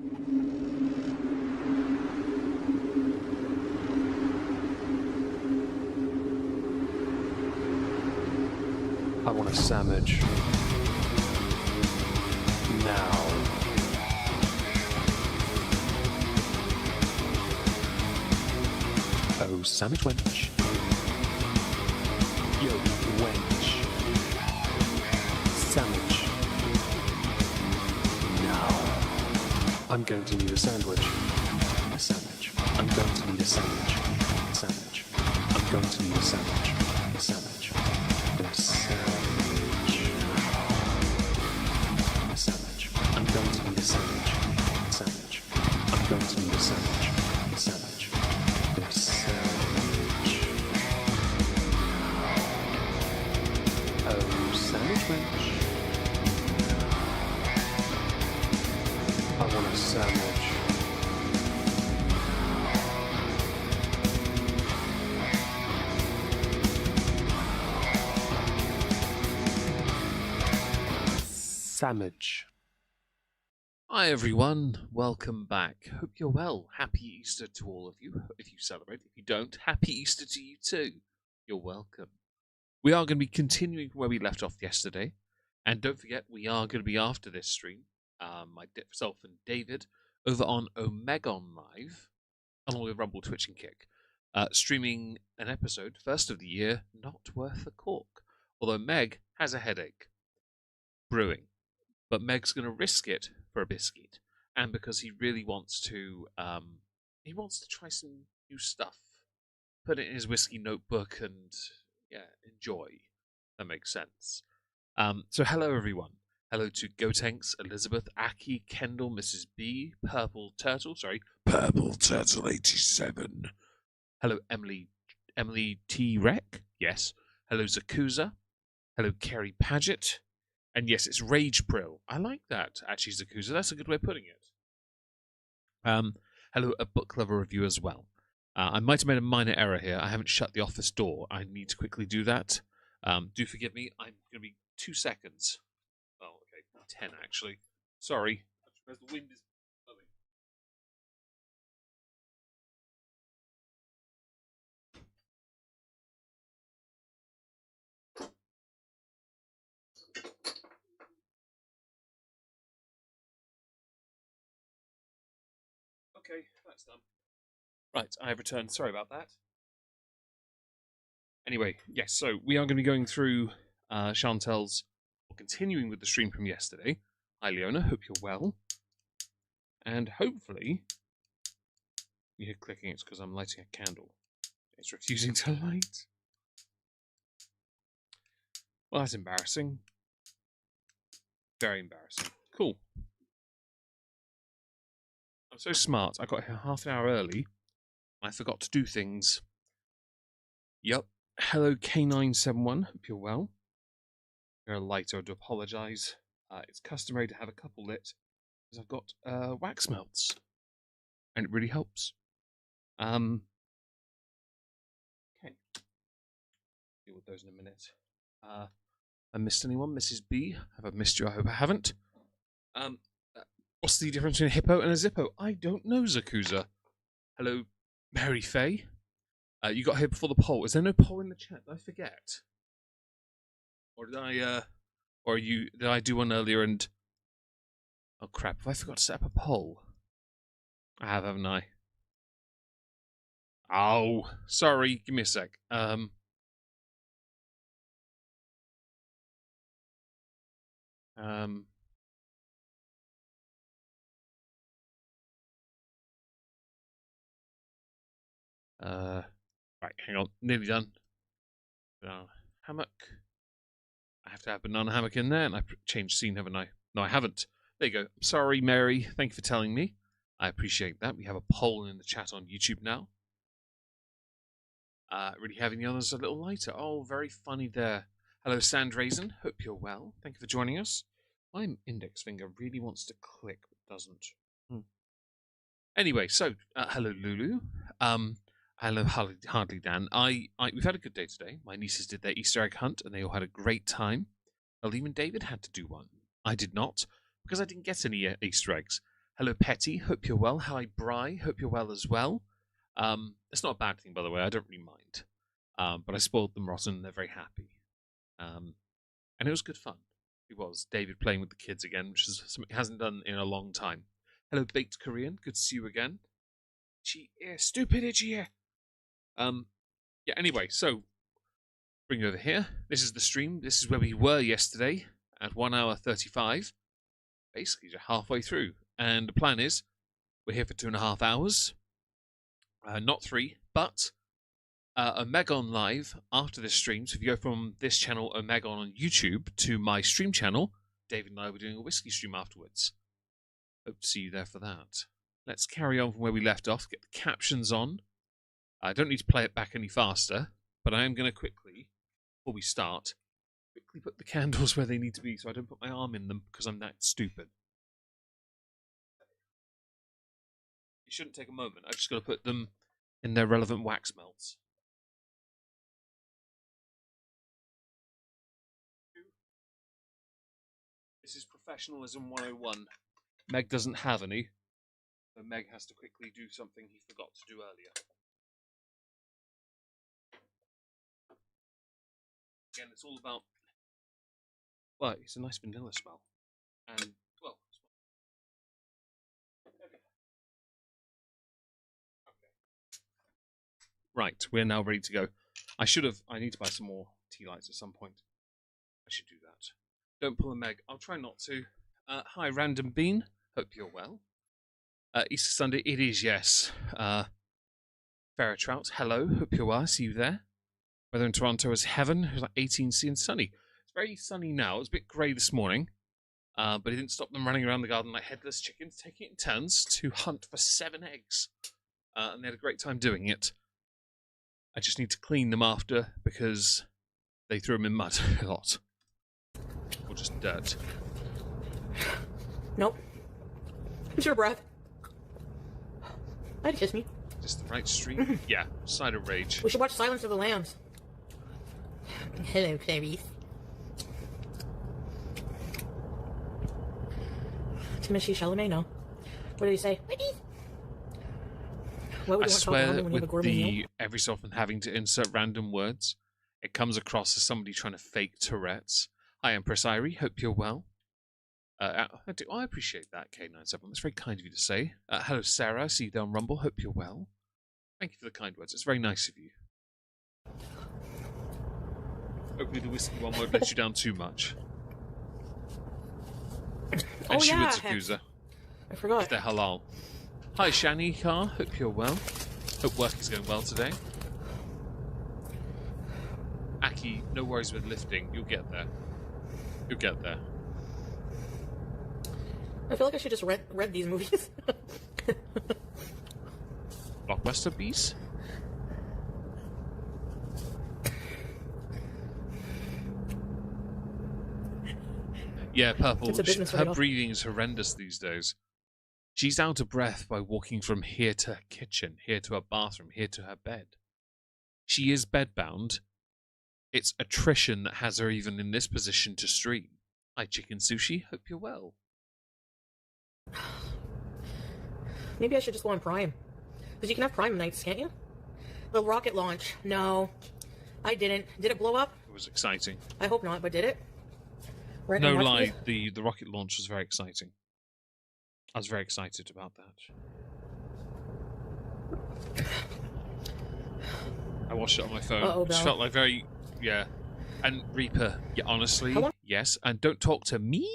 I want a sandwich. Now. Oh, sandwich wench. Yo, wench. Sandwich. Now. I'm going to need a sandwich. A sandwich. I'm going to need a sandwich. A sandwich. I'm going to need a sandwich. A sandwich. A sandwich. A sandwich. I'm going to need a sandwich. A sandwich. I'm going to need a sandwich. A sandwich. A sandwich. Oh, sandwich wench. I want a sandwich. Sandwich. Hi everyone, welcome back. Hope you're well. Happy Easter to all of you, if you celebrate. If you don't, happy Easter to you too. You're welcome. We are going to be continuing where we left off yesterday. And don't forget, we are going to be after this stream, myself and David, over on Omegon Live, along with Rumble, Twitch and Kick, streaming an episode, first of the year, Not Worth a Cork. Although Meg has a headache. Brewing. But Meg's going to risk it for a biscuit, and because he really wants to try some new stuff, put it in his whiskey notebook, and enjoy. That makes sense. So hello everyone. Hello to Gotenks, Elizabeth, Aki, Kendall, Mrs. B, Purple Turtle 87. Hello Emily T. Rec. Yes. Hello Zakuza. Hello Kerry Paget. And yes, it's Rage Prill. I like that, actually, Zakuza. That's a good way of putting it. Hello, a book lover review as well. I might have made a minor error here. I haven't shut the office door. I need to quickly do that. Do forgive me. I'm going to be 2 seconds. Oh, okay. 10, actually. Sorry. As the wind is blowing. Okay, that's done. Right, I have returned. Sorry about that. Anyway, yes, so we are going to be going through Chantel's, or continuing with the stream from yesterday. Hi, Leona. Hope you're well. And hopefully, you hear clicking. It's because I'm lighting a candle. It's refusing to light. Well, that's embarrassing. Very embarrassing. Cool. I'm so smart. I got here half an hour early. I forgot to do things. Yup. Hello, K971. Hope you're well. You're a lighter. I do apologise. It's customary to have a couple lit because I've got wax melts, and it really helps. Okay. Deal with those in a minute. I missed anyone? Mrs. B? Have I missed you? I hope I haven't. What's the difference between a hippo and a zippo? I don't know, Zakuza. Hello, Mary Faye. You got here before the poll. Is there no poll in the chat? Did I forget? Or did did I do one earlier and... Oh crap, have I forgot to set up a poll? I have, haven't I? Oh, sorry, give me a sec. Right, hang on, nearly done. Hammock. I have to have banana hammock in there, and I've changed scene, haven't I? No, I haven't. There you go. Sorry, Mary. Thank you for telling me. I appreciate that. We have a poll in the chat on YouTube now. Really having the others a little lighter. Oh, very funny there. Hello, Sandraisin. Hope you're well. Thank you for joining us. My index finger really wants to click, but doesn't. Anyway, so hello, Lulu. Hello, Hardly Dan. We've had a good day today. My nieces did their Easter egg hunt, and they all had a great time. Well, even David had to do one. I did not, because I didn't get any Easter eggs. Hello, Petty. Hope you're well. Hi, Bry. Hope you're well as well. It's not a bad thing, by the way. I don't really mind. But I spoiled them rotten. They're very happy. And it was good fun. It was. David playing with the kids again, which is something he hasn't done in a long time. Hello, Baked Korean. Good to see you again. Stupid itchy ear. Yeah, anyway, so bring you over here. This is the stream. This is where we were yesterday at 1 hour 35. Basically, just halfway through. And the plan is we're here for 2.5 hours. Not 3, but Omegon live after this stream. So if you go from this channel, Omegon on YouTube, to my stream channel, David and I will be doing a whiskey stream afterwards. Hope to see you there for that. Let's carry on from where we left off, get the captions on. I don't need to play it back any faster, but I am going to quickly, before we start, quickly put the candles where they need to be so I don't put my arm in them because I'm that stupid. It shouldn't take a moment. I've just got to put them in their relevant wax melts. This is Professionalism 101. Meg doesn't have any, so Meg has to quickly do something he forgot to do earlier. Again, it's all about... Well, it's a nice vanilla smell. And, well... Okay. Right, we're now ready to go. I need to buy some more tea lights at some point. I should do that. Don't pull a Meg. I'll try not to. Hi, Random Bean. Hope you're well. Easter Sunday, it is, yes. Farrah Trout, hello. Hope you're well. I see you there. Weather in Toronto is heaven. It was like 18C and sunny. It's very sunny now. It was a bit grey this morning. But it didn't stop them running around the garden like headless chickens, taking it in turns to hunt for 7 eggs. And they had a great time doing it. I just need to clean them after because they threw them in mud a lot. Or just dirt. Nope. It's your breath. I'd kiss me. Just the right stream? Yeah, Cider Rage. We should watch Silence of the Lambs. Hello, Clarice. Timothée Chalamet, no. What did he say? What would I you want to talk swear about that when you have a with gourmet the meal? every so often having to insert random words, it comes across as somebody trying to fake Tourette's. Hi, Empress Irie. Hope you're well. I appreciate that, K97. That's very kind of you to say. Hello, Sarah. I see you down Rumble. Hope you're well. Thank you for the kind words. It's very nice of you. Hopefully the whiskey one won't let you down too much. And she would, Zakuza. I forgot. If they're halal. Hi, Shani Car. Hope you're well. Hope work is going well today. Aki, no worries with lifting. You'll get there. You'll get there. I feel like I should just read these movies. Blockbuster Beast? Yeah, Purple. It's a business Her write-off. breathing is horrendous these days. She's out of breath by walking from here to her kitchen, here to her bathroom, here to her bed. She is bedbound. It's attrition that has her even in this position to stream. Hi, Chicken Sushi. Hope you're well. Maybe I should just go on Prime. Because you can have Prime nights, can't you? The rocket launch. No. I didn't. Did it blow up? It was exciting. I hope not, but did it? Right, No I'm watching lie, this. the rocket launch was very exciting. I was very excited about that. I watched it on my phone. Uh-oh, It just Belle. felt like very, yeah. And Reaper, yeah, honestly, yes. And don't talk to me.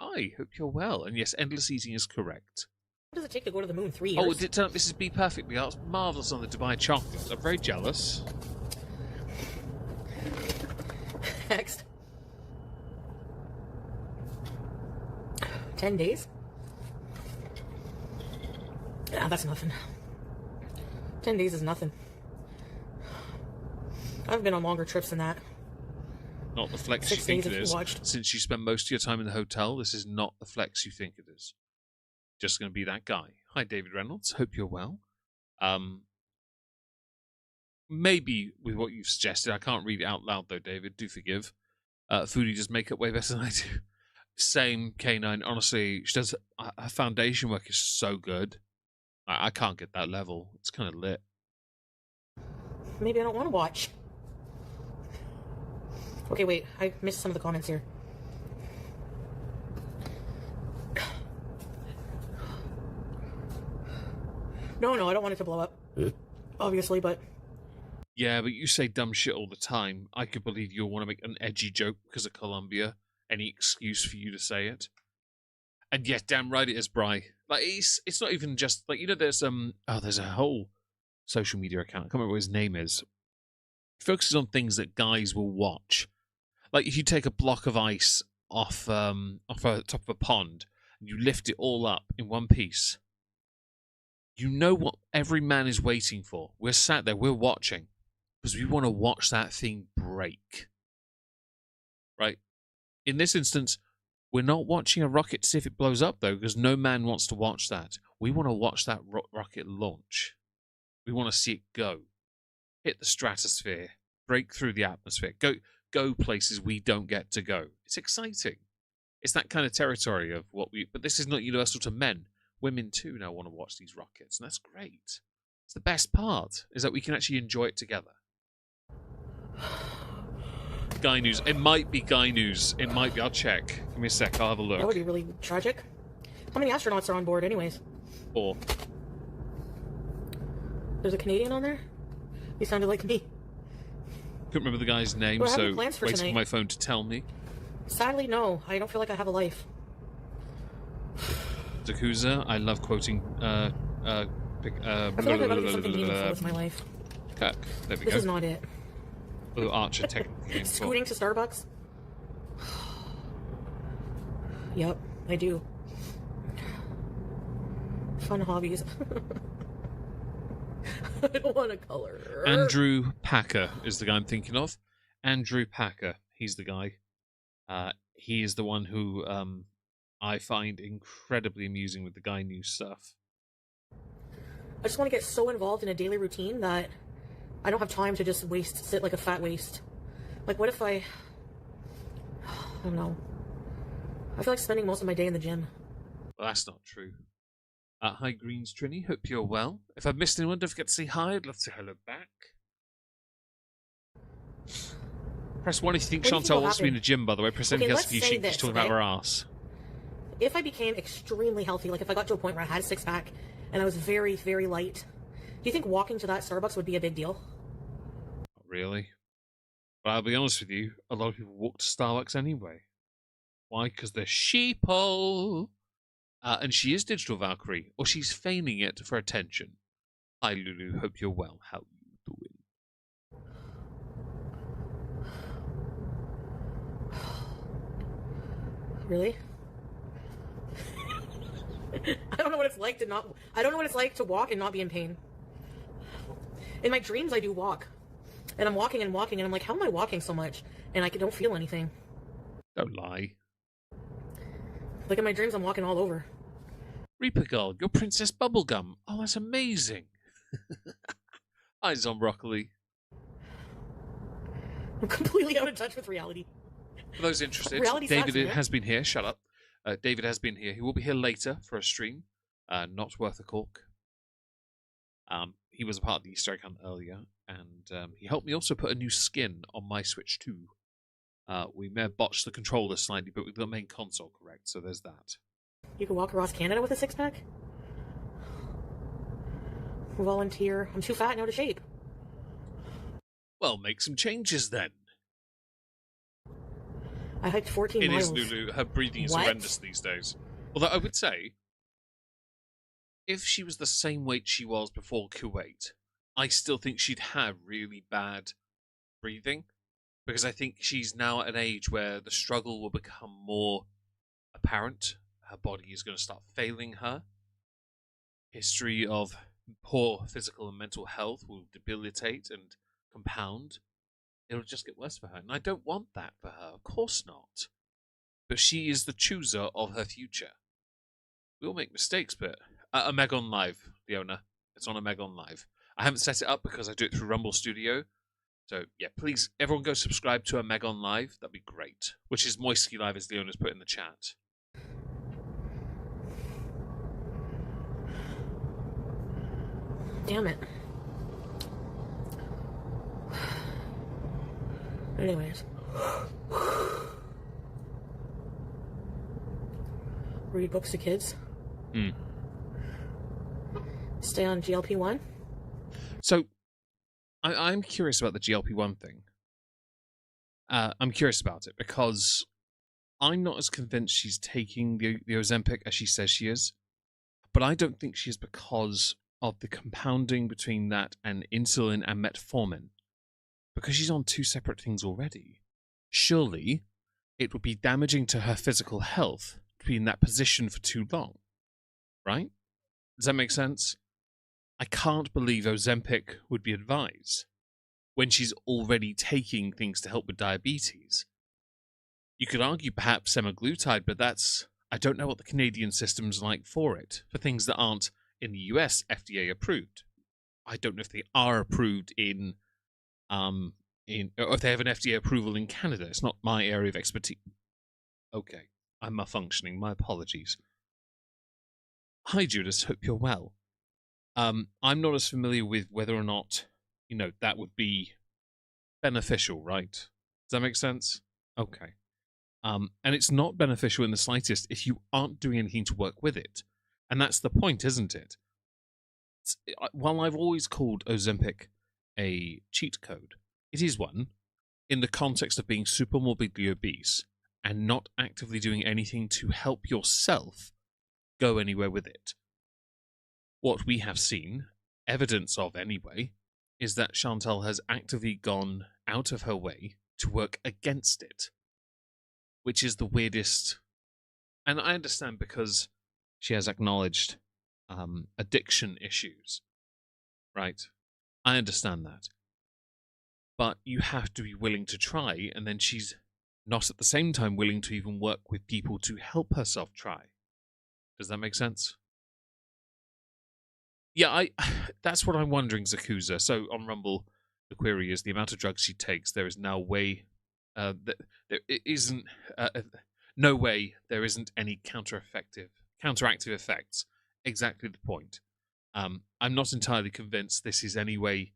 Hi, hope you're well. And yes, endless eating is correct. What does it take to go to the moon? 3 years? Oh, it did turn up Mrs. B perfectly. That's marvellous on the Dubai chocolate. I'm very jealous. Next. 10 days? Yeah, that's nothing. 10 days is nothing. I've been on longer trips than that. Not the flex 6 you think days it if is. you watched. Since you spend most of your time in the hotel, this is not the flex you think it is. Just going to be that guy. Hi, David Reynolds. Hope you're well. Maybe with what you've suggested, I can't read it out loud though, David. Do forgive. Foodie does makeup way better than I do. Same K9. Honestly, she does. Her foundation work is so good. I can't get that level. It's kind of lit. Maybe I don't want to watch. Okay, wait. I missed some of the comments here. No, I don't want it to blow up. Obviously, but... Yeah, but you say dumb shit all the time. I could believe you'll want to make an edgy joke because of Columbia. Any excuse for you to say it. And yeah, damn right it is, Bri. Like, it's not even just... Like, you know, there's a whole social media account. I can't remember what his name is. It focuses on things that guys will watch. Like, if you take a block of ice off the top of a pond, and you lift it all up in one piece... You know what every man is waiting for. We're sat there, we're watching, because we want to watch that thing break. Right? In this instance, we're not watching a rocket to see if it blows up, though, because no man wants to watch that. We want to watch that rocket launch. We want to see it go. Hit the stratosphere. Break through the atmosphere. Go places we don't get to go. It's exciting. It's that kind of territory of what we... But this is not universal to men. Women too now want to watch these rockets, and that's great. It's the best part, is that we can actually enjoy it together. Guy news. It might be guy news. It might be. I'll check. Give me a sec. I'll have a look. That would be really tragic. How many astronauts are on board anyways? 4. There's a Canadian on there? He sounded like me. Couldn't remember the guy's name, We're having so plans for waiting tonight. for my phone to tell me. Sadly, no. I don't feel like I have a life. Zakuza, I love quoting I feel like I gotta do something meaningful with my life. Kirk. There we This go. is not it. Although Archer technically. Scooting to Starbucks? Yep, I do. Fun hobbies. I don't want to color. Andrew Packer is the guy I'm thinking of. Andrew Packer. He's the guy. He is the one who I find incredibly amusing with the Guy News stuff. I just want to get so involved in a daily routine that I don't have time to just sit like a fat waste. Like, what if I don't know. I feel like spending most of my day in the gym. Well, that's not true. Hi, Greens Trini. Hope you're well. If I've missed anyone, don't forget to say hi. I'd love to say hello back. Press 1 if you think What do you think Chantal will wants to be in happen? the gym, by the way. Press anything else let's if you say think she's this, talking about okay? her ass. If I became extremely healthy, like if I got to a point where I had a six-pack and I was very, very light, do you think walking to that Starbucks would be a big deal? Not really. But I'll be honest with you, a lot of people walk to Starbucks anyway. Why? Because they're sheeple. And she is Digital Valkyrie, or she's feigning it for attention. Hi, Lulu. Hope you're well. How you doing? Really? I don't know what it's like to not... I don't know what it's like to walk and not be in pain. In my dreams, I do walk. And I'm walking and walking, and I'm like, how am I walking so much? And I don't feel anything. Don't lie. Like in my dreams, I'm walking all over. Reaper Girl, you're Princess Bubblegum. Oh, that's amazing. Eyes on broccoli. I'm completely out of touch with reality. For those interested, Reality sucks, David man. has been here. Shut up. David has been here. He will be here later for a stream. Not worth a cork. He was a part of the Easter egg hunt earlier, and he helped me also put a new skin on my Switch 2. We may have botched the controller slightly, but we got the main console correct, so there's that. You can walk across Canada with a six-pack? Volunteer. I'm too fat and out of shape. Well, make some changes then. I hiked 14 It miles. is Lulu. Her breathing is What? horrendous these days. Although I would say, if she was the same weight she was before Kuwait, I still think she'd have really bad breathing. Because I think she's now at an age where the struggle will become more apparent. Her body is going to start failing her. History of poor physical and mental health will debilitate and compound. It'll just get worse for her. And I don't want that for her. Of course not. But she is the chooser of her future. We all make mistakes, but... a Meg on Live, Leona. It's on a Meg on Live. I haven't set it up because I do it through Rumble Studio. So yeah, please everyone go subscribe to her Meg on Live. That'd be great. Which is Moisky Live, as Leona's put in the chat. Damn it. Anyways. Read books to kids. Stay on GLP-1. So I'm curious about the GLP-1 thing. I'm curious about it because I'm not as convinced she's taking the Ozempic as she says she is. But I don't think she is because of the compounding between that and insulin and metformin. Because she's on two separate things already. Surely it would be damaging to her physical health to be in that position for too long. Right? Does that make sense? I can't believe Ozempic would be advised when she's already taking things to help with diabetes. You could argue perhaps semaglutide, but I don't know what the Canadian system's like for it, for things that aren't in the US FDA approved. I don't know if they are approved or if they have an FDA approval in Canada. It's not my area of expertise. Okay, I'm malfunctioning. My apologies. Hi, Judas. Hope you're well. I'm not as familiar with whether or not, that would be beneficial, right? Does that make sense? Okay. And it's not beneficial in the slightest if you aren't doing anything to work with it. And that's the point, isn't it? While I've always called Ozempic a cheat code, it is one in the context of being super morbidly obese and not actively doing anything to help yourself go anywhere with it. What we have seen, evidence of anyway, is that Chantal has actively gone out of her way to work against it, which is the weirdest. And I understand because she has acknowledged addiction issues, right? I understand that. But you have to be willing to try, and then she's not at the same time willing to even work with people to help herself try. Does that make sense? Yeah, that's what I'm wondering, Zakuza. So on Rumble, the query is the amount of drugs she takes. There is now way, there isn't no way there isn't any counteractive effects. Exactly the point. I'm not entirely convinced this is in any way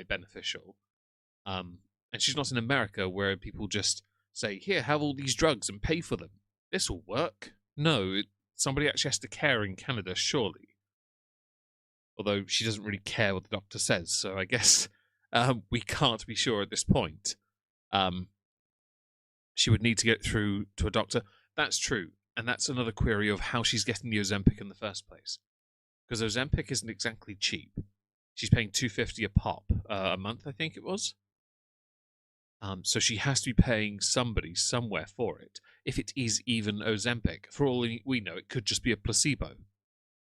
beneficial. And she's not in America where people just say, "Here, have all these drugs and pay for them. This will work." No, somebody actually has to care in Canada, surely. Although she doesn't really care what the doctor says, so I guess we can't be sure at this point. She would need to get through to a doctor. That's true, and that's another query of how she's getting the Ozempic in the first place. Because Ozempic isn't exactly cheap. She's paying $250 a pop a month, I think it was. So she has to be paying somebody somewhere for it. If it is even Ozempic, for all we know, it could just be a placebo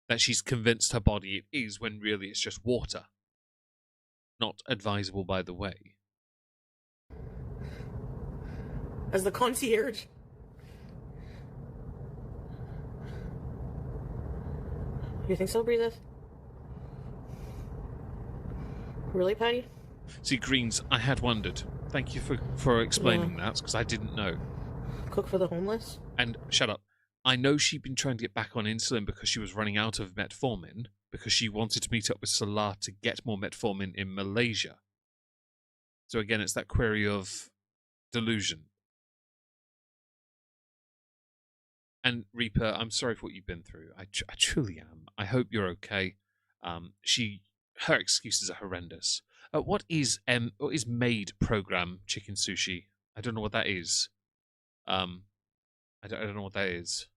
that she's convinced her body it is, when really it's just water. Not advisable, by the way. As the concierge. You think so, Breezes? Really, Patty? See, Greens, I had wondered. Thank you for explaining that, because I didn't know. Cook for the homeless? And shut up. I know she'd been trying to get back on insulin because she was running out of metformin, because she wanted to meet up with Salah to get more metformin in Malaysia. So again, it's that query of delusion. And Reaper, I'm sorry for what you've been through. I truly am. I hope you're okay. Her excuses are horrendous. What is made program chicken sushi? I don't know what that is. I don't know what that is.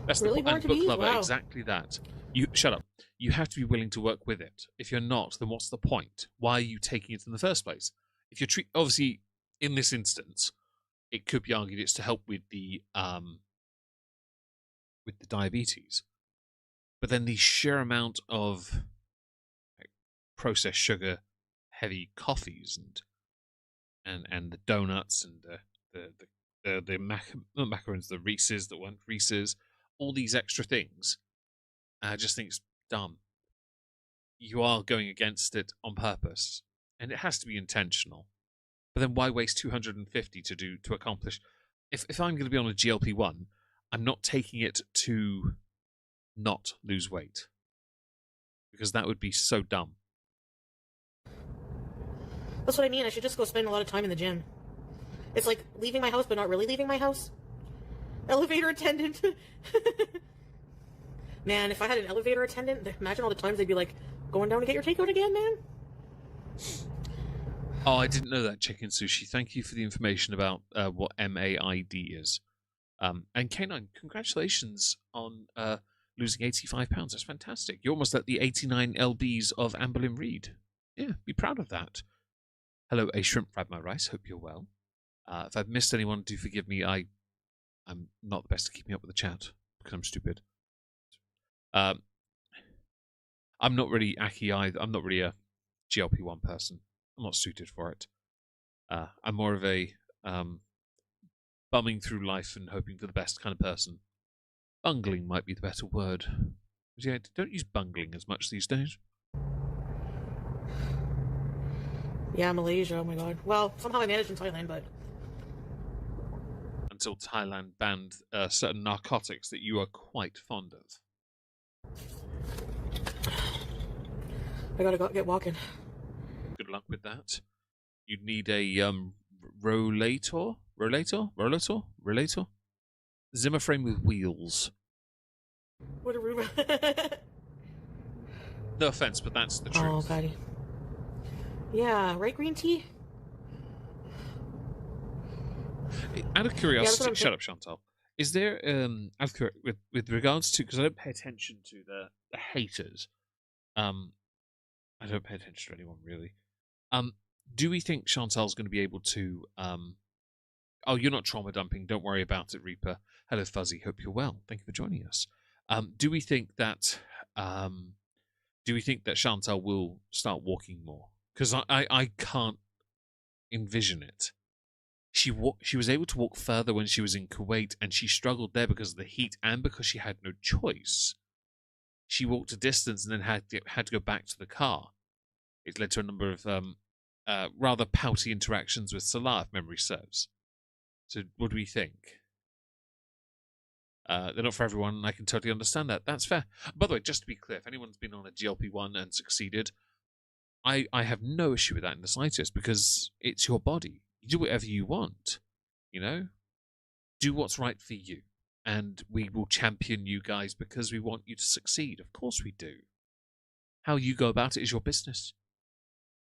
That's really the point. born to Book be? lover, Wow. exactly that. You shut up. You have to be willing to work with it. If you're not, then what's the point? Why are you taking it in the first place? If you're obviously in this instance, it could be argued it's to help with the diabetes, but then the sheer amount of processed sugar, heavy coffees, and the donuts and the not macarons, the Reese's that weren't Reese's, all these extra things, I just think it's dumb. You are going against it on purpose, and it has to be intentional. But then why waste 250 to accomplish? If I'm going to be on a GLP-1, I'm not taking it to not lose weight, because that would be so dumb. That's what I mean. I should just go spend a lot of time in the gym. It's like leaving my house, but not really leaving my house. Elevator attendant. Man, if I had an elevator attendant, imagine all the times they'd be like, going down to get your takeout again, man? Oh, I didn't know that, Chicken Sushi. Thank you for the information about what MAID is. And K9, congratulations on losing 85 pounds. That's fantastic. You're almost at the 89 lbs of Amberlyn Reed. Yeah, be proud of that. Hello, a shrimp fried my rice. Hope you're well. If I've missed anyone, do forgive me. I'm not the best at keeping up with the chat because I'm stupid. I'm not really Aki either. I'm not really a GLP-1 person. I'm not suited for it. I'm more of a bumming through life and hoping for the best kind of person. Bungling might be the better word. Yeah, don't use bungling as much these days. Yeah, Malaysia, oh my god. Well, somehow I managed in Thailand, but... Until Thailand banned certain narcotics that you are quite fond of. I gotta get walking. Good luck with that. You'd need a rollator? Zimmer frame with wheels. What a rumor. No offense, but that's the truth. Oh, Patty. Yeah, right, green tea? Out of curiosity, Yeah, shut up, Chantal. Is there, with regards to, because I don't pay attention to the haters, I don't pay attention to anyone really. Do we think Chantal's going to be able to, oh, you're not trauma dumping, don't worry about it, Reaper. Hello, Fuzzy, hope you're well. Thank you for joining us. Do we think that Chantal will start walking more? Because I can't envision it. She was able to walk further when she was in Kuwait, and she struggled there because of the heat and because she had no choice. She walked a distance and then had to go back to the car. It led to a number of rather pouty interactions with Salah, if memory serves. So what do we think? They're not for everyone, and I can totally understand that. That's fair. By the way, just to be clear, if anyone's been on a GLP-1 and succeeded, I have no issue with that in the slightest, because it's your body. You do whatever you want, you know? Do what's right for you. And we will champion you guys because we want you to succeed. Of course we do. How you go about it is your business.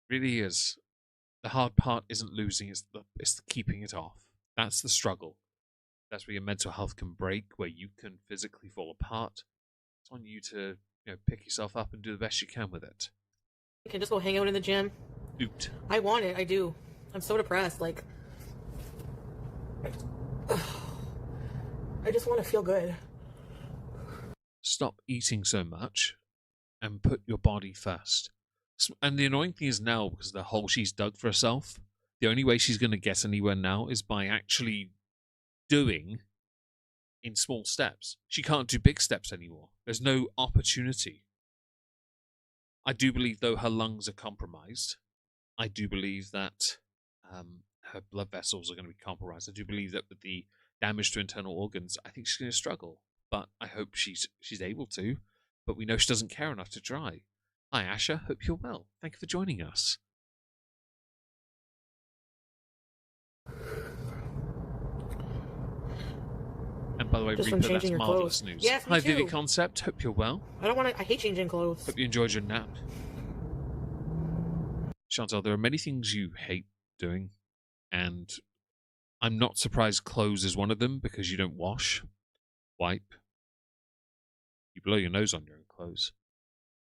It really is. The hard part isn't losing, it's the keeping it off. That's the struggle. That's where your mental health can break, where you can physically fall apart. It's on you to, pick yourself up and do the best you can with it. You can just go hang out in the gym. Oot. I want it, I do. I'm so depressed, like... I just want to feel good. Stop eating so much and put your body first. And the annoying thing is now, because of the hole she's dug for herself, the only way she's going to get anywhere now is by actually doing in small steps. She can't do big steps anymore. There's no opportunity. I do believe, though, her lungs are compromised. I do believe that her blood vessels are going to be compromised. I do believe that with the damage to internal organs, I think she's going to struggle. But I hope she's able to. But we know she doesn't care enough to try. Hi, Asha. Hope you're well. Thank you for joining us. And by the way, Reaper, that's marvelous news. Yes, Hi, me too. Vivi Concept. Hope you're well. I hate changing clothes. Hope you enjoyed your nap. Chantal, there are many things you hate doing, and I'm not surprised clothes is one of them, because you don't wash, wipe, you blow your nose on your own clothes.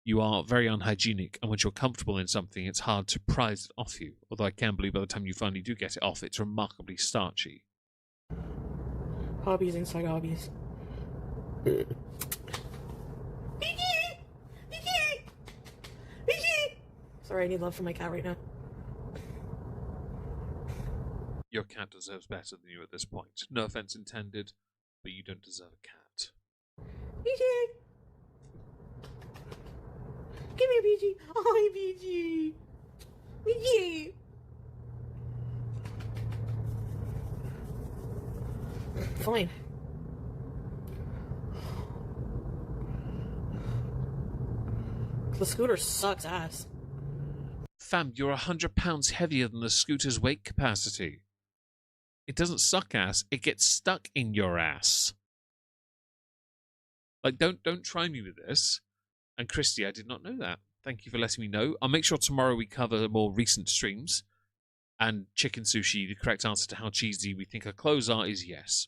You are very unhygienic, and once you're comfortable in something, it's hard to prize it off you. Although I can believe by the time you finally do get it off, it's remarkably starchy. Hobbies inside hobbies. Sorry, I need love from my cat right now. Your cat deserves better than you at this point. No offense intended, but you don't deserve a cat. BG! Come here, BG! Hi, BG! BG! Fine. The scooter sucks ass. Fam, you're 100 pounds heavier than the scooter's weight capacity. It doesn't suck ass, it gets stuck in your ass. Like, don't try me with this. And Christy, I did not know that. Thank you for letting me know. I'll make sure tomorrow we cover more recent streams. And chicken sushi, the correct answer to how cheesy we think our clothes are is yes.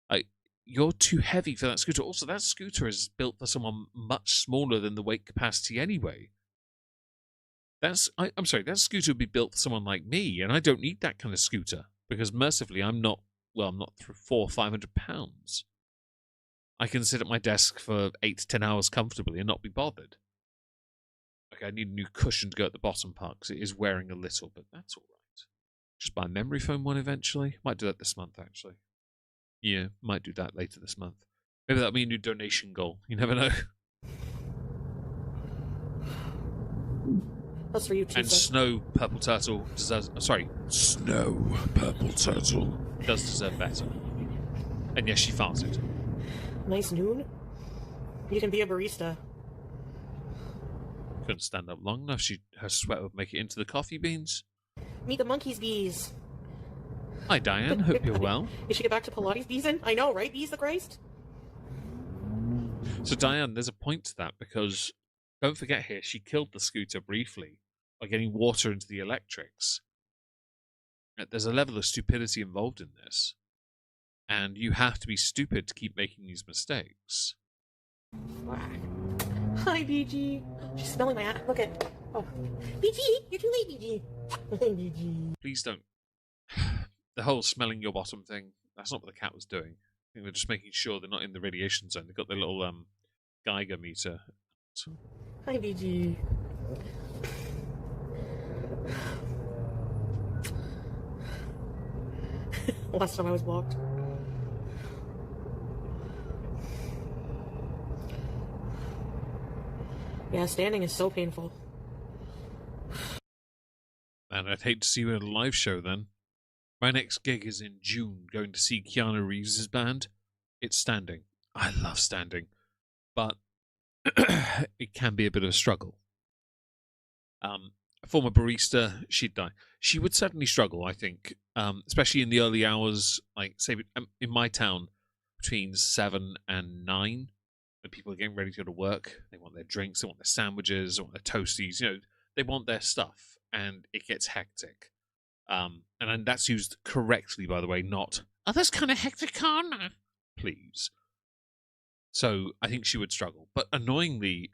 Like, you're too heavy for that scooter. Also, that scooter is built for someone much smaller than the weight capacity anyway. I'm sorry, that scooter would be built for someone like me, and I don't need that kind of scooter because mercifully I'm not 400 or 500 pounds. I can sit at my desk for 8 to 10 hours comfortably and not be bothered. Okay, I need a new cushion to go at the bottom part because it is wearing a little, but that's all right. Just buy a memory foam one eventually. Might do that this month, actually. Yeah, might do that later this month. Maybe that'll be a new donation goal. You never know. That's for you, too. And Snow Purple Turtle deserves... Snow Purple Turtle does deserve better. And yes, she farted. Nice noon. You can be a barista. Couldn't stand up long enough. Her sweat would make it into the coffee beans. Meet the monkeys, bees. Hi, Diane. Hope you're well. You should get back to Pilates, bees in? I know, right? Bees the Christ? So, Diane, there's a point to that because don't forget here, she killed the scooter briefly by getting water into the electrics. There's a level of stupidity involved in this. And you have to be stupid to keep making these mistakes. Hi, BG. She's smelling my ass. Look at... Oh. BG, you're too late, BG. BG. Please don't. The whole smelling your bottom thing, that's not what the cat was doing. I think they're just making sure they're not in the radiation zone. They've got their little Geiger meter. Hi, BG. Last time I was walked. Yeah, standing is so painful. Man, I'd hate to see you in a live show then. My next gig is in June, going to see Keanu Reeves' band. It's standing. I love standing. But it can be a bit of a struggle. A former barista, she'd die. She would certainly struggle, I think, especially in the early hours, like, say, in my town, between 7 and 9, when people are getting ready to go to work. They want their drinks, they want their sandwiches, they want their toasties, they want their stuff, and it gets hectic. And that's used correctly, by the way, not, oh, that's kind of hectic, Anna. Please. So I think she would struggle. But annoyingly,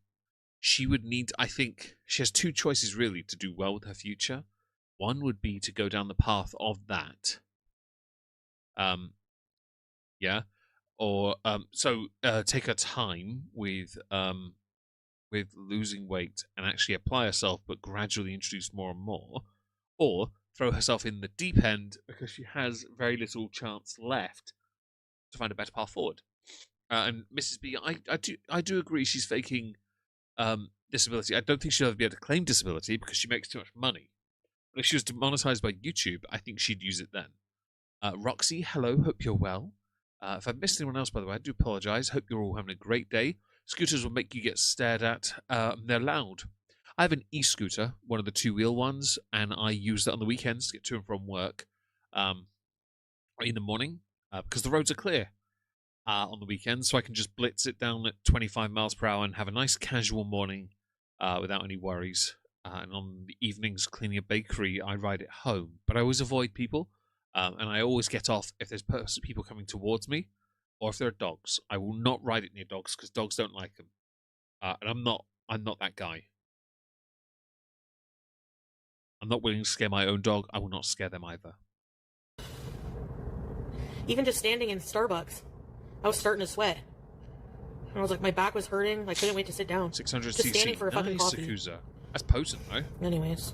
she would need, I think, she has two choices really to do well with her future. One would be to go down the path of that. Yeah. Or, take her time with losing weight and actually apply herself, but gradually introduce more and more. Or throw herself in the deep end because she has very little chance left to find a better path forward. And Mrs. B, I do agree she's faking disability. I don't think she'll ever be able to claim disability because she makes too much money. But if she was demonetized by YouTube, I think she'd use it then. Roxy, hello, hope you're well. If I've missed anyone else, by the way, I do apologize. Hope you're all having a great day. Scooters will make you get stared at. They're loud. I have an e-scooter, one of the two-wheel ones, and I use that on the weekends to get to and from work in the morning because the roads are clear on the weekends, so I can just blitz it down at 25 miles per hour and have a nice casual morning without any worries. And on the evenings cleaning a bakery, I ride it home. But I always avoid people, and I always get off if there's people coming towards me or if there are dogs. I will not ride it near dogs because dogs don't like them. And I'm not that guy. I'm not willing to scare my own dog. I will not scare them either. Even just standing in Starbucks, I was starting to sweat. And I was like, my back was hurting. I couldn't wait to sit down. 600 just cc. standing for a fucking Nice coffee. Yakuza. That's potent, though. Anyways,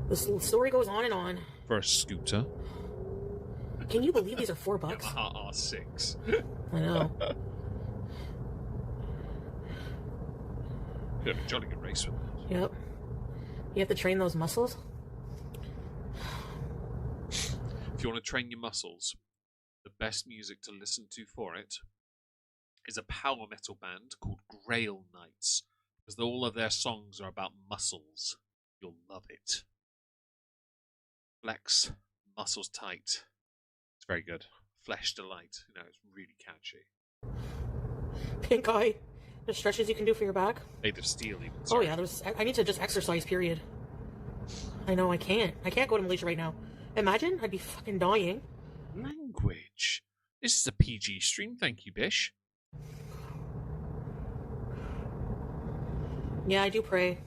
this story goes on and on. For a scooter. Can you believe these are $4? R6. I know. Bit of a jolly good race with it. Yep. You have to train those muscles. If you want to train your muscles, the best music to listen to for it is a power metal band called Grail Knights, because all of their songs are about muscles. You'll love it. Flex, muscles tight. It's very good. Flesh delight. You know, it's really catchy. Pink eye. The stretches you can do for your back. Made of steel, even. Oh Sorry. yeah, I need to just exercise, period. I know, I can't. I can't go to Malaysia right now. Imagine, I'd be fucking dying. Language. This is a PG stream, thank you, Bish. Yeah, I do pray.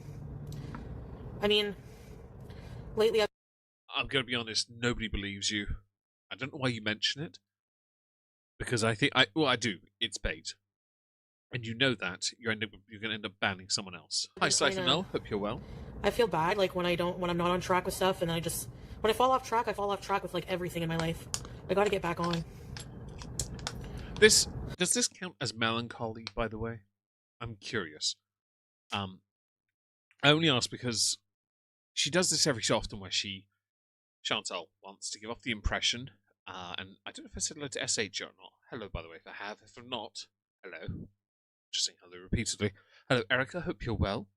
I mean, lately I'm going to be honest, nobody believes you. I don't know why you mention it. Because I think, I do. It's bait. And you know that. You're going to end up banning someone else. Hi, Siphonel. Hope you're well. I feel bad, like, when I'm not on track with stuff, and then when I fall off track with, like, everything in my life. I gotta get back on. Does this count as melancholy, by the way? I'm curious. I only ask because she does this every so often where Chantal wants to give off the impression, and I don't know if I said hello to SH or not. Hello, by the way, if I have. If I'm not, hello. Just saying hello repeatedly. Hello, Erica, hope you're well.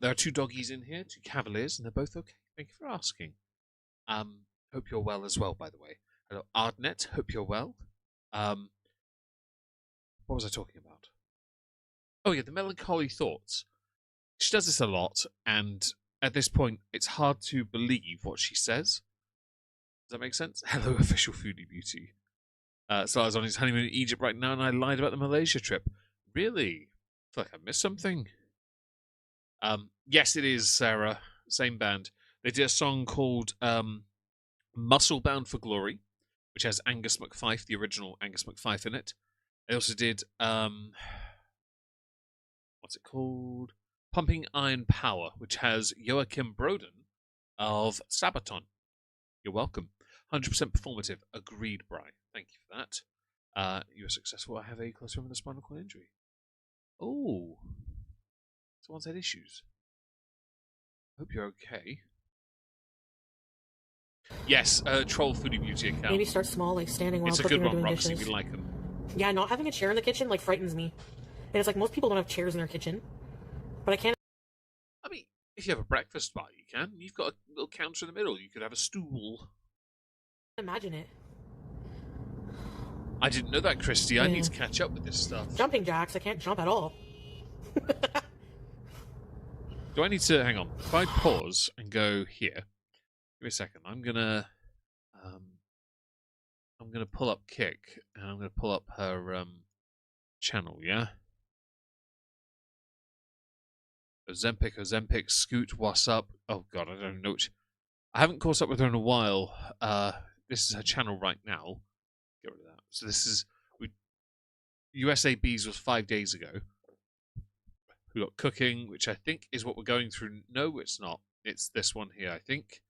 There are 2 doggies in here, 2 cavaliers, and they're both okay. Thank you for asking. Hope you're well as well, by the way. Hello, Ardnet, hope you're well. What was I talking about? Oh yeah, the melancholy thoughts. She does this a lot, and at this point, it's hard to believe what she says. Does that make sense? Hello, official Foodie Beauty. So I was on his honeymoon in Egypt right now, and I lied about the Malaysia trip. Really? I feel like I missed something. Yes, it is, Sarah. Same band. They did a song called Muscle Bound for Glory, which has Angus McFife, the original Angus McFife, in it. They also did, what's it called? Pumping Iron Power, which has Joachim Broden of Sabaton. You're welcome. 100% performative. Agreed, Brian. Thank you for that. You were successful. I have a close friend with a spinal cord injury. Oh. Someone's had issues. Hope you're okay. Yes, Troll Foodie Beauty account. Maybe start small, like standing while it's a cooking good or one, doing Roxy. dishes. We like them. Yeah, not having a chair in the kitchen, like, frightens me. And it's like, most people don't have chairs in their kitchen. But I can't... I mean, if you have a breakfast bar, you can. You've got a little counter in the middle. You could have a stool. imagine it. I didn't know that, Christy. I need to catch up with this stuff. Jumping jacks, I can't jump at all. Do I need to... Hang on. If I pause and go here... Give me a second. I'm gonna pull up Kick, and I'm gonna pull up her channel, yeah? Ozempic, Scoot, what's up? Oh god, I don't know. I haven't caught up with her in a while. This is her channel right now. Get rid of that. So this is... USABs was 5 days ago. We got Cooking, which I think is what we're going through. No, it's not. It's this one here, I think.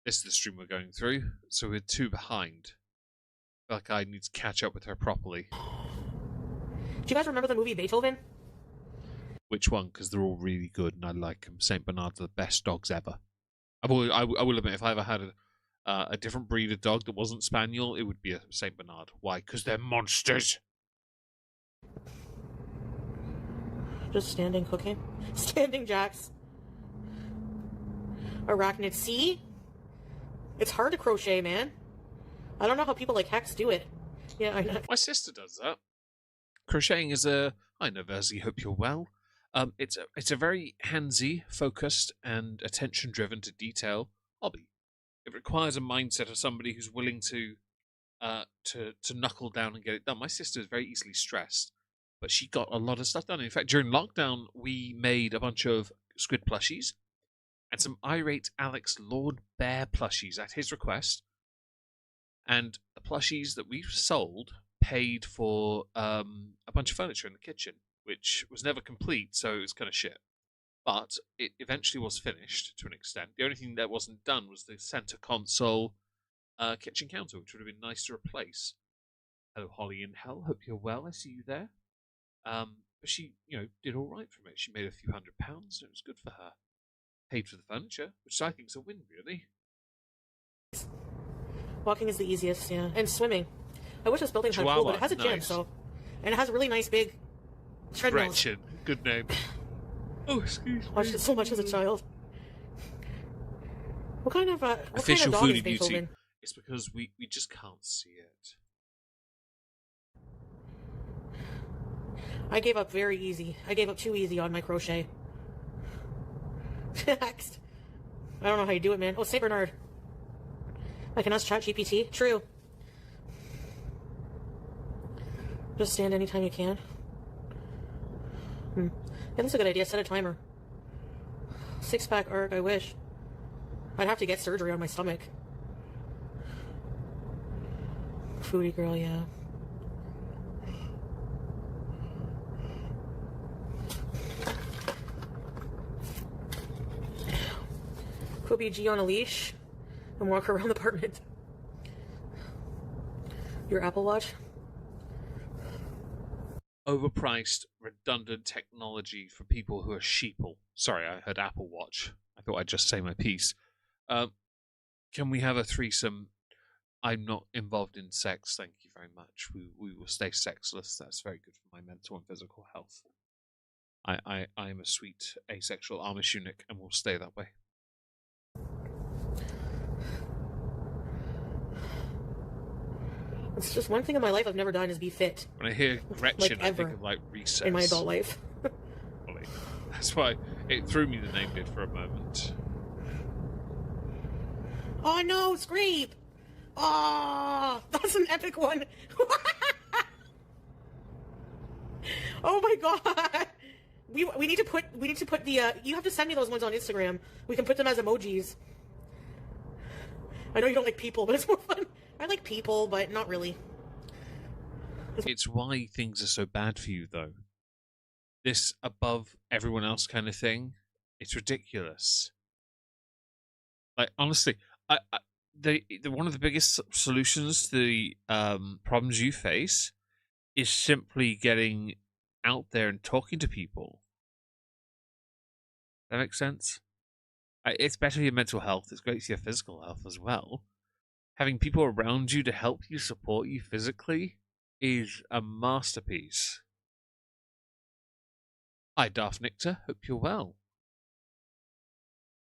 This is the stream we're going through. So we're 2 behind. I feel like I need to catch up with her properly. Do you guys remember the movie Beethoven? Which one? Because they're all really good and I like them. St. Bernards are the best dogs ever. I will admit, if I ever had a different breed of dog that wasn't Spaniel, it would be a St. Bernard. Why? Because they're monsters. Just standing cooking. Standing jacks. Arachnid. See? It's hard to crochet, man. I don't know how people like Hex do it. Yeah, I know. My sister does that. Crocheting is a... I know, Verzi, hope you're well. It's a very handsy, focused, and attention-driven to detail hobby. It requires a mindset of somebody who's willing to knuckle down and get it done. My sister is very easily stressed, but she got a lot of stuff done. In fact, during lockdown, we made a bunch of squid plushies and some irate Alex Lord Bear plushies at his request. And the plushies that we sold paid for a bunch of furniture in the kitchen, which was never complete, so it was kind of shit. But it eventually was finished to an extent. The only thing that wasn't done was the center console kitchen counter, which would have been nice to replace. Hello, Holly in Hell. Hope you're well. I see you there. but she, did all right from it. She made a few £100s, and it was good for her. Paid for the furniture, which I think is a win, really. Walking is the easiest, yeah. And swimming. I wish this building had a pool, but it has a gym, nice. so... And it has a really nice big treadmill. Gretchen, good name. Oh, excuse me. Watched it so much as a child. What kind of Official dog is Foodie Beauty. Beethoven? It's because we just can't see it. I gave up very easy. I gave up too easy on my crochet. Next. I don't know how you do it, man. Oh, St. Bernard. I can ask ChatGPT. True. Just stand anytime you can. Yeah, that's a good idea. Set a timer. 6-pack arc, I wish. I'd have to get surgery on my stomach. Foodie girl, yeah. Could be G on a leash and walk around the apartment. Your Apple Watch? Overpriced, redundant technology for people who are sheeple. Sorry, I heard Apple Watch. I thought I'd just say my piece. Can we have a threesome? I'm not involved in sex, thank you very much. We will stay sexless. That's very good for my mental and physical health. I am a sweet asexual Amish eunuch and will stay that way. It's just one thing in my life I've never done is be fit. When I hear Gretchen, Like I think of like recess. In my adult life. That's why it threw me the name did for a moment. Oh no, Scrape! Oh, that's an epic one. Oh my god. We need to put the you have to send me those ones on Instagram. We can put them as emojis. I know you don't like people, but it's more fun. I like people, but not really. It's why things are so bad for you, though. This above everyone else kind of thing, it's ridiculous. Like, honestly, one of the biggest solutions to the problems you face is simply getting out there and talking to people. That makes sense? It's better for your mental health. It's great for your physical health as well. Having people around you to help you, support you physically is a masterpiece. Hi, Darth Nictor. Hope you're well.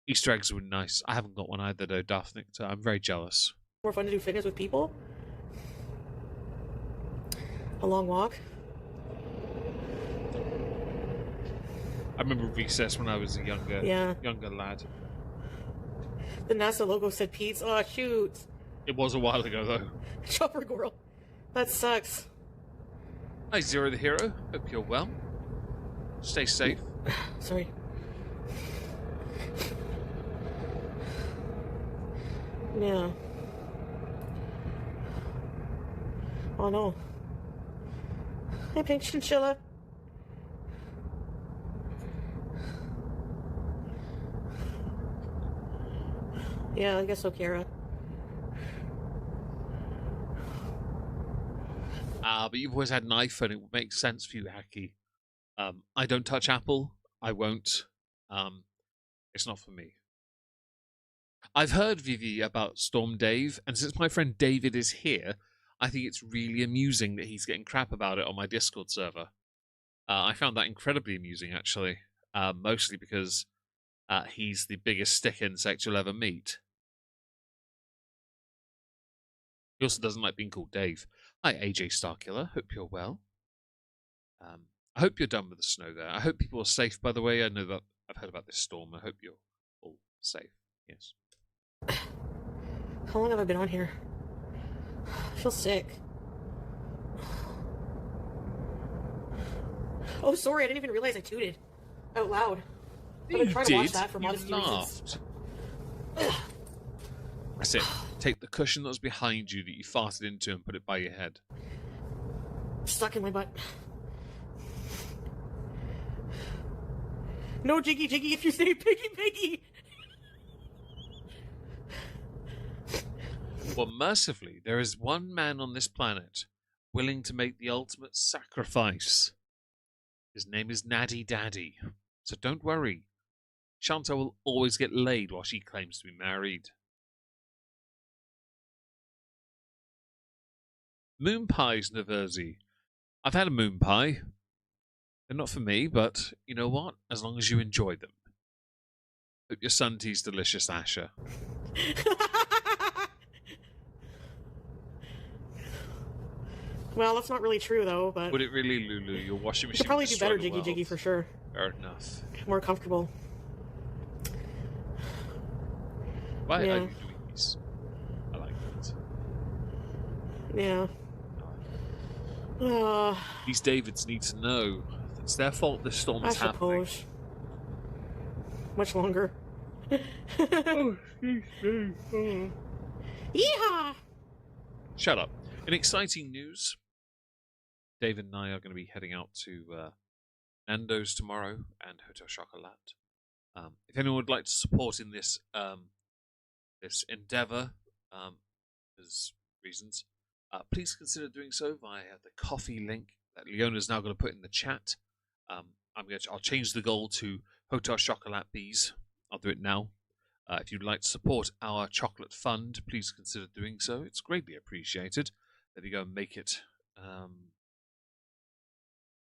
Easter eggs were nice. I haven't got one either, though, Darth Nictor. I'm very jealous. More fun to do fitness with people. A long walk. I remember recess when I was a younger lad. The NASA logo said Pete's. Oh, shoot. It was a while ago, though. Chopper girl. That sucks. Hi, Zero the Hero. Hope you're well. Stay safe. Sorry. Yeah. Oh no. Hi, Pink Chinchilla. Yeah, I guess so, Kara. But you've always had an iPhone. It would make sense for you, Hacky. I don't touch Apple. I won't. It's not for me. I've heard, Vivi, about Storm Dave, and since my friend David is here, I think it's really amusing that he's getting crap about it on my Discord server. I found that incredibly amusing, actually. Mostly because he's the biggest stick insect you'll ever meet. He also doesn't like being called Dave. Hi, AJ Starkiller. Hope you're well. I hope you're done with the snow there. I hope people are safe, by the way. I know that I've heard about this storm. I hope you're all safe. Yes. How long have I been on here? I feel sick. Oh, sorry. I didn't even realize I tooted out loud. I've been trying to watch that for modesty reasons. That's it. Take the cushion that was behind you that you farted into and put it by your head. Stuck in my butt. No jiggy jiggy if you say piggy piggy. Well, mercifully, there is one man on this planet willing to make the ultimate sacrifice His name is Naddy Daddy. So don't worry. Chantal will always get laid while she claims to be married. Moon pies, Naverzi. I've had a moon pie. They're not for me, but you know what? As long as you enjoy them. Hope your sun tea's delicious, Asher. Well, that's not really true, though, but... Would it really, Lulu? Your washing You machine could probably would do destroy better the Jiggy world. Jiggy for sure. Fair enough. More comfortable. Why Yeah. are you doing this? I like it. Yeah. I like it. These Davids need to know it's their fault this storm I is happening. suppose. Much longer. Oh, excuse me. Oh. Yeehaw! Shut up. In exciting news, David and I are going to be heading out to Nando's tomorrow and Hotel Chocolat. If anyone would like to support in this this endeavor, there's reasons, please consider doing so via the coffee link that Leona's now going to put in the chat. I'll change the goal to Hotel Chocolat Bees. I'll do it now. If you'd like to support our chocolate fund, please consider doing so. It's greatly appreciated. There you go, and make it.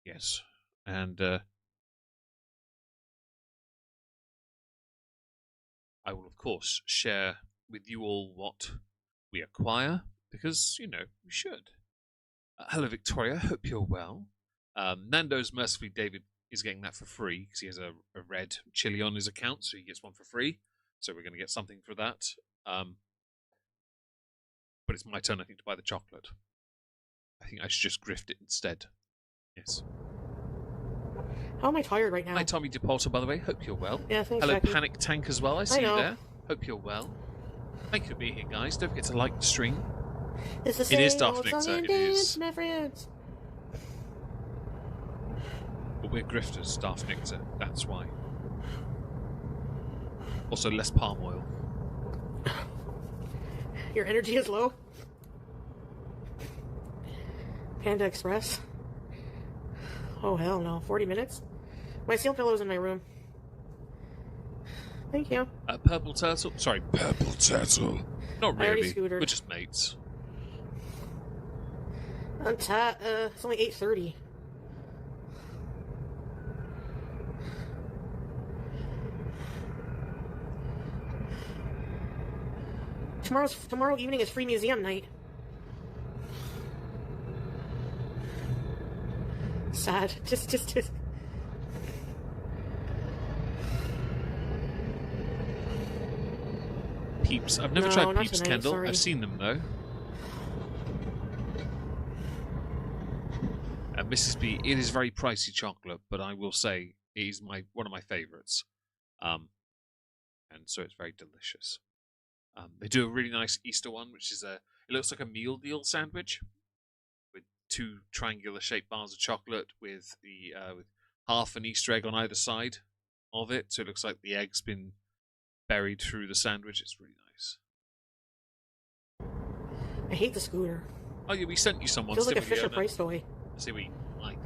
Yes, and I will, of course, share with you all what we acquire, because, you know, we should. Hello, Victoria. Hope you're well. Nando's Mercifully David is getting that for free, because he has a red chili on his account, so he gets one for free. So we're going to get something for that. But it's my turn, I think, to buy the chocolate. I think I should just grift it instead. Yes. How am I tired right now? Hi, Tommy DePolter, by the way. Hope you're well. Yeah, thanks, Hello, Jackie. Panic Tank as well. I see you know. there. Hope you're well. Thank you for being here, guys. Don't forget to like the stream. It's the It same is Darth old song Nixer, and it is. dance, my friends. But we're grifters, Darth Nixer. That's why. Also, less palm oil. Your energy is low. Panda Express. Oh, hell no. 40 minutes? My seal pillow's in my room. Thank you. Purple Turtle? Sorry, Purple Turtle. Not I already really. scootered. We're just mates. It's only 8:30. Tomorrow evening is free museum night. Sad. Just. Peeps. I've never No, tried not Peeps, tonight, Kendall. sorry. I've seen them, though. Mrs. B, it is very pricey chocolate, but I will say it is one of my favourites. And so it's very delicious. They do a really nice Easter one, which is it looks like a meal deal sandwich with 2 triangular shaped bars of chocolate with with half an Easter egg on either side of it. So it looks like the egg's been buried through the sandwich. It's really nice. I hate the scooter. Oh yeah, we sent you someone. Feels like a Fisher Price toy. See what you like.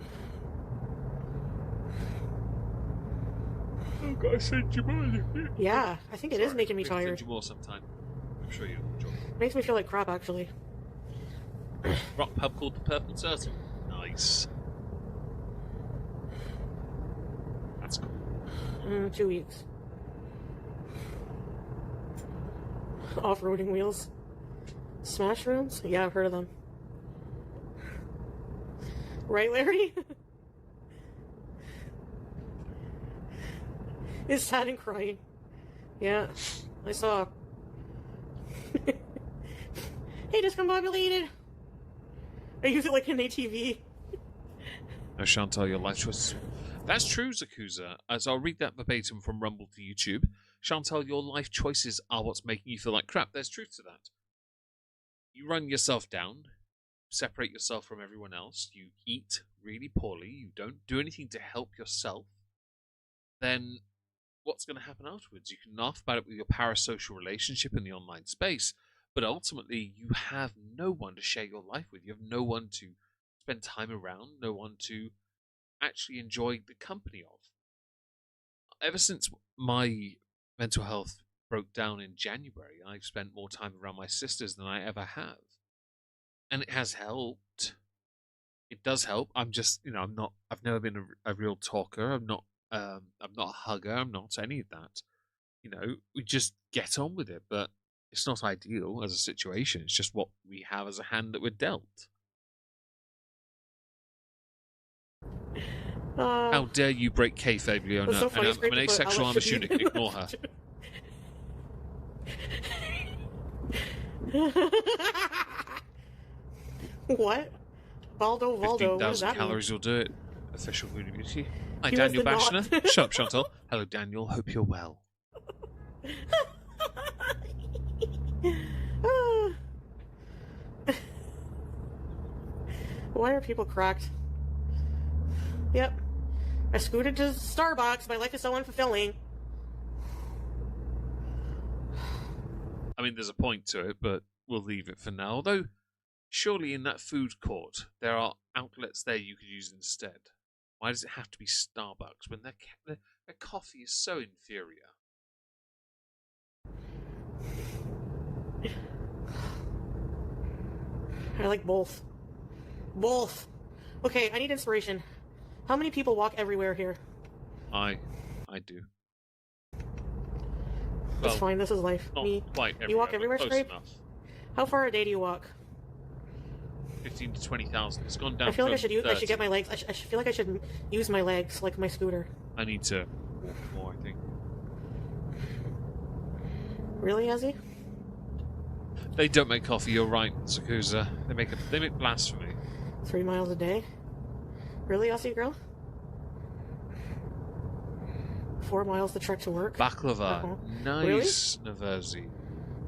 Oh God, I sent you more. Yeah, I think it is making me We can tired. send you more sometime. I'm sure you'll enjoy it. Makes me feel like crap, actually. Rock pub called the Purple Turtle. Nice. That's cool. 2 weeks. Off-roading wheels. Smash rooms? Yeah, I've heard of them. Right, Larry? Is sad and crying. Yeah, I saw. Hey, discombobulated. I use it like an ATV. No, Chantal, your life choices. That's true, Zakuza. As I'll read that verbatim from Rumble to YouTube. Chantal, your life choices are what's making you feel like crap. There's truth to that. You run yourself down, separate yourself from everyone else, you eat really poorly, you don't do anything to help yourself, then what's going to happen afterwards? You can laugh about it with your parasocial relationship in the online space, but ultimately you have no one to share your life with. You have no one to spend time around, no one to actually enjoy the company of. Ever since my mental health broke down in January, I've spent more time around my sisters than I ever have. And it has helped. It does help. I'm just, I've never been a real talker. I'm not a hugger. I'm not any of that. We just get on with it, but it's not ideal as a situation. It's just what we have as a hand that we're dealt. How dare you break kayfabe, Leona? So funny, I'm an asexual, I'm a eunuch. Ignore her. What? Baldo, 15,000 calories will do it. Official Foodie Beauty. Hi, He was Daniel the not. Bashner. Shut up, Chantal. Hello, Daniel. Hope you're well. Why are people cracked? Yep. I scooted to Starbucks. My life is so unfulfilling. I mean, there's a point to it, but we'll leave it for now. Although, surely in that food court, there are outlets there you could use instead. Why does it have to be Starbucks when their coffee is so inferior? I like both. Both. Okay, I need inspiration. How many people walk everywhere here? I do. That's Well, fine, this is life. Not Me. quite everywhere. You walk but everywhere, close Scrape? enough. How far a day do you walk? 15 to 20,000. It's gone down. I feel like I from should 30. get my legs. I feel like I should use my legs like my scooter. I need to walk more, I think. Really, Ezzy? They don't make coffee. You're right, Sakusa. They make blasphemy. 3 miles a day? Really, Aussie girl? 4 miles to trek to work? Baklava. Uh-huh. Nice, Naverzi.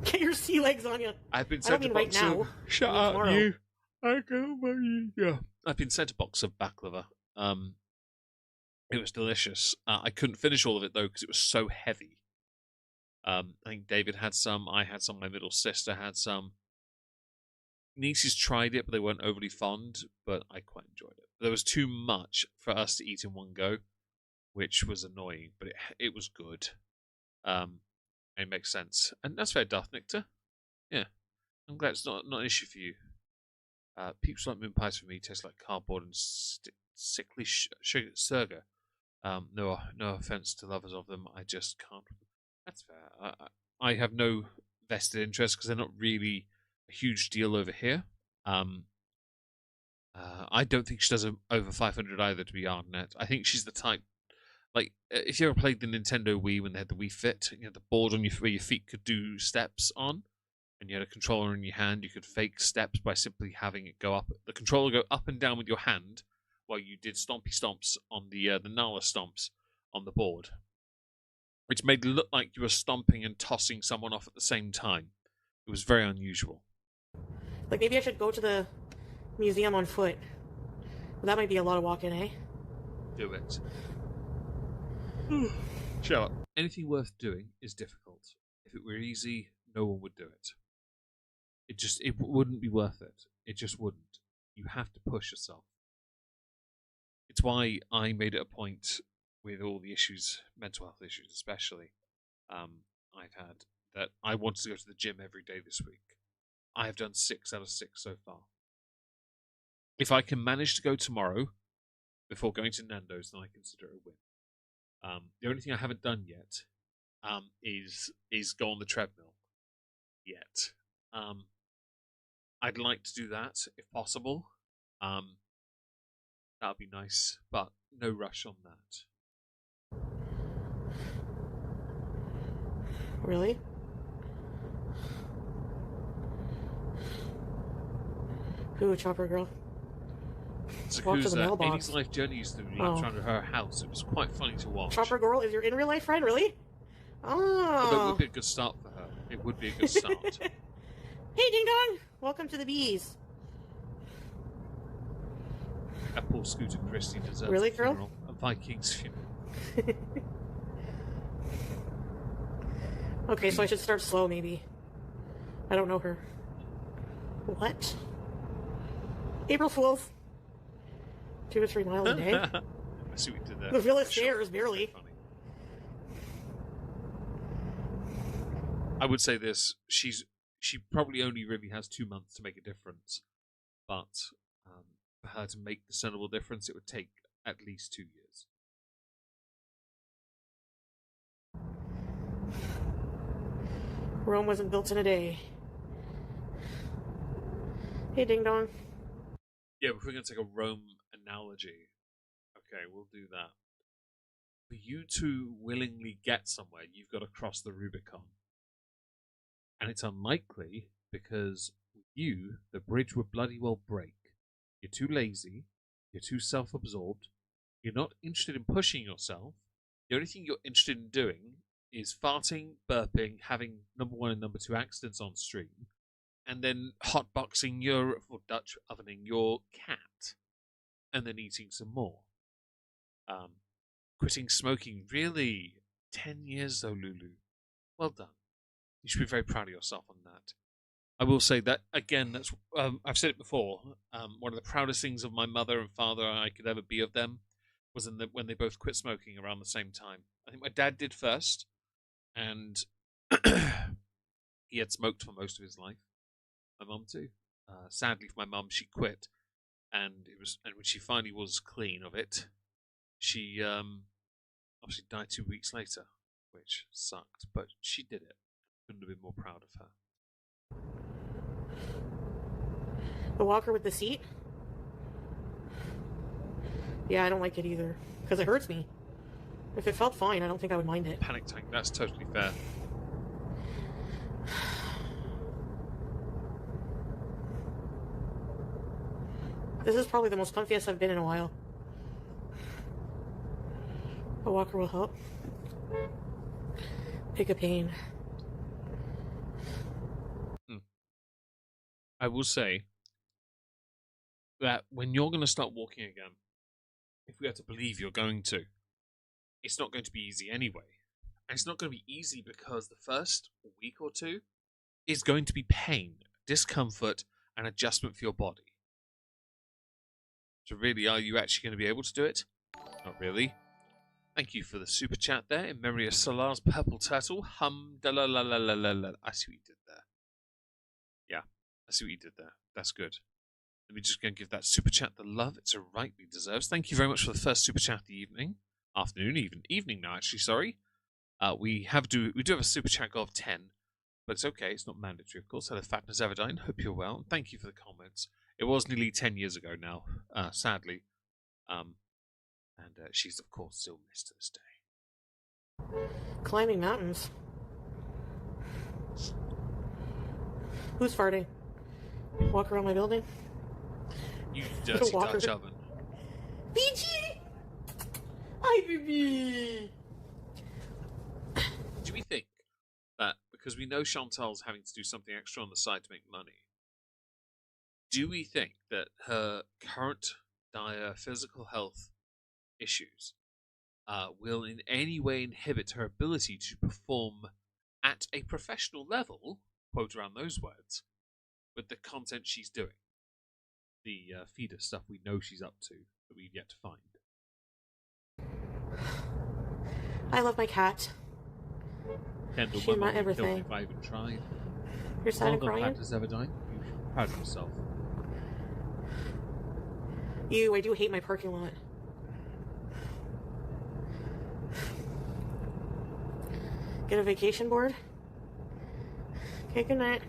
Get your sea legs on you. I've been I don't sent a mean right box now. of... Shut I mean up, tomorrow. you. I go by you. Yeah. I've been sent a box of baklava. It was delicious. I couldn't finish all of it, though, because it was so heavy. I think David had some. I had some. My middle sister had some. Nieces tried it, but they weren't overly fond, but I quite enjoyed it. There was too much for us to eat in one go, which was annoying, but it was good. It makes sense. And that's fair, Darth Nictor. Yeah. I'm glad it's not an issue for you. Peeps like moon pies for me taste like cardboard and sickly sugar. No offense to lovers of them. I just can't. That's fair. I have no vested interest because they're not really a huge deal over here. I don't think she does over 500 either, to be honest. I think she's the type. Like, if you ever played the Nintendo Wii when they had the Wii Fit, you had the board on where your feet could do steps on, and you had a controller in your hand, you could fake steps by simply having it go up. The controller go up and down with your hand while you did stompy stomps on the Nala stomps on the board, which made it look like you were stomping and tossing someone off at the same time. It was very unusual. Like, maybe I should go to the museum on foot. Well, that might be a lot of walking, eh? Do it. Shut up. Anything worth doing is difficult. If it were easy, no one would do it. It wouldn't be worth it. It just wouldn't. You have to push yourself. It's why I made it a point with all the issues, mental health issues especially, I've had, that I wanted to go to the gym every day this week. I have done 6 out of 6 so far. If I can manage to go tomorrow before going to Nando's, then I consider it a win. The only thing I haven't done yet is go on the treadmill yet. I'd like to do that if possible. That would be nice, but no rush on that. Really? Who, Chopper Girl? Walk to the Sakusa, mailbox. Amy's life journey used to be around her house. It was quite funny to watch. Chopper Girl is your in real life friend, really? Although it Oh. would be a good start for her. It would be a good start. Hey, Ding Dong! Welcome to the bees. That poor Scooter Christie deserves Really, a girl? funeral. A Viking's funeral. Okay, so I should start slow, maybe. I don't know her. What? April Fools. 2 to 3 miles a day? I see what you did there. The village Sure. stairs, barely. Funny. I would say this: she probably only really has 2 months to make a difference, but for her to make the discernible difference, it would take at least 2 years. Rome wasn't built in a day. Hey, ding dong. Yeah, if we're going to take a Rome analogy, okay, we'll do that. For you to willingly get somewhere, you've got to cross the Rubicon. And it's unlikely because with you, the bridge would bloody well break. You're too lazy, you're too self-absorbed, you're not interested in pushing yourself. The only thing you're interested in doing is farting, burping, having number 1 and number 2 accidents on stream, and then hotboxing your, or Dutch ovening your cat, and then eating some more. Quitting smoking, really? 10 years though, Lulu. Well done. You should be very proud of yourself on that. I will say that, again, that's I've said it before, one of the proudest things of my mother and father I could ever be of them was when they both quit smoking around the same time. I think my dad did first, and he had smoked for most of his life. My mum too. Sadly for my mum, she quit, and when she finally was clean of it, she obviously died 2 weeks later, which sucked, but she did it. Couldn't have been more proud of her. The walker with the seat? Yeah, I don't like it either. Because it hurts me. If it felt fine, I don't think I would mind it. Panic tank, that's totally fair. This is probably the most comfiest I've been in a while. A walker will help. Pick a pain. I will say that when you're going to start walking again, if we have to believe you're going to, it's not going to be easy anyway. And it's not going to be easy because the first week or two is going to be pain, discomfort, and adjustment for your body. So really, are you actually going to be able to do it? Not really. Thank you for the super chat there in memory of Solar's Purple Turtle. Hum-da-la-la-la-la-la. I see what you did there. Yeah, I see what you did there. That's good. Let me just go and give that super chat the love it so rightly deserves. Thank you very much for the first super chat of the evening. Afternoon, even. Evening now, actually, sorry. We do have a super chat goal of 10, but it's okay. It's not mandatory, of course. Hello, Fatness Everdine. Hope you're well. And thank you for the comments. It was nearly 10 years ago now, sadly. And she's, of course, still missed to this day. Climbing mountains. Who's farting? Walk around my building? You dirty Walker. Dutch oven. BG! Hi, baby! Do we think that because we know Chantal's having to do something extra on the side to make money, do we think that her current dire physical health issues will in any way inhibit her ability to perform at a professional level, quote around those words, with the content she's doing? The feeder stuff we know she's up to that we've yet to find. I love my cat. Kendall, She's my my mum would kill me everything. if I even tried. You're sad and Well done, crying? Fatness Everdine. You're proud of yourself. I do hate my parking lot. Get a vacation board? Okay, good night.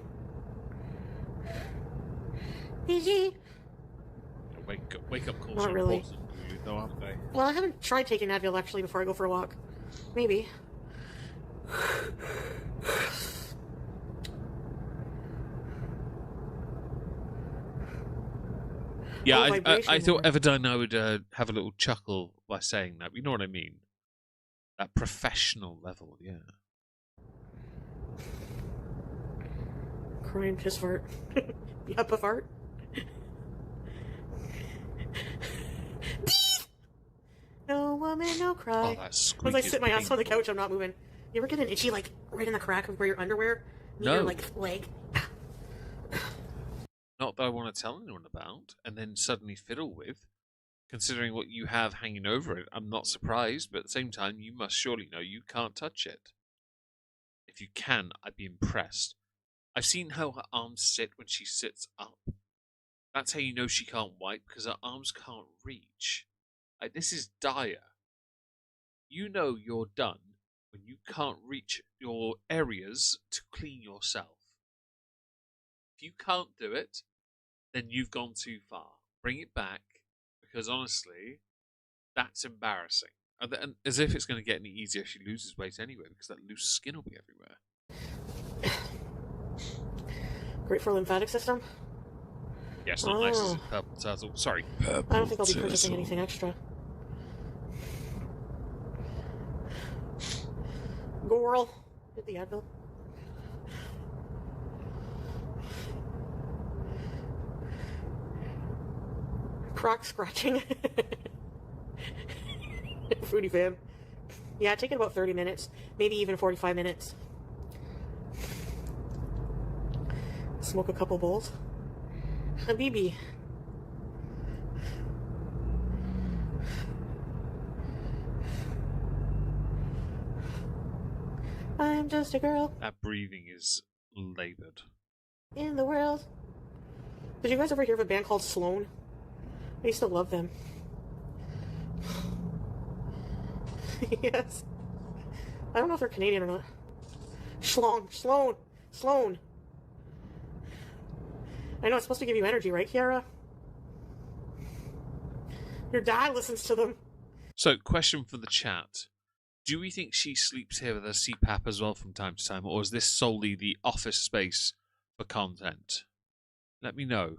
BG! Wake up calls Not are really. important, though, aren't they? Well, I haven't tried taking Advil actually before I go for a walk. Maybe. Yeah, Oh, I vibration thought board. Everdine and I would have a little chuckle by saying that. You know what I mean? That professional level, yeah. Crying piss fart. Yup, a fart. No woman, no cry. Oh, that squeak As I is sit my ass on the painful. couch, I'm not moving. You ever get an itchy, like, right in the crack of where your underwear meet No. your, like, leg? Not that I want to tell anyone about, and then suddenly fiddle with. Considering what you have hanging over it, I'm not surprised, but at the same time, you must surely know you can't touch it. If you can, I'd be impressed. I've seen how her arms sit when she sits up. That's how you know she can't wipe, because her arms can't reach. This is dire. You know you're done when you can't reach your areas to clean yourself. If you can't do it, then you've gone too far. Bring it back, because honestly, that's embarrassing. And as if it's going to get any easier if she loses weight anyway, because that loose skin will be everywhere. Great for lymphatic system? Yes, not nice as a purple turtle. Sorry, purple I don't think I'll be purchasing anything extra. Girl, hit the Advil. Croc scratching. Foodie fam. Yeah, take it about 30 minutes, maybe even 45 minutes. Smoke a couple bowls. Habibi. I'm just a girl that breathing is laboured. in the world. Did you guys ever hear of a band called Sloan? I used to love them. Yes. I don't know if they're Canadian or not. Sloan. I know it's supposed to give you energy, right, Kiara? Your dad listens to them. So, question for the chat. Do we think she sleeps here with her CPAP as well from time to time, or is this solely the office space for content? Let me know.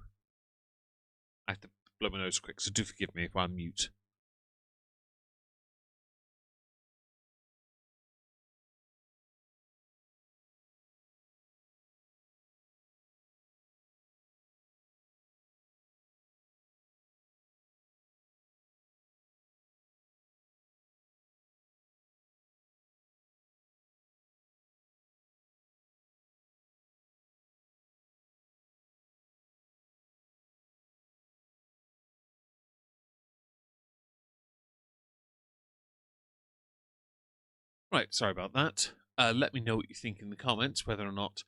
I have to blow my nose quick, so do forgive me if I'm mute. Right, sorry about that. Let me know what you think in the comments, whether or not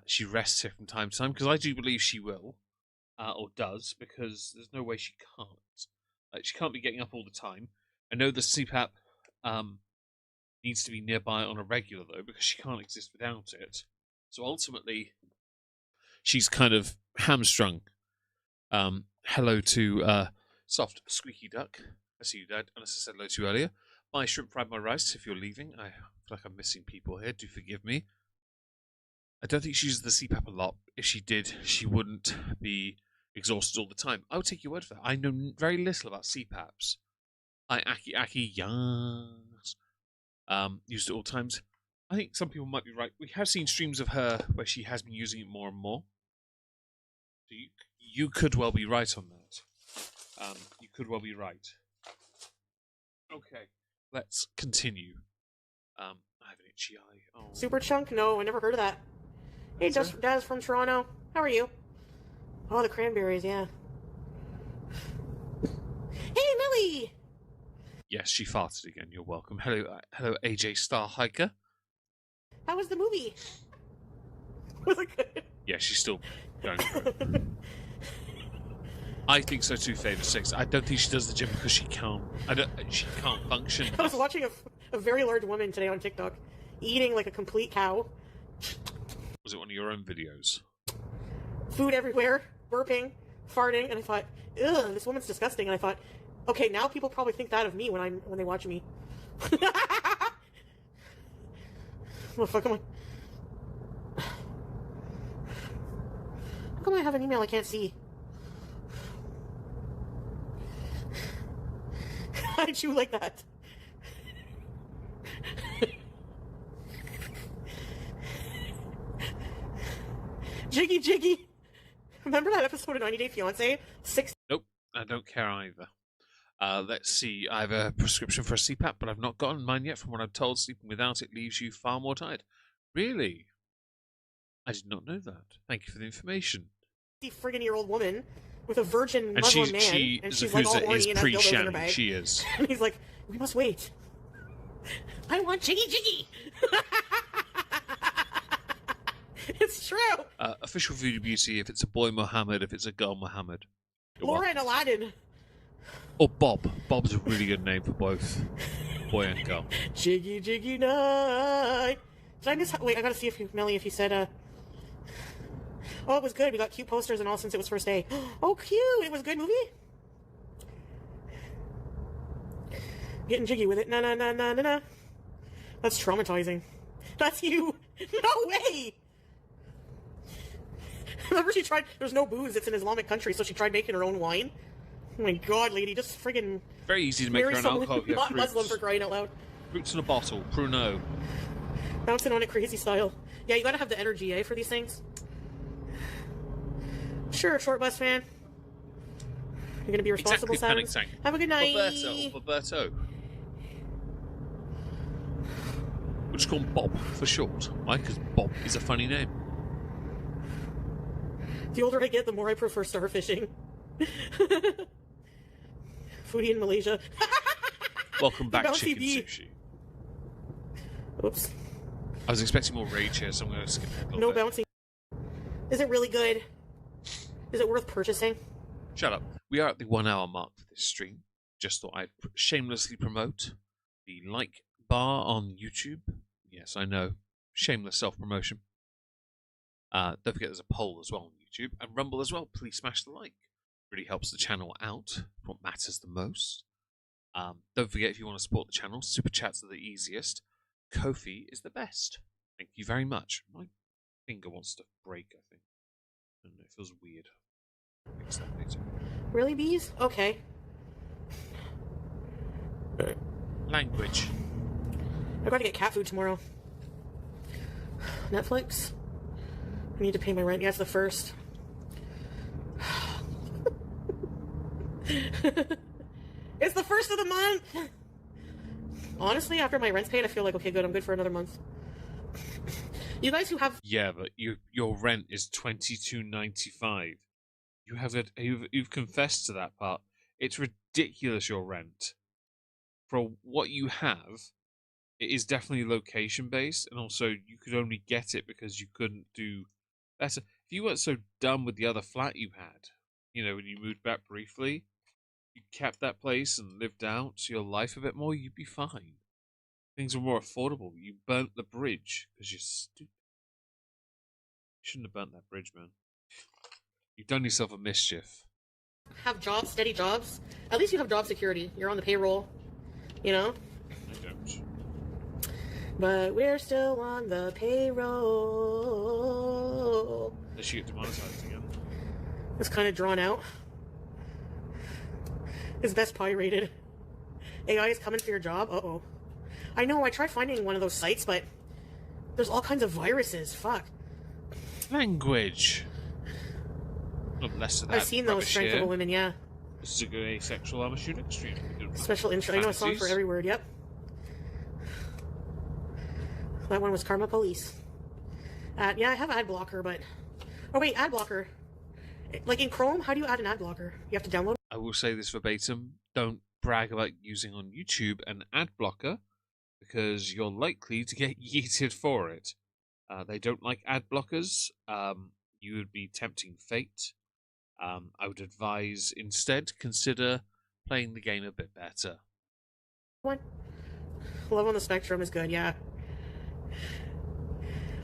she rests here from time to time, because I do believe she will, or does, because there's no way she can't. She can't be getting up all the time. I know the CPAP needs to be nearby on a regular, though, because she can't exist without it. So ultimately, she's kind of hamstrung. Hello to Soft Squeaky Duck. I see you, Dad, and as I said hello to you earlier. My shrimp fried my rice, if you're leaving. I feel like I'm missing people here. Do forgive me. I don't think she uses the CPAP a lot. If she did, she wouldn't be exhausted all the time. I would take your word for that. I know very little about CPAPs. Aki, yes. Used it all the times. I think some people might be right. We have seen streams of her where she has been using it more and more. So you could well be right on that. You could well be right. Okay, let's continue. I have an itchy eye. Oh. Super Chunk? No, I never heard of that. Hey, Dad's from Toronto. How are you? Oh, the cranberries, yeah. Hey, Millie! Yes, she farted again. You're welcome. Hello, AJ Star Hiker. How was the movie? Was it good? Yeah, she's still going through it. I think so too, Favor 6. I don't think she does the gym because she can't. She can't function. I was watching a very large woman today on TikTok eating like a complete cow. Was it one of your own videos? Food everywhere, burping, farting, and I thought, ugh, this woman's disgusting. And I thought, okay, now people probably think that of me when they watch me. What the fuck am I? How come I have an email I can't see? I chew like that. Jiggy. Remember that episode of 90 Day Fiancé? Nope, I don't care either. Let's see. I have a prescription for a CPAP, but I've not gotten mine yet. From what I'm told, sleeping without it leaves you far more tired. Really? I did not know that. Thank you for the information. 60-friggin-year-old woman with a virgin And Muslim man, she and she's like all Zakuza horny is and has dildos in her pre-Shanny. bag. She is. And he's like, we must wait. I want jiggy jiggy. It's true. Official Foodie Beauty, if it's a boy Mohammed, if it's a girl Mohammed. Laura and Aladdin. Or Bob. Bob's a really good name for both boy and girl. Jiggy jiggy night. Did I miss? Wait, I gotta see if Melly, if he said, oh, it was good. We got cute posters and all since it was first day. Oh, cute. It was a good movie. Getting jiggy with it. Na na na na na na. That's traumatizing. That's you. No way. Remember she tried, there's no booze, it's an Islamic country, so she tried making her own wine. Oh my god, lady, just friggin' Very easy to make marry her own someone alcohol. who's Yeah, not Muslim, fruits. for crying out loud. Fruits in a bottle. Pruno. Bouncing on it crazy style. Yeah, you gotta have the energy, eh, for these things. Sure, short bus fan. You're gonna be responsible, Exactly, Saturns. panic tank. Have a good night. Roberto. We'll just call him Bob for short. Why? Because Bob is a funny name. The older I get, the more I prefer starfishing. Foodie in Malaysia. Welcome back, Bouncy Chicken bee. Sushi. Oops. I was expecting more rage here, so I'm going to skip it a No little bit. bouncing. Is it really good? Is it worth purchasing? Shut up. We are at the 1 hour mark for this stream. Just thought I'd shamelessly promote the like bar on YouTube. Yes, I know. Shameless self-promotion. Don't forget there's a poll as well on YouTube. And Rumble as well. Please smash the like. Really helps the channel out. What matters the most. Don't forget, if you want to support the channel, Super Chats are the easiest. Ko-fi is the best. Thank you very much. My finger wants to break, I think. I don't know, it feels weird. Fix that later. Really, bees? Okay. Language. I gotta get cat food tomorrow. Netflix? I need to pay my rent. Yeah, it's the first. It's the first of the month! Honestly, after my rent's paid, I feel like, okay, good, I'm good for another month. You guys who have... Yeah, but your rent is $22.95. You've confessed to that part. It's ridiculous, your rent. For what you have, it is definitely location based, and also you could only get it because you couldn't do better. If you weren't so done with the other flat you had, you know, when you moved back briefly, you kept that place and lived out your life a bit more, you'd be fine. Things were more affordable. You burnt the bridge because you're stupid. You shouldn't have burnt that bridge, man. You've done yourself a mischief. Have jobs, steady jobs. At least you have job security. You're on the payroll, you know? I don't. But we're still on the payroll. Unless you get demonetized again. It's kind of drawn out. It's best pirated. AI is coming for your job? Uh-oh. I know, I tried finding one of those sites, but there's all kinds of viruses. Fuck. Language. Not less of that. I've seen those rubbish Strength here. of a Women, yeah. This is a good asexual armor shooting stream. Special intro. I know a song for Fantasies. every word, yep. That one was Karma Police. Yeah, I have ad blocker, but... Oh wait, ad blocker. Like in Chrome, how do you add an ad blocker? You have to download it? I will say this verbatim. Don't brag about using on YouTube an ad blocker because you're likely to get yeeted for it. They don't like ad blockers. You would be tempting fate. I would advise instead consider playing the game a bit better. One. Love on the Spectrum is good, yeah.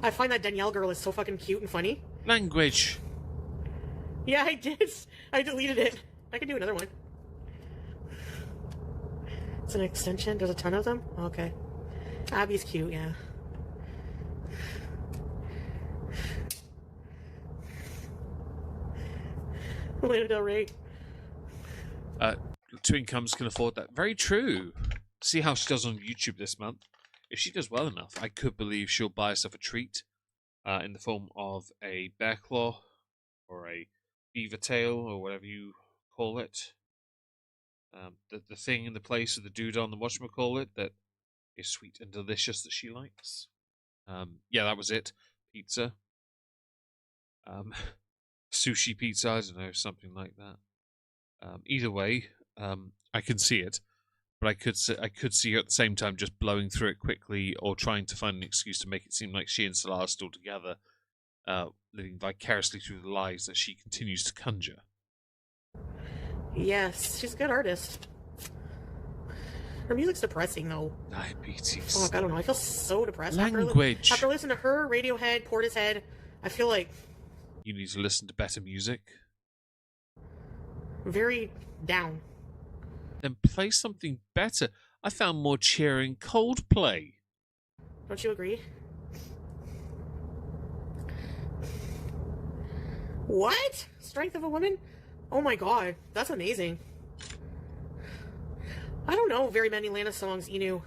I find that Danielle girl is so fucking cute and funny. Language. Yeah, I did. I deleted it. I can do another one. It's an extension. There's a ton of them? Okay. Abby's cute, yeah. Lana Del Rey. Two incomes can afford that. Very true. See how she does on YouTube this month. If she does well enough, I could believe she'll buy herself a treat in the form of a bear claw or a beaver tail or whatever you call it. The thing in the place of the dude on the whatchamacallit that is sweet and delicious that she likes. Yeah, that was it. Pizza. sushi pizza. I don't know, something like that. Either way, I can see it, but I could see her at the same time just blowing through it quickly or trying to find an excuse to make it seem like she and Salah are still together, living vicariously through the lies that she continues to conjure. Yes, she's a good artist. Her music's depressing, though. Diabetes. Fuck, I don't know. I feel so depressed. Language. After listening to her, Radiohead, Portishead, I feel like... You need to listen to better music. very down. Then play something better. I found more cheering Coldplay. Don't you agree? What? Strength of a Woman? Oh my god, that's amazing. I don't know very many Lana songs, Inu.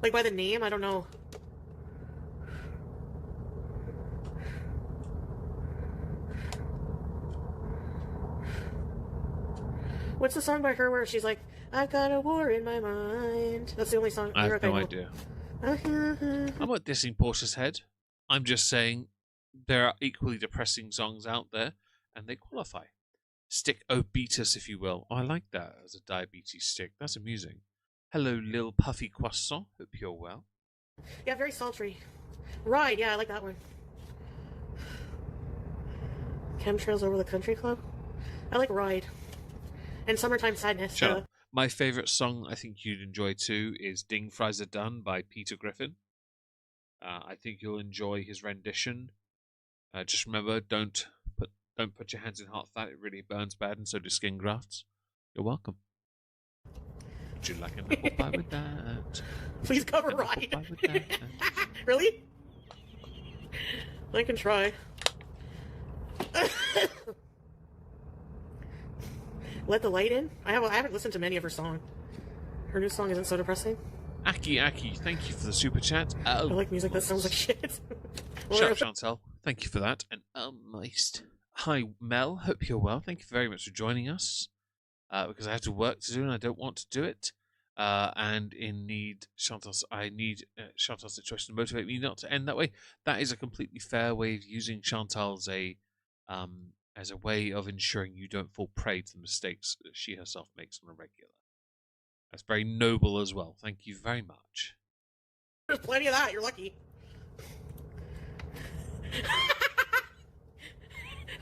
Like by the name, I don't know. What's the song by her where she's like, I've got a war in my mind? That's the only song. I have no idea. I'm not dissing Portishead. I'm just saying there are equally depressing songs out there, and they qualify. Stick Obetus, if you will. Oh, I like that as a diabetes stick. That's amusing. Hello, Lil Puffy Croissant. Hope you're well. Yeah, very sultry. Ride, yeah, I like that one. Chemtrails Over the Country Club? I like Ride. And Summertime Sadness. Shut up. My favourite song I think you'd enjoy too is Ding Fries Are Done by Peter Griffin. I think you'll enjoy his rendition. Just remember, don't put your hands in hot fat. It really burns bad, and so do skin grafts. You're welcome. Would you like an apple pie with that? Please cover Ride. Really? I can try. Let the Light In? I haven't listened to many of her songs. Her new song isn't so depressing. Aki, thank you for the super chat. I like music that sounds like shit. Shut up, Chantal. Thank you for that. And moist. Hi, Mel. Hope you're well. Thank you very much for joining us. Because I have to work to do and I don't want to do it. And I need Chantal's situation to motivate me not to end that way. That is a completely fair way of using Chantal as a way of ensuring you don't fall prey to the mistakes that she herself makes on a regular. That's very noble as well. Thank you very much. There's plenty of that. You're lucky.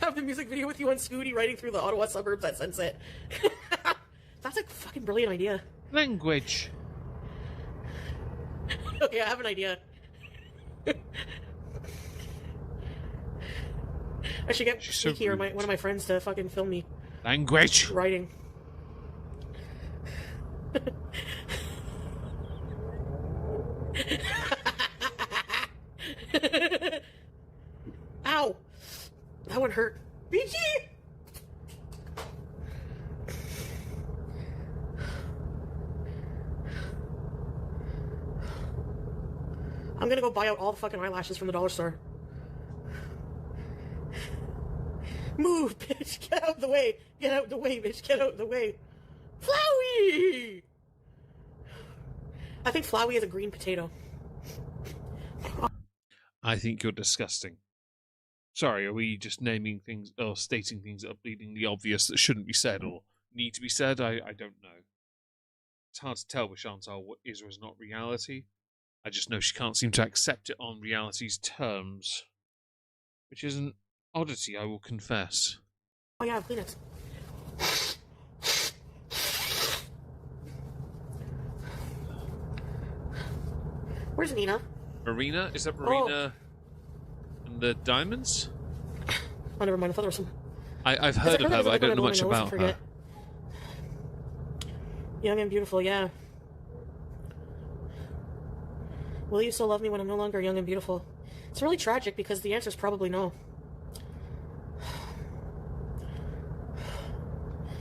Have the music video with you on Foodie riding through the Ottawa suburbs at sunset. That's a fucking brilliant idea. Language. Okay, I have an idea. I should get Sneaky or one of my friends to fucking film me. Language. Riding. Ow! That one hurt. BG! I'm gonna go buy out all the fucking eyelashes from the dollar store. Move, bitch! Get out the way! Get out the way, bitch! Get out the way! Flowey! I think Flowey is a green potato. I think you're disgusting. Sorry, are we just naming things or stating things that are bleedingly obvious that shouldn't be said or need to be said? I don't know. It's hard to tell with Chantal what is or is not reality. I just know she can't seem to accept it on reality's terms. Which is an oddity, I will confess. Oh yeah, Kleenex. Where's Nina? Marina? Is that Marina and the Diamonds? Oh, never mind. I thought there was some... I've heard of her, but I don't know much about her. Young and beautiful, yeah. Will you still love me when I'm no longer young and beautiful? It's really tragic because the answer is probably no.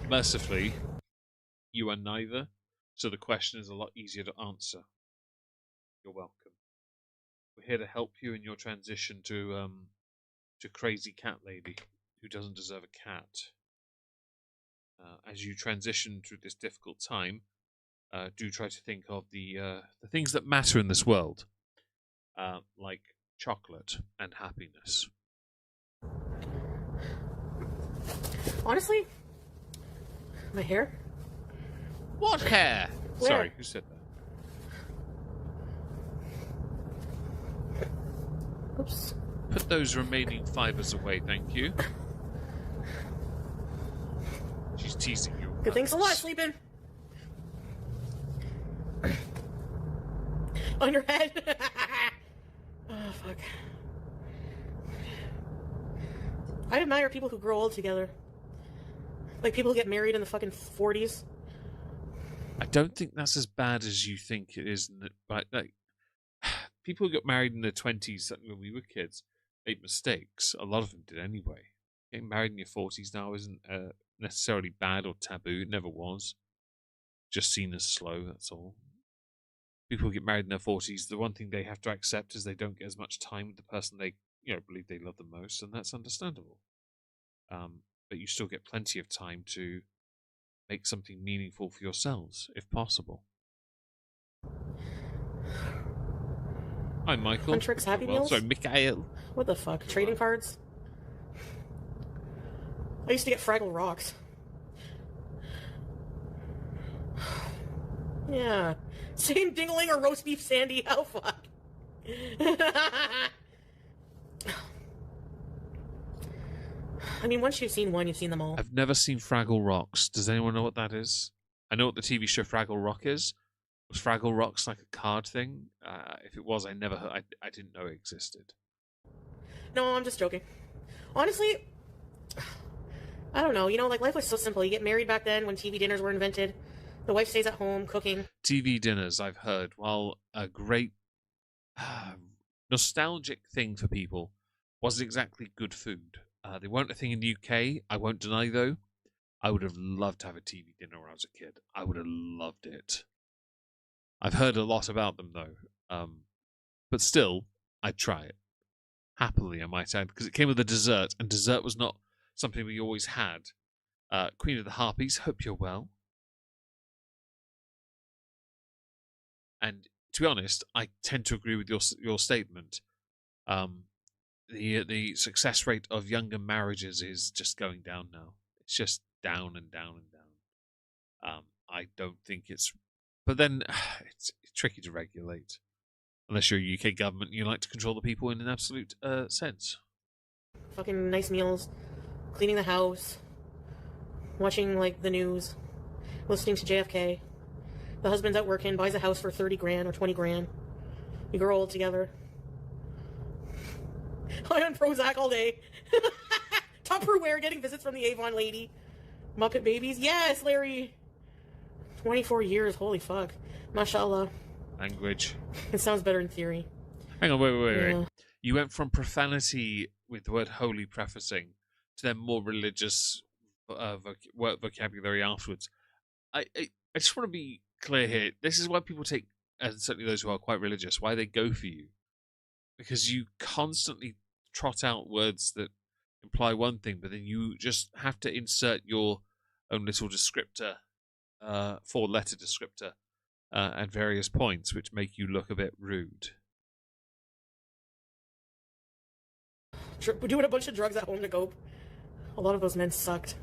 Mercifully, you are neither, so the question is a lot easier to answer. You're welcome. We're here to help you in your transition to crazy cat lady who doesn't deserve a cat. As you transition through this difficult time, do try to think of the things that matter in this world, like chocolate and happiness. Honestly, my hair. What hair? Where? Sorry, who said that? Oops. Put those remaining fibers away, thank you. She's teasing you. Good things a lot, sleeping. On your head. Oh, fuck. I admire people who grow old together. Like people who get married in the fucking 40s. I don't think that's as bad as you think it is. But like, people who got married in their 20s when we were kids made mistakes. A lot of them did anyway. Getting married in your 40s now isn't necessarily bad or taboo. It never was. Just seen as slow, that's all. People who get married in their 40s, the one thing they have to accept is they don't get as much time with the person they believe they love the most, and that's understandable. But you still get plenty of time to make something meaningful for yourselves, if possible. Hi, Michael. Huntrix Happy Meals? Sorry, Mikhail. What the fuck? Trading cards? I used to get Fraggle Rocks. Yeah. Same dingling or roast beef Sandy. Oh, fuck. I mean, once you've seen one, you've seen them all. I've never seen Fraggle Rocks. Does anyone know what that is? I know what the TV show Fraggle Rock is. Was Fraggle Rocks like a card thing? If it was, I never heard. I didn't know it existed. No, I'm just joking. Honestly, I don't know. You know, like, life was so simple. You get married back then when TV dinners were invented. The wife stays at home cooking. TV dinners, I've heard, while a great nostalgic thing for people, wasn't exactly good food. They weren't a thing in the UK. I won't deny, though. I would have loved to have a TV dinner when I was a kid. I would have loved it. I've heard a lot about them, though. But still, I'd try it. Happily, I might add, because it came with a dessert, and dessert was not something we always had. Queen of the Harpies, hope you're well. And to be honest, I tend to agree with your statement. The success rate of younger marriages is just going down now. It's just down and down and down. I don't think it's... But then, it's tricky to regulate. Unless you're a UK government and you like to control the people in an absolute sense. Fucking nice meals. Cleaning the house. Watching, like, the news. Listening to JFK. The husband's out working, buys a house for 30 grand or 20 grand. You grow old together. High on Prozac all day. Tupperware, getting visits from the Avon lady. Muppet babies. Yes, Larry. 24 years, holy fuck. Mashallah. Language. It sounds better in theory. Hang on, wait. Yeah. You went from profanity with the word holy prefacing to then more religious vocabulary afterwards. I just want to be clear here. This is why people take, and certainly those who are quite religious, why they go for you. Because you constantly trot out words that imply one thing, but then you just have to insert your own little descriptor, 4-letter descriptor, at various points, which make you look a bit rude. We're doing a bunch of drugs at home to cope. A lot of those men sucked.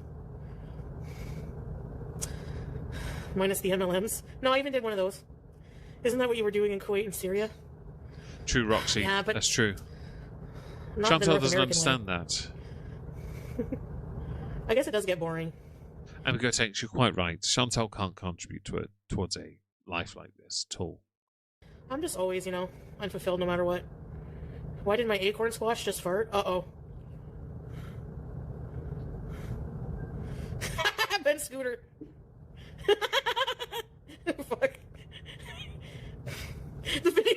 Minus the MLMs. No, I even did one of those. Isn't that what you were doing in Kuwait and Syria? True, Roxy. Yeah, but that's true. not the Chantal North doesn't American understand way. that. I guess it does get boring. I'm going to take you're quite right. Chantal can't contribute towards a life like this at all. I'm just always, unfulfilled no matter what. Why did my acorn squash just fart? Uh-oh. Ben Scooter. Fuck. The video...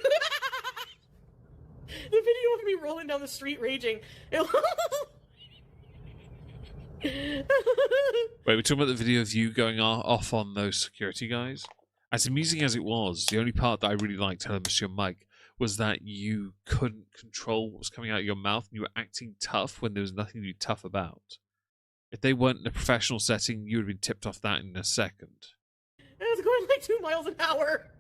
the video of me rolling down the street raging. Wait, we're talking about the video of you going off on those security guys? As amusing as it was, the only part that I really liked, hello, Monsieur Mike, was that you couldn't control what was coming out of your mouth and you were acting tough when there was nothing to be tough about. If they weren't in a professional setting, you would have been tipped off that in a second. I was going like 2 miles an hour.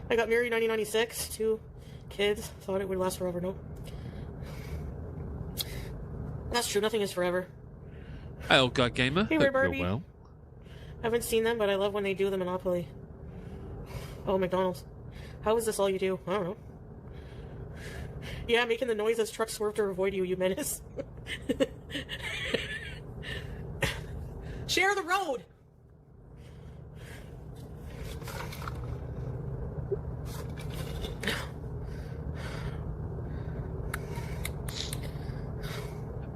I got married in 1996, 2 kids. Thought it would last forever, no. That's true. Nothing is forever. Hi, old guy gamer. Hey, Hope Red Barbie. you're well. I haven't seen them, but I love when they do the Monopoly. Oh, McDonald's. How is this all you do? I don't know. Yeah, making the noise as trucks swerve to avoid you, you menace. Share the road!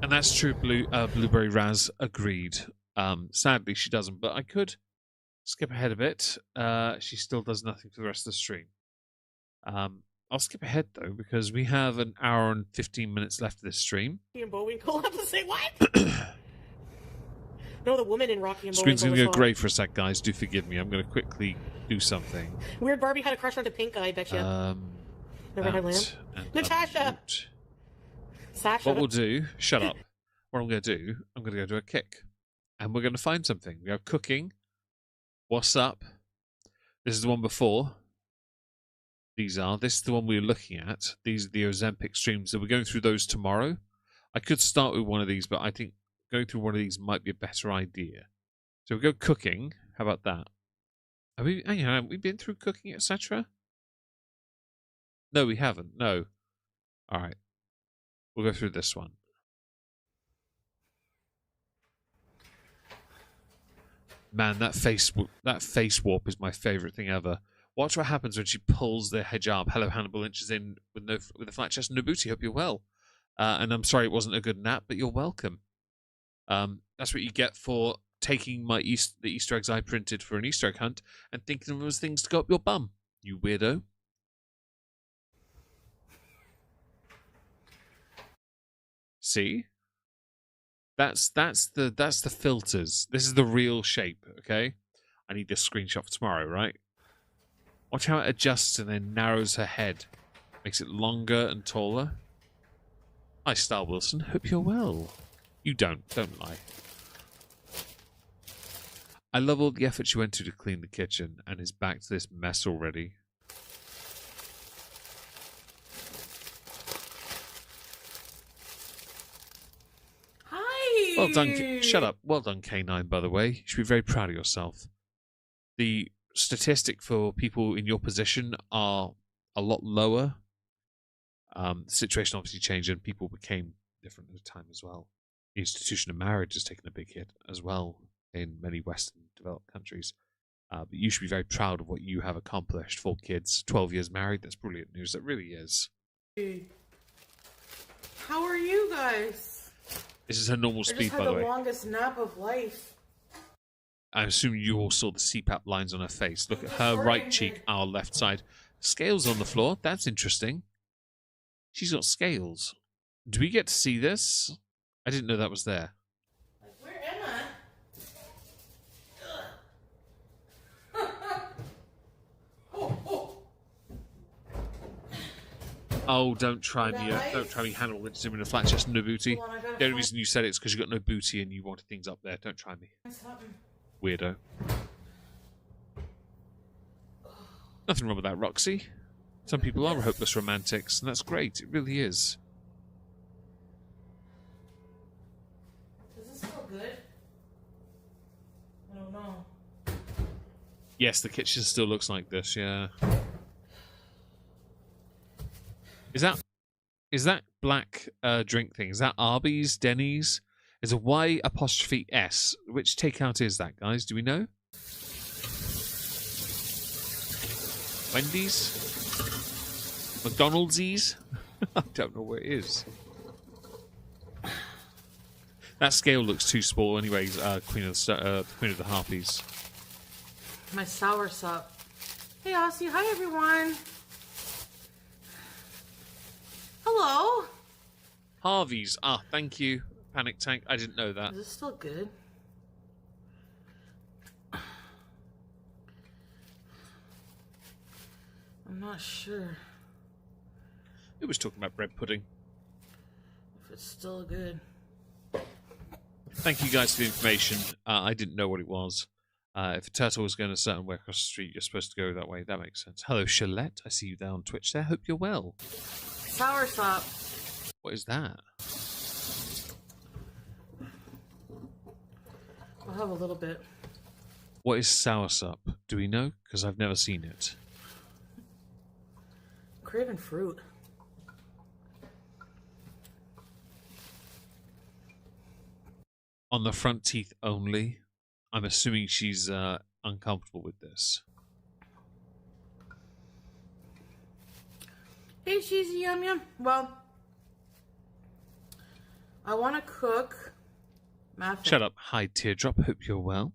And that's true, Blueberry Raz agreed. Sadly, she doesn't, but I could skip ahead a bit. She still does nothing for the rest of the stream. I'll skip ahead, though, because we have an hour and 15 minutes left of this stream. Rocky and Bullwinkle have to say what? No, the woman in Rocky and Bullwinkle. Screen's going to go was grey for a sec, guys. Do forgive me. I'm going to quickly do something. Weird Barbie had a crush on the pink guy, I bet you. Never had lamb. Natasha! Sasha. What we'll do, shut up. What I'm going to do, I'm going to go to a kick. And we're going to find something. We have cooking. What's up? This is the one before. This is the one we were looking at. These are the Ozempic streams. So we're going through those tomorrow. I could start with one of these, but I think going through one of these might be a better idea. So we go cooking. How about that? Have we been through cooking, etc.? No, we haven't. No. All right. We'll go through this one. Man, that face warp is my favorite thing ever. Watch what happens when she pulls the hijab. Hello, Hannibal Inches in with a flat chest and Nabuti. Hope you're well. And I'm sorry it wasn't a good nap, but you're welcome. That's what you get for taking the Easter eggs I printed for an Easter egg hunt and thinking of them as things to go up your bum. You weirdo. See? That's the filters. This is the real shape, okay? I need this screenshot for tomorrow, right? Watch how it adjusts and then narrows her head. Makes it longer and taller. Hi, Star Wilson. Hope you're well. You don't lie. I love all the effort she went to clean the kitchen and is back to this mess already. Well done. Shut up. Well done, K9, by the way. You should be very proud of yourself. The statistic for people in your position are a lot lower. The situation obviously changed and people became different at the time as well. The institution of marriage has taken a big hit as well in many Western developed countries. But you should be very proud of what you have accomplished. 4 kids, 12 years married. That's brilliant news. That really is. How are you guys? This is her normal speed, by the way. I just had the longest nap of life. I assume you all saw the CPAP lines on her face. Look at her right cheek, our left side. Scales on the floor. That's interesting. She's got scales. Do we get to see this? I didn't know that was there. Where am I? Oh, don't try me. Don't try me, Hannibal. It's in a flat chest and no booty. The only reason you said it is because you got no booty and you wanted things up there. Don't try me. Weirdo. Nothing wrong with that, Roxy. Some people are hopeless romantics, and that's great. It really is. Does this feel good? I don't know. Yes, the kitchen still looks like this, yeah. Is that black drink thing? Is that Arby's, Denny's? Is a Y''S. Which takeout is that, guys? Do we know? Wendy's? McDonald's's? I don't know where it is. That scale looks too small anyways, Queen of the Harpies. My sour sup. Hey, Aussie. Hi, everyone. Hello. Harvey's. Ah, thank you. Panic Tank. I didn't know that. Is this still good? I'm not sure Who was talking about bread pudding? if it's still good. Thank you guys for the information. I didn't know what it was. If a turtle was going a certain way across the street, you're supposed to go that way. That makes sense. Hello, Shalette. I see you there on Twitch there. Hope you're well. Sour sop. What is that? I'll have a little bit. What is soursop? Do we know? Because I've never seen it. Craving fruit. On the front teeth only. I'm assuming she's uncomfortable with this. Hey, cheesy yum yum. Well, I want to cook muffin. Shut up. Hi, Teardrop. Hope you're well.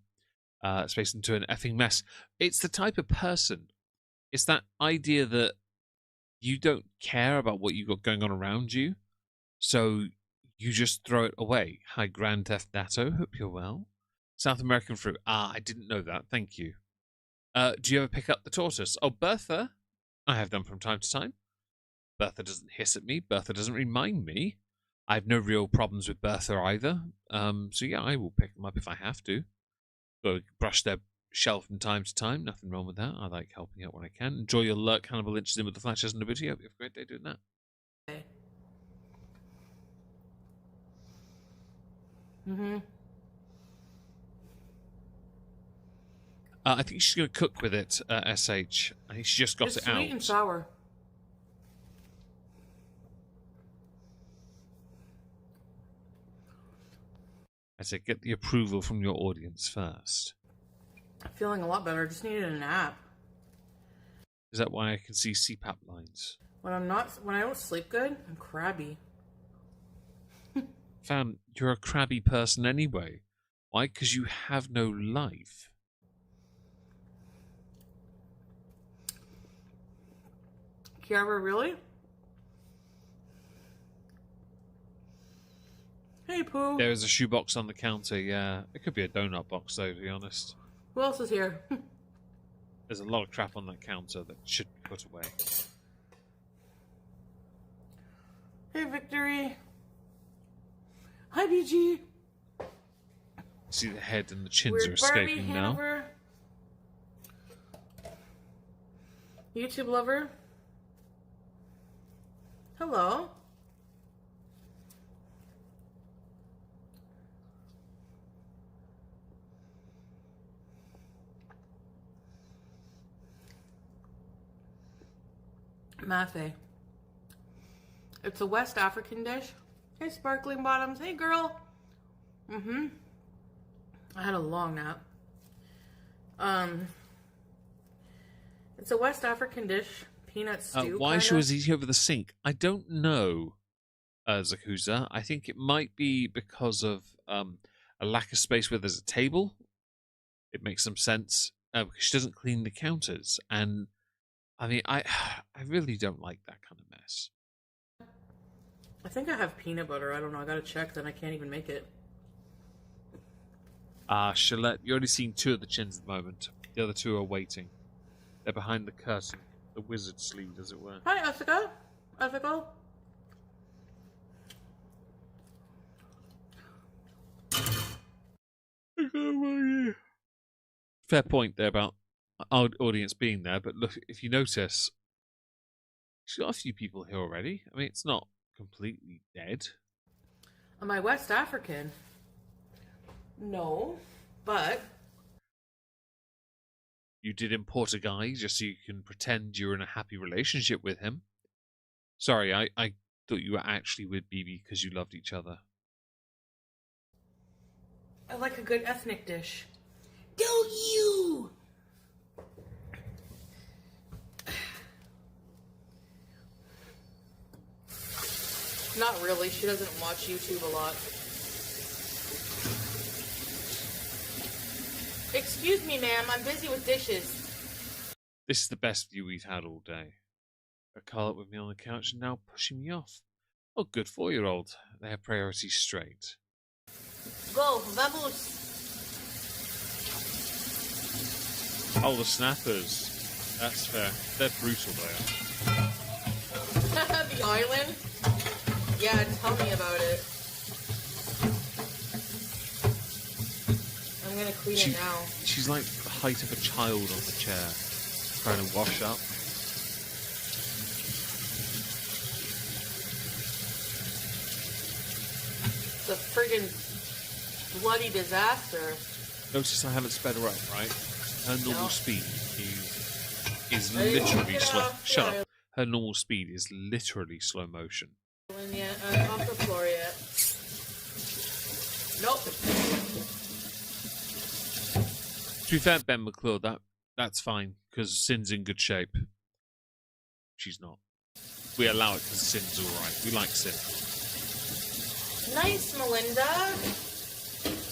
Space into an effing mess. It's the type of person. It's that idea that you don't care about what you got going on around you, so you just throw it away. Hi, Grand Theft Natto. Hope you're well. South American fruit. Ah, I didn't know that. Thank you. Do you ever pick up the tortoise? Oh, Bertha. I have done from time to time. Bertha doesn't hiss at me. Bertha doesn't remind me. I have no real problems with Bertha either. So yeah, I will pick them up if I have to. Go brush their shell from time to time. Nothing wrong with that. I like helping out when I can. Enjoy your lurk, Hannibal Lynch in with the flashes and the booty. Hope you have a great day doing that. Okay. Mm-hmm. I think she's going to cook with it, SH. I think she just got It's it out. sweet and sour. I said, get the approval from your audience first. I'm feeling a lot better. I just needed a nap. Is that why I can see CPAP lines? When I don't sleep good, I'm crabby. Fam, you're a crabby person anyway. Why? Because you have no life. Kiara, really? Hey, Pooh. There is a shoebox on the counter, yeah. It could be a donut box, though, to be honest. Who else is here? There's a lot of crap on that counter that should be put away. Hey, Victory. Hi, BG. See the head and the chins Weird are escaping Barbie now. Hanover. YouTube lover. Hello. Mafe. It's a West African dish. Hey, Sparkling Bottoms. Hey, girl. Mm-hmm. I had a long nap. It's a West African dish. Peanut stew. Why kinda. she was eating over the sink? I don't know, Zakuza. I think it might be because of a lack of space where there's a table. It makes some sense because she doesn't clean the counters, and I mean, I really don't like that kind of mess. I think I have peanut butter. I don't know. I gotta check. Then I can't even make it. Shalette, you're only seeing 2 of the chins at the moment. The other 2 are waiting. They're behind the curtain, the wizard sleeve, as it were. Hi, Ethica. Ethical. Fair point there about our audience being there, but look, if you notice, she's got a few people here already. I mean, it's not completely dead. Am I West African? No, but You did import a guy just so you can pretend you're in a happy relationship with him. Sorry, I thought you were actually with BB because you loved each other. I like a good ethnic dish. Don't you? Not really. She doesn't watch YouTube a lot. Excuse me, ma'am. I'm busy with dishes. This is the best view we've had all day. A curl up with me on the couch and now pushing me off. Oh, good 4-year-old. They have priorities straight. Go, vamos. Oh, the snappers. That's fair. They're brutal, they are. The island? Yeah, tell me about it. I'm gonna clean it now. She's like the height of a child on the chair, trying to wash up. It's a friggin' bloody disaster. Notice I haven't sped her up, right? Her normal No. speed is Hey, literally get slow. off, Shut yeah. up. Her normal speed is literally slow motion. Yet. I'm off the floor yet. Nope. To be fair, Ben McClure, that's fine because Sin's in good shape. She's not. We allow it because Sin's all right. We like Sin. Nice, Melinda.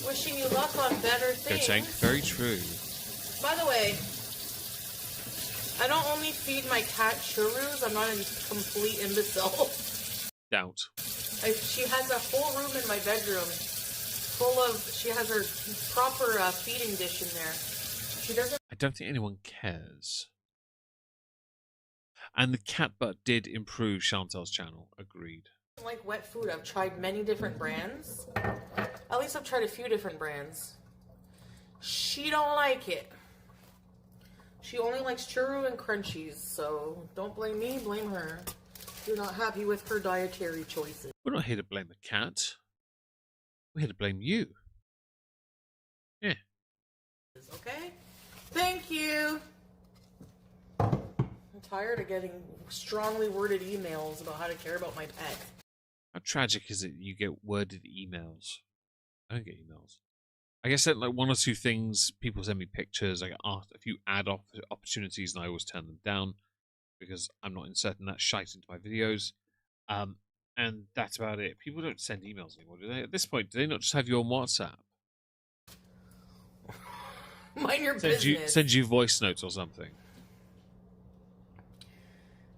Wishing you luck on better Go things. Tank. Very true. By the way, I don't only feed my cat churros. I'm not a complete imbecile. Doubt. She has a whole room in my bedroom full of. She has her proper feeding dish in there. She doesn't I don't think anyone cares. And the cat butt did improve Chantal's channel. Agreed. like wet food. I've tried many different brands. At least I've tried a few different brands. She don't like it. She only likes churro and crunchies, so don't blame me, blame her. You're not happy with her dietary choices. We're not here to blame the cat. We're here to blame you. Yeah. Okay? Thank you. I'm tired of getting strongly worded emails about how to care about my pet. How tragic is it you get worded emails? I don't get emails. I guess that like one or two things, people send me pictures. I get asked a few ad opportunities, and I always turn them down because I'm not inserting that shite into my videos. And that's about it. People don't send emails anymore, do they? At this point, do they not just have you on WhatsApp? Mind your business. Send you voice notes or something.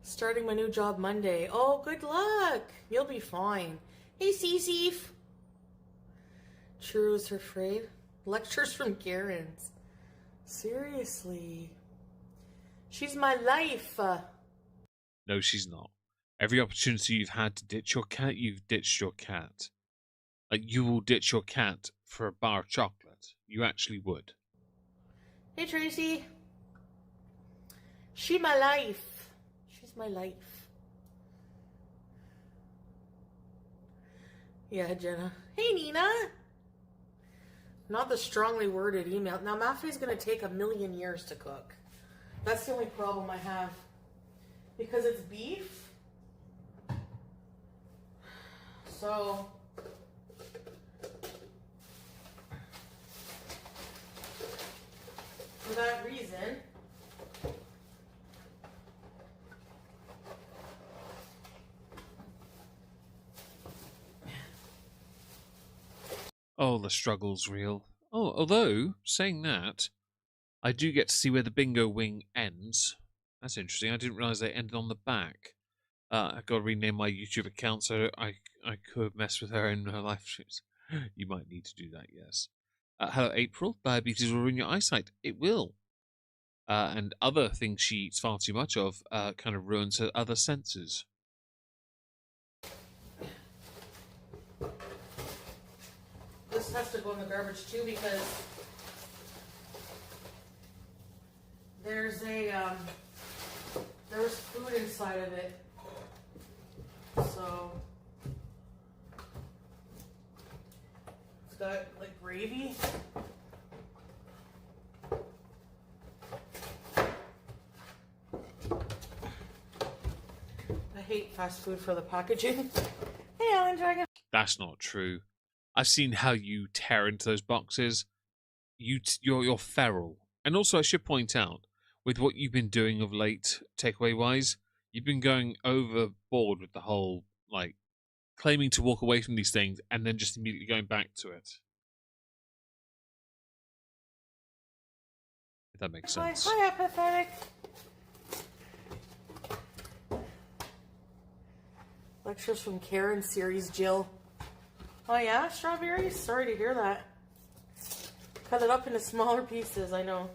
Starting my new job Monday. Oh, good luck. You'll be fine. Hey, Cece. Churros are afraid. Lectures from Karen's. Seriously. She's my life. No, she's not. Every opportunity you've had to ditch your cat, you've ditched your cat. Like, you will ditch your cat for a bar of chocolate. You actually would. Hey, Tracy. She my life. She's my life. Yeah, Jenna. Hey, Nina. Not the strongly worded email. Now, Mafe's going to take 1,000,000 years to cook. That's the only problem I have. Because it's beef. So, for that reason, Oh, the struggle's real. Oh, although, saying that, I do get to see where the bingo wing ends. That's interesting. I didn't realise they ended on the back. I've got to rename my YouTube account so I could mess with her in her live streams. You might need to do that, yes. Hello, April. Diabetes will ruin your eyesight. It will. And other things she eats far too much of kind of ruins her other senses. this has to go in the garbage too because there's a, there was food inside of it. So, it's got like gravy. I hate fast food for the packaging. Hey, Alan Dragon. That's not true. I've seen how you tear into those boxes. You're feral. And also, I should point out, with what you've been doing of late, takeaway-wise, you've been going overboard with the whole, like, claiming to walk away from these things and then just immediately going back to it. If that makes sense. Hi, apathetic. Lectures from Karen series, Jill. Oh yeah, strawberries? Sorry to hear that. Cut it up into smaller pieces, I know.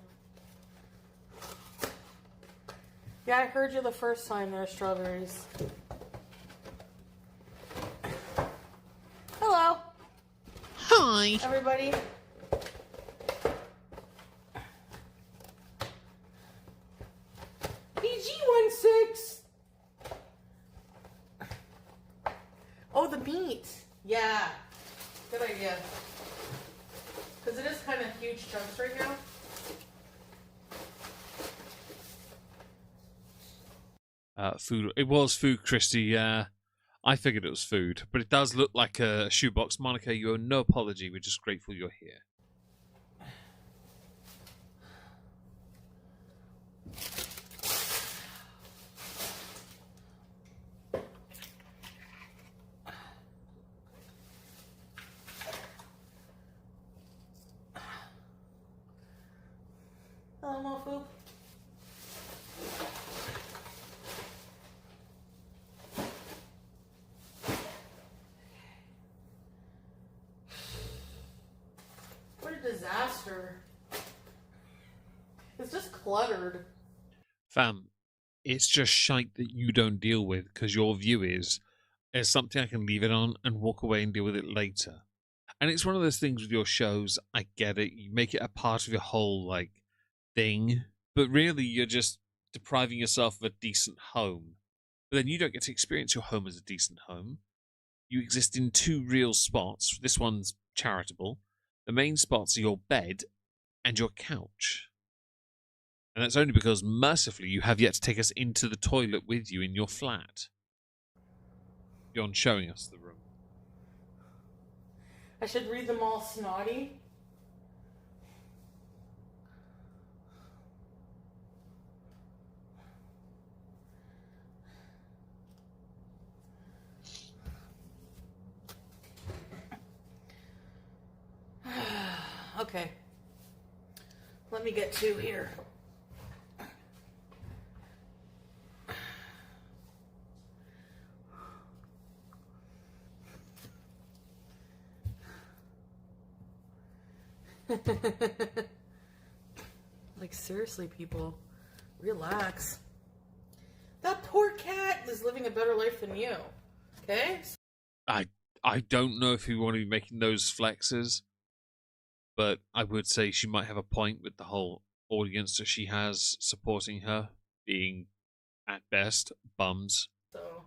Yeah, I heard you the first time there are strawberries. Hello. Hi. Everybody. PG-16. Oh, the meat. Yeah. Good idea. Because it is kind of huge chunks right now. Food. It was food, Christy. Yeah, I figured it was food, but it does look like a shoebox. Monica, you owe no apology. We're just grateful you're here. Hello, Mofu. What a disaster. It's just cluttered. Fam, it's just shite that you don't deal with because your view is there's something I can leave it on and walk away and deal with it later. And it's one of those things with your shows. I get it. You make it a part of your whole thing, but really you're just depriving yourself of a decent home. But then you don't get to experience your home as a decent home. You exist in two real spots. This one's charitable. The main spots are your bed and your couch. And that's only because, mercifully, you have yet to take us into the toilet with you in your flat. Beyond showing us the room. I should read them all snotty. Okay. Let me get to here. Like, seriously, people, relax. That poor cat is living a better life than you. Okay? I don't know if we want to be making those flexes, but I would say she might have a point with the whole audience that she has supporting her being, at best, bums. So.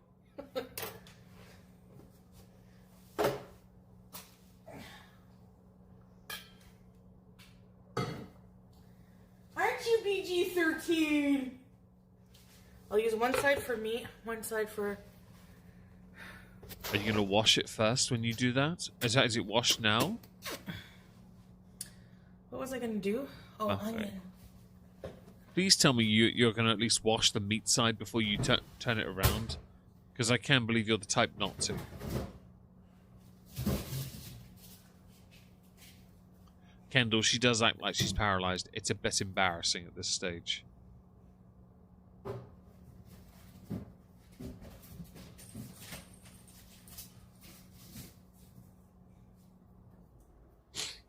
Aren't you PG-13? I'll use one side for meat, one side for... Are you going to wash it first when you do that? Is it washed now? What was I going to do? Oh, Okay. onion. Please tell me you're going to at least wash the meat side before you turn it around. Because I can't believe you're the type not to. Kendall, she does act like she's paralyzed. It's a bit embarrassing at this stage.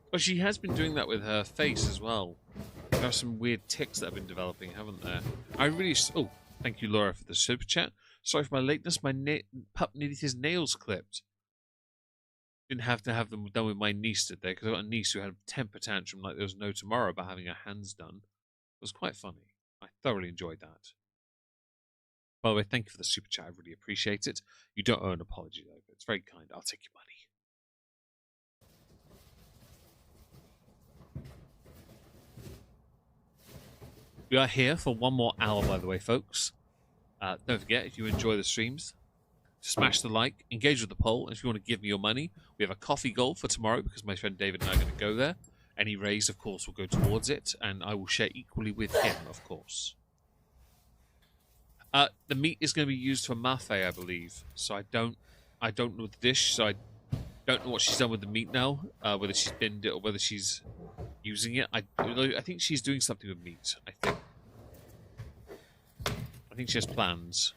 Well, she has been doing that with her face as well. There are some weird tics that have been developing, haven't there? Oh, thank you, Laura, for the super chat. Sorry for my lateness. My pup needed his nails clipped. Didn't have to have them done with my niece today, because I got a niece who had a temper tantrum like there was no tomorrow about having her hands done. It was quite funny. I thoroughly enjoyed that. By the way, thank you for the super chat. I really appreciate it. You don't owe an apology, though, but it's very kind. I'll take your money. We are here for one more hour, by the way, folks. Don't forget, if you enjoy the streams, smash the like, engage with the poll, and if you want to give me your money, we have a coffee goal for tomorrow because my friend David and I are going to go there. Any raise, of course, will go towards it, and I will share equally with him, of course. The meat is going to be used for mafe, I believe. So I don't know the dish, so I don't know what she's done with the meat now, whether she's binned it or whether she's using it. I think she's doing something with meat. I think she has plans.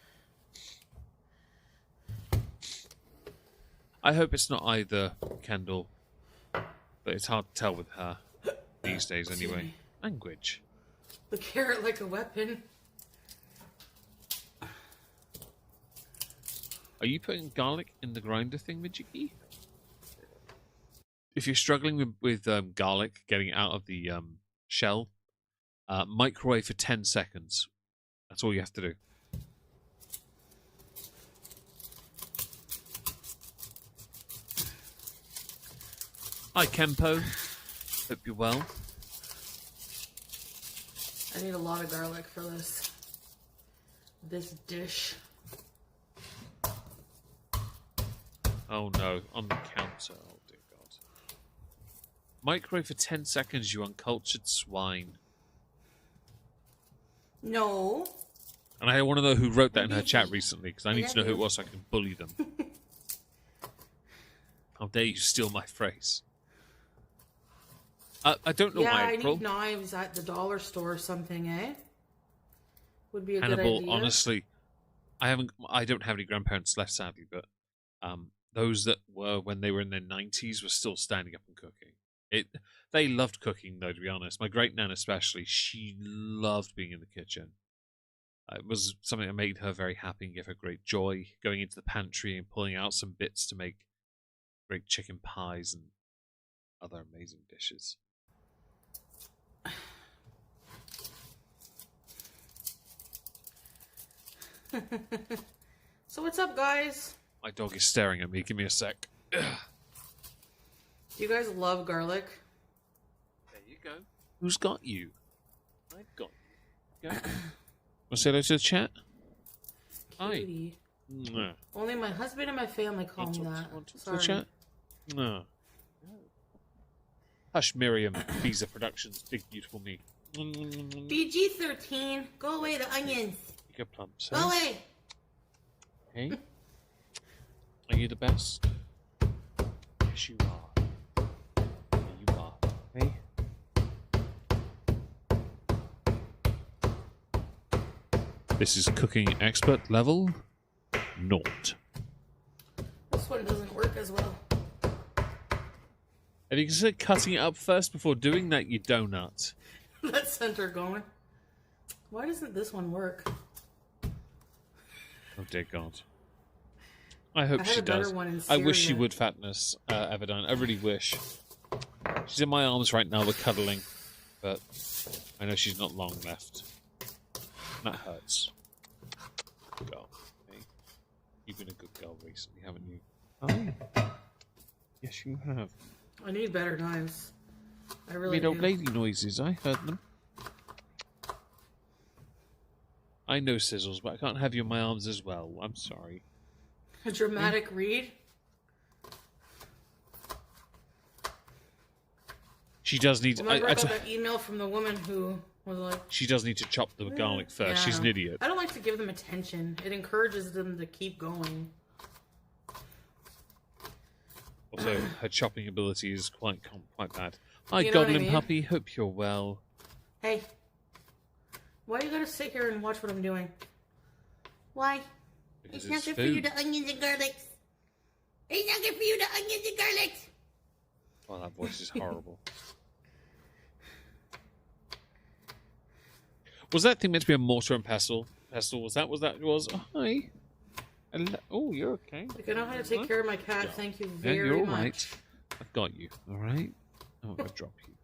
I hope it's not either, Kendall. But it's hard to tell with her these days anyway. Language. The carrot like a weapon. Are you putting garlic in the grinder thing, Majiki? If you're struggling with garlic getting it out of the shell, microwave for 10 seconds. That's all you have to do. Hi, Kempo. Hope you're well. I need a lot of garlic for this dish. Oh no, on the counter. Oh dear God. Microwave for 10 seconds, you uncultured swine. No. And I want to know who wrote that in her chat recently, because I need to know who it you. was so I can bully them. How dare you steal my phrase? I don't know why, I April. need knives at the dollar store or something, eh? Would be a good Hannibal, idea. honestly, I don't have any grandparents left, sadly, but those that were when they were in their 90s were still standing up and cooking. They loved cooking, though, to be honest. My great nan especially, she loved being in the kitchen. It was something that made her very happy and gave her great joy, going into the pantry and pulling out some bits to make great chicken pies and other amazing dishes. So what's up, guys? My dog is staring at me. Give me a sec. Ugh. Do you guys love garlic? There you go. Who's got you? I've got you. Go. Want to say hello to the chat? Hi. Cutie. Mwah. Only my husband and my family call me that. Want to Sorry. the chat? No. Hush, Miriam. Visa Productions. Big, beautiful me. BG-13. Go away, the onions. You get plumps. Go away. Hey? Are you the best? Yes, you are. Yeah, you are. Hey? This is cooking expert level 0. This one doesn't work as well. Have you considered cutting it up first before doing that, you donut? That center going. Why doesn't this one work? Oh dear God. I hope I had she a better does. one in I wish she Syria. would, Fatness, Everdine. I really wish. She's in my arms right now, we're cuddling. But I know she's not long left. That hurts. Good girl. Hey. You've been a good girl recently, haven't you? Oh. Yes, you have. I need better knives. I really Made old do. lady noises, I heard them. I know, Sizzles, but I can't have you in my arms as well. I'm sorry. A dramatic read? She does need... Remember I got that email from the woman who was like... She does need to chop the garlic first. She's an idiot. I don't like to give them attention. It encourages them to keep going. Also, her chopping ability is quite bad. Hi, You know what I Goblin mean? Puppy. Hope you're well. Hey. Why are you going to sit here and watch what I'm doing? Why? Because It's not good for you, food. the onions and garlics. It's not good for you, the onions and garlics. Oh, that voice is horrible. Was that thing meant to be a mortar and pestle? Was that what it was? Oh, hi. Oh, you're okay. Like, I know how to take care of my cat. Thank you Yeah, very you're all much. right. I've got you. All right. I'm going to drop you.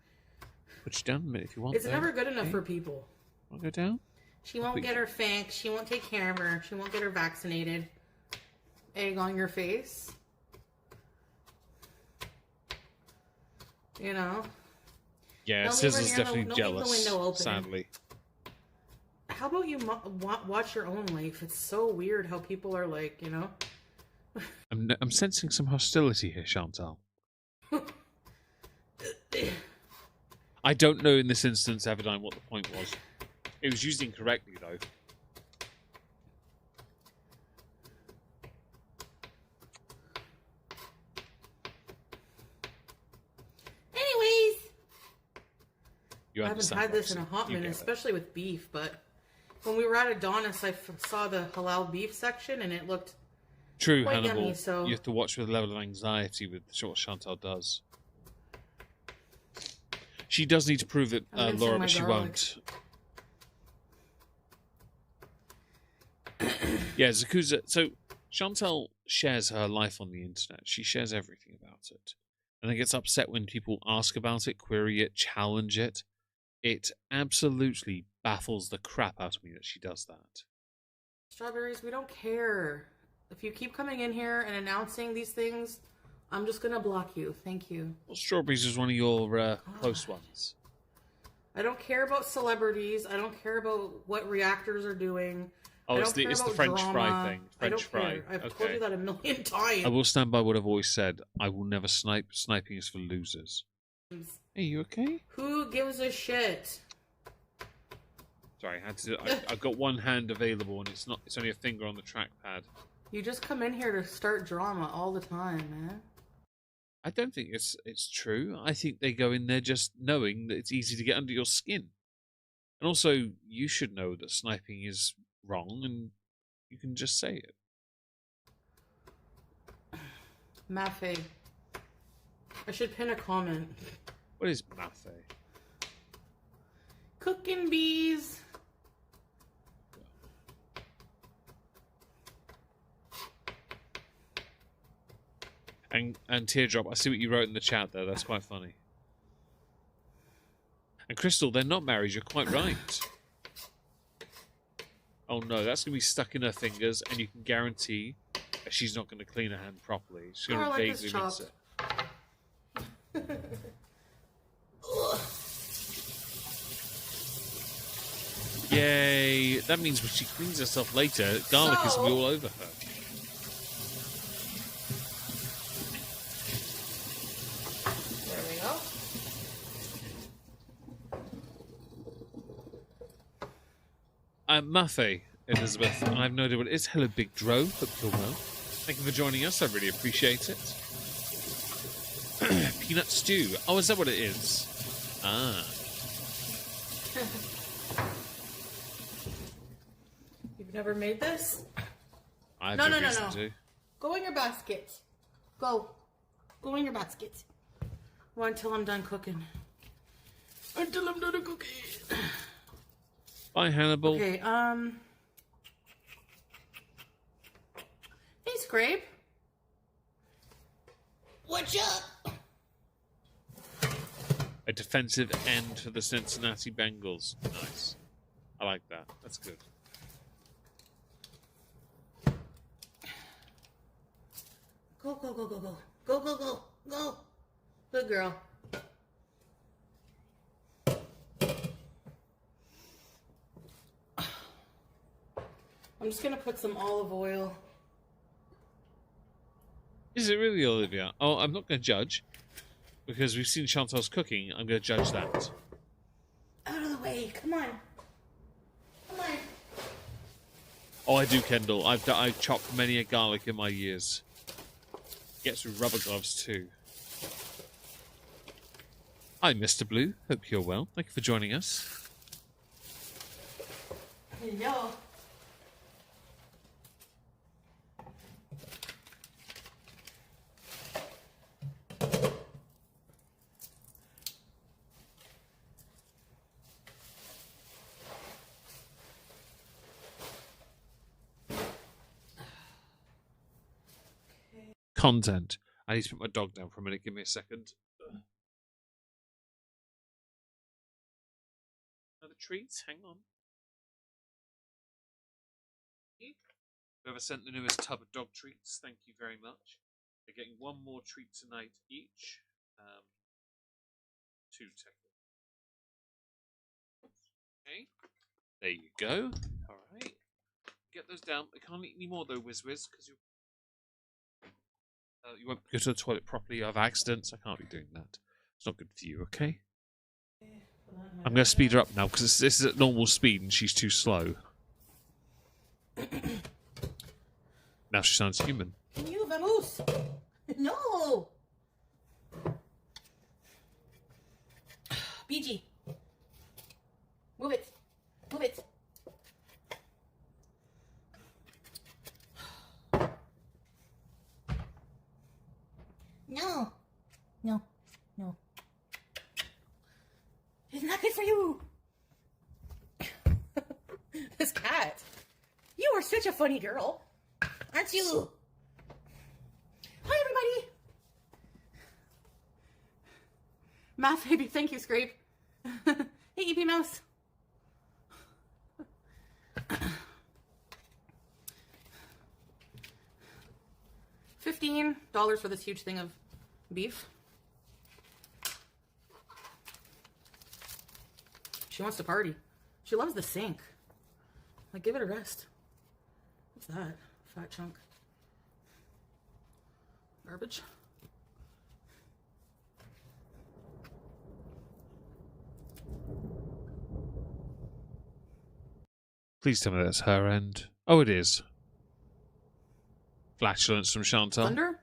Put you down a minute if you want. It's there. never good enough Okay. for people. Want to go down? She won't get her fank. She won't take care of her. She won't get her vaccinated. Egg on your face. You know? Yeah, Don't leave her Sizzle's near definitely don't leave the jealous. window open. Sadly. How about you watch your own life? It's so weird how people are like, you know? I'm sensing some hostility here, Chantal. I don't know in this instance, Everdine, what the point was. It was used incorrectly, though. Anyways, You I haven't understand, had this in a Roxy. hot You minute, get it. especially with beef, but when we were at Adonis, I saw the halal beef section and it looked True, quite Hannibal. yummy, so... You have to watch with a level of anxiety with what Chantal does. She does need to prove it, I'm rinsing Laura, my but she garlic. won't. Yeah, Zakuza. So Chantal shares her life on the internet. She shares everything about it, and then gets upset when people ask about it, query it, challenge it. It absolutely baffles the crap out of me that she does that. Strawberries, we don't care. If you keep coming in here and announcing these things I'm just gonna block you. Thank you. Well, strawberries was one of your close ones. I don't care about celebrities. I don't care about what reactors are doing. Oh, I it's don't the care about French drama. fry thing. I don't French fry. care. I've Okay. told you that a million times. I will stand by what I've always said. I will never snipe. Sniping is for losers. Hey, you okay? Who gives a shit? Sorry, I had to. I've got one hand available, and it's not. It's only a finger on the trackpad. You just come in here to start drama all the time, man. I don't think it's true. I think they go in there just knowing that it's easy to get under your skin, and also you should know that sniping is wrong, and you can just say it. Mafe. I should pin a comment. What is Mathe? Cooking bees. And Teardrop, I see what you wrote in the chat there. That's quite funny. And Crystal, they're not married. You're quite right. Oh no, that's going to be stuck in her fingers, and you can guarantee that she's not going to clean her hand properly. She's going to like this vaguely mince it. Yay! That means when she cleans herself later, garlic is going to be all over her. There we go. Mafe, Elizabeth, and I've no idea what it is. Hello, Big Dro. Hope you're well. Thank you for joining us. I really appreciate it. Peanut stew. Oh, is that what it is? Ah. You've never made this? I have No. reason to. Go in your basket. Go. Go in your basket. Well, until I'm done cooking. Until I'm done cooking. Bye, Hannibal. Okay, Hey, Scrape. What's up? A defensive end for the Cincinnati Bengals. Nice. I like that. That's good. Go, go, go, go, go. Go, go, go, go. Good girl. I'm just gonna put some olive oil. Is it really, Olivia? Oh, I'm not going to judge. Because we've seen Chantal's cooking, I'm going to judge that. Out of the way. Come on. Come on. Oh, I do, Kendall. I've chopped many a garlic in my years. Gets with rubber gloves, too. Hi, Mr. Blue. Hope you're well. Thank you for joining us. Hello. Content. I need to put my dog down for a minute. Give me a second. Another treats? Hang on. Whoever sent the newest tub of dog treats, thank you very much. They're getting one more treat tonight each. 2 seconds. Okay. There you go. All right. Get those down. I can't eat any more though, Wiz, because you won't go to the toilet properly. You have accidents. I can't be doing that. It's not good for you, okay? I'm going to speed her up now because this is at normal speed and she's too slow. Now she sounds human. Can you vamoose? No. BG. Move it. Move it. No. No. No. It's not good for you. This cat. You are such a funny girl. Aren't you? Hi, everybody. Math, baby. Thank you, Scrape. Hey, EP Mouse. $15 for this huge thing of beef. She wants to party. She loves the sink. Like, give it a rest. What's that? Fat chunk. Garbage. Please tell me that's her end. Oh, it is. Flatulence from Chantal. Thunder?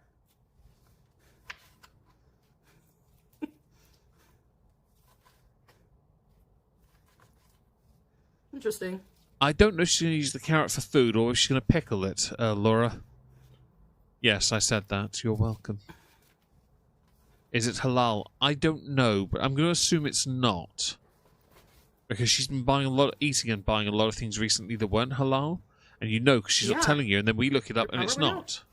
Interesting. I don't know if she's going to use the carrot for food or if she's going to pickle it, Laura. Yes, I said that. You're welcome. Is it halal? I don't know, but I'm going to assume it's not. Because she's been eating and buying a lot of things recently that weren't halal. And you know, because she's not telling you, and then we look it up and it's not.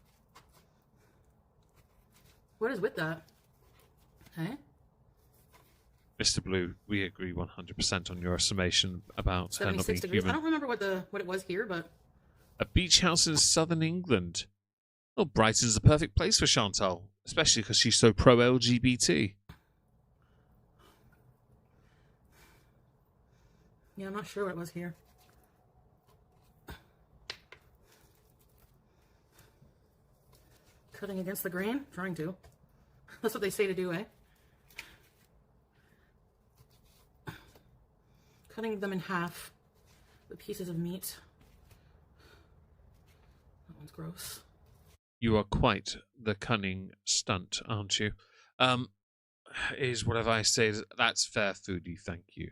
What is with that? Hey? Mr. Blue, we agree 100% on your summation about her not being 76 degrees. human. I don't remember what it was here, but... A beach house in southern England. Well, Brighton's the perfect place for Chantal, especially because she's so pro-LGBT. Yeah, I'm not sure what it was here. Cutting against the grain? Trying to. That's what they say to do, eh? Cutting them in half. The pieces of meat. That one's gross. You are quite the cunning stunt, aren't you? Is whatever I say, that's fair, Foodie, thank you.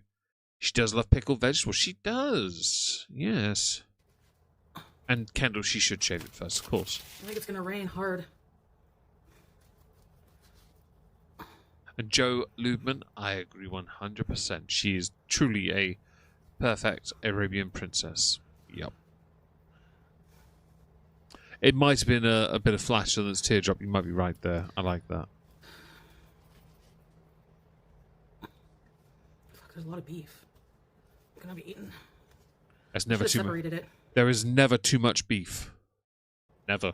She does love pickled vegetables. She does. Yes. And Kendall, she should shave it first, of course. I think it's going to rain hard. And Joe Lubman, I agree 100%. She is truly a perfect Arabian princess. Yep. It might have been a bit of flatulence teardrop. You might be right there. I like that. Fuck, there's a lot of beef. Gonna be eaten. There's never too separated it. There is never too much beef. Never.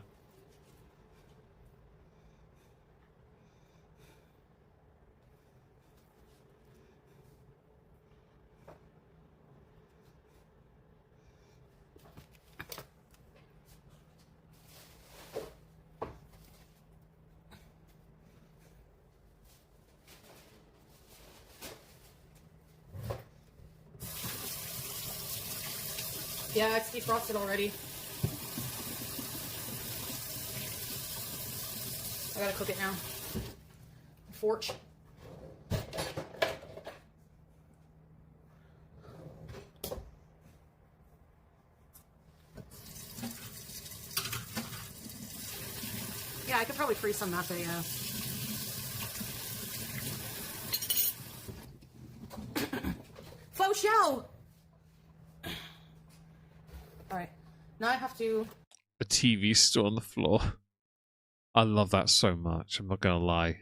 Yeah, it's defrosted already. I gotta cook it now. Forge. Yeah, I could probably freeze some mate, yeah. Faux show! Alright, now I have to... The TV's still on the floor. I love that so much, I'm not going to lie.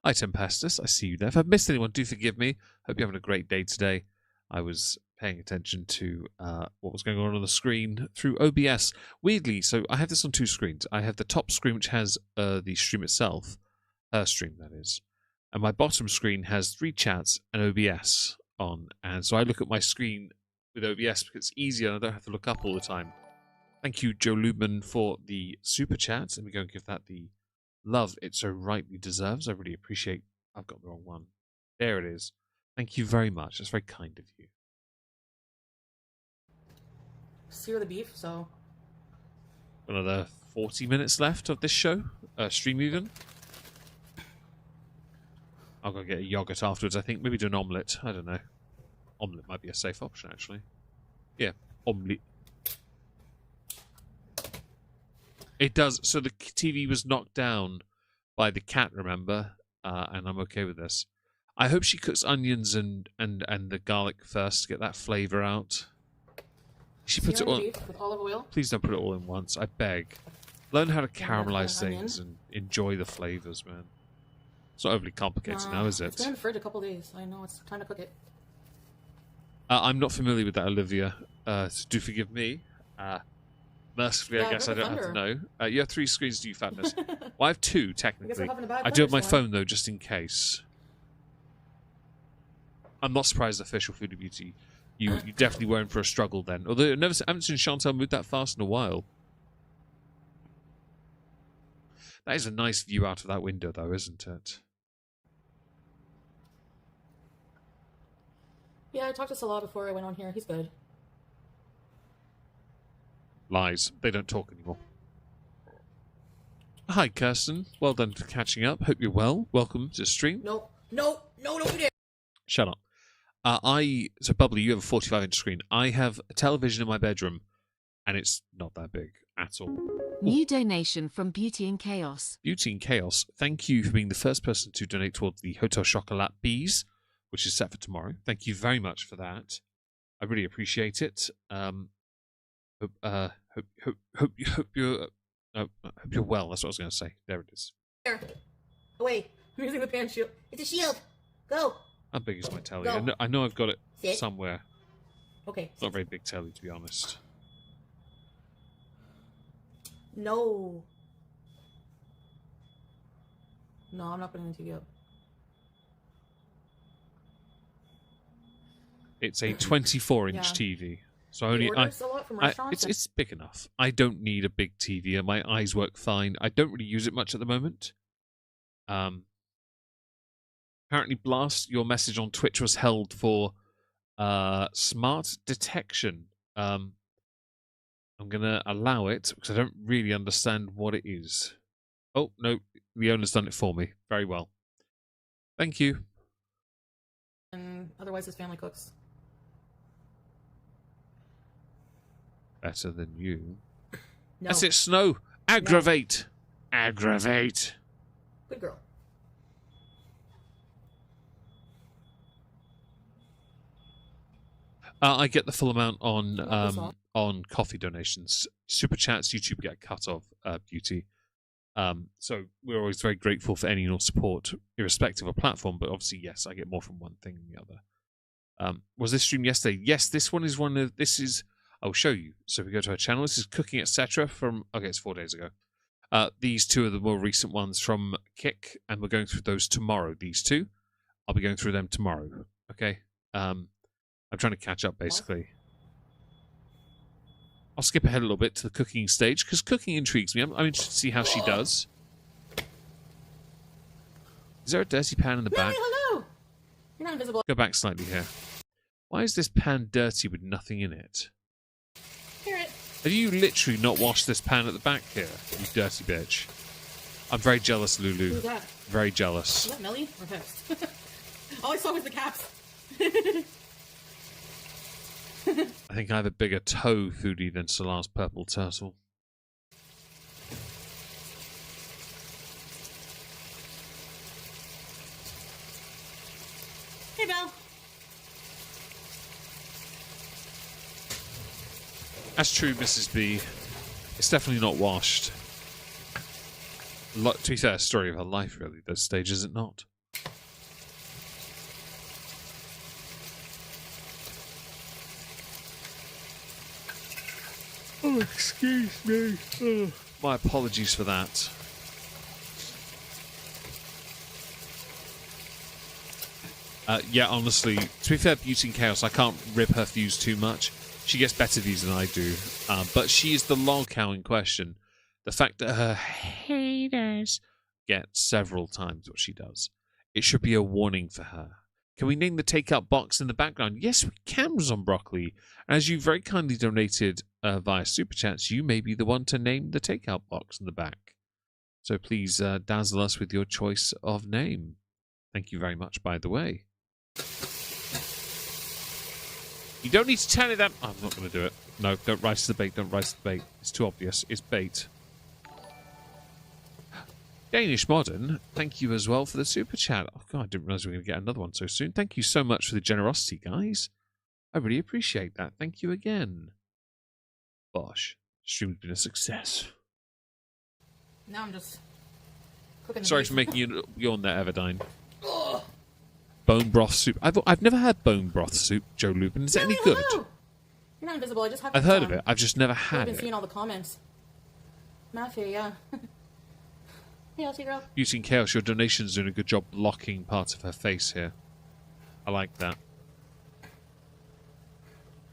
Hi, Tempestus, I see you there. If I've missed anyone, do forgive me. Hope you're having a great day today. I was paying attention to what was going on the screen through OBS. Weirdly, so I have this on two screens. I have the top screen, which has the stream itself, her stream, that is. And my bottom screen has 3 chats and OBS on. And so I look at my screen with OBS because it's easier and I don't have to look up all the time. Thank you, Joe Lubman, for the super chat. Let me go and give that the love it so rightly deserves. I really appreciate... I've got the wrong one. There it is. Thank you very much. That's very kind of you. Sear the beef, so... Another 40 minutes left of this show. Stream even. I'll go get a yogurt afterwards, I think. Maybe do an omelette. I don't know. Omelette might be a safe option, actually. Yeah, omelette. It does. So the TV was knocked down by the cat, remember? And I'm okay with this. I hope she cooks onions and the garlic first to get that flavour out. She puts it on. With olive oil. Please don't put it all in once. I beg. Learn how to caramelize things and enjoy the flavours, man. It's not overly complicated now, is it? It's been in the fridge a couple days. I know it's time to cook it. I'm not familiar with that, Olivia. So do forgive me. Mercifully, Yeah, I guess I I heard don't the have to know. You have 3 screens, do you, fatness? Well, I have 2, I guess we're technically. having a bad I do have my thunderstorm. phone, though, just in case. I'm not surprised, official Foodie Beauty. You definitely were in for a struggle then. Although I haven't seen Chantal move that fast in a while. That is a nice view out of that window, though, isn't it? Yeah, I talked to Salah before I went on here. He's good. Lies. They don't talk anymore. Hi, Kirsten. Well done for catching up. Hope you're well. Welcome to the stream. No, you did. Shut up. So Bubbly, you have a 45-inch screen. I have a television in my bedroom, and it's not that big at all. New donation from Beauty and Chaos. Beauty and Chaos, thank you for being the first person to donate towards the Hotel Chocolat Bees, which is set for tomorrow. Thank you very much for that. I really appreciate it. Hope you're well. That's what I was going to say. There it is. There. Oh, wait. I'm using the pan shield. It's a shield. Go. How big is my telly? Go. I know I've got it Sit. somewhere. Okay. It's not a very big telly, to be honest. No. No, I'm not putting the TV up. It's a 24-inch Yeah. TV. So You only order a lot from restaurants? it's big enough. I don't need a big TV, and my eyes work fine. I don't really use it much at the moment. Apparently, Blast, your message on Twitch was held for smart detection. I'm gonna allow it because I don't really understand what it is. Oh no, the owner's done it for me. Very well. Thank you. And otherwise, his family cooks. Better than you. No. That's it, Snow. Aggravate. No. Aggravate. Good girl. I get the full amount on coffee donations. Super chats, YouTube get cut off. Beauty. So we're always very grateful for any and all support, irrespective of platform. But obviously, yes, I get more from one thing than the other. Was this stream yesterday? Yes, this one is one of. This is. I'll show you. So if we go to our channel, this is Cooking Etc. from. Okay, it's 4 days ago. These two are the more recent ones from Kick, and we're going through those tomorrow. These two, I'll be going through them tomorrow. Okay. I'm trying to catch up, basically. I'll skip ahead a little bit to the cooking stage, because cooking intrigues me. I'm interested to see how she does. Is there a dirty pan in the back? Hello! You're not invisible. Go back slightly here. Why is this pan dirty with nothing in it? Carrot. Have you literally not washed this pan at the back here, you dirty bitch? I'm very jealous, Lulu. Who's that? Very jealous. Is that Melly or Hex? All I saw was the caps. I think I have a bigger toe foodie than Solar's purple turtle. Hey, Belle. That's true, Mrs. B. It's definitely not washed. To be fair, a story of her life, really, this stage, is it not? Oh, excuse me. Oh, my apologies for that. Yeah, honestly, to be fair, Beauty and Chaos, I can't rib her views too much. She gets better views than I do. But she is the lol cow in question. The fact that her haters get several times what she does, it should be a warning for her. Can we name the take-out box in the background? Yes, we can, on Broccoli. As you very kindly donated via Super Chats, you may be the one to name the take-out box in the back. So please dazzle us with your choice of name. Thank you very much, by the way. You don't need to tell it that... I'm not going to do it. No, don't rise to the bait. Don't rise to the bait. It's too obvious. It's bait. Danish Modern, thank you as well for the super chat. Oh, God, I didn't realize we were going to get another one so soon. Thank you so much for the generosity, guys. I really appreciate that. Thank you again. Bosh. Stream's been a success. Now I'm just cooking. Sorry for making you yawn there, Everdine. Bone broth soup. I've never had bone broth soup, Joe Lupin. Is it any good? Hello. You're not invisible. I just have. I've heard of it. I've just never I've had been it. seeing all the comments. Mafia, yeah. Hey, Elsie girl. Beauty and Chaos, your donation's doing a good job blocking part of her face here. I like that.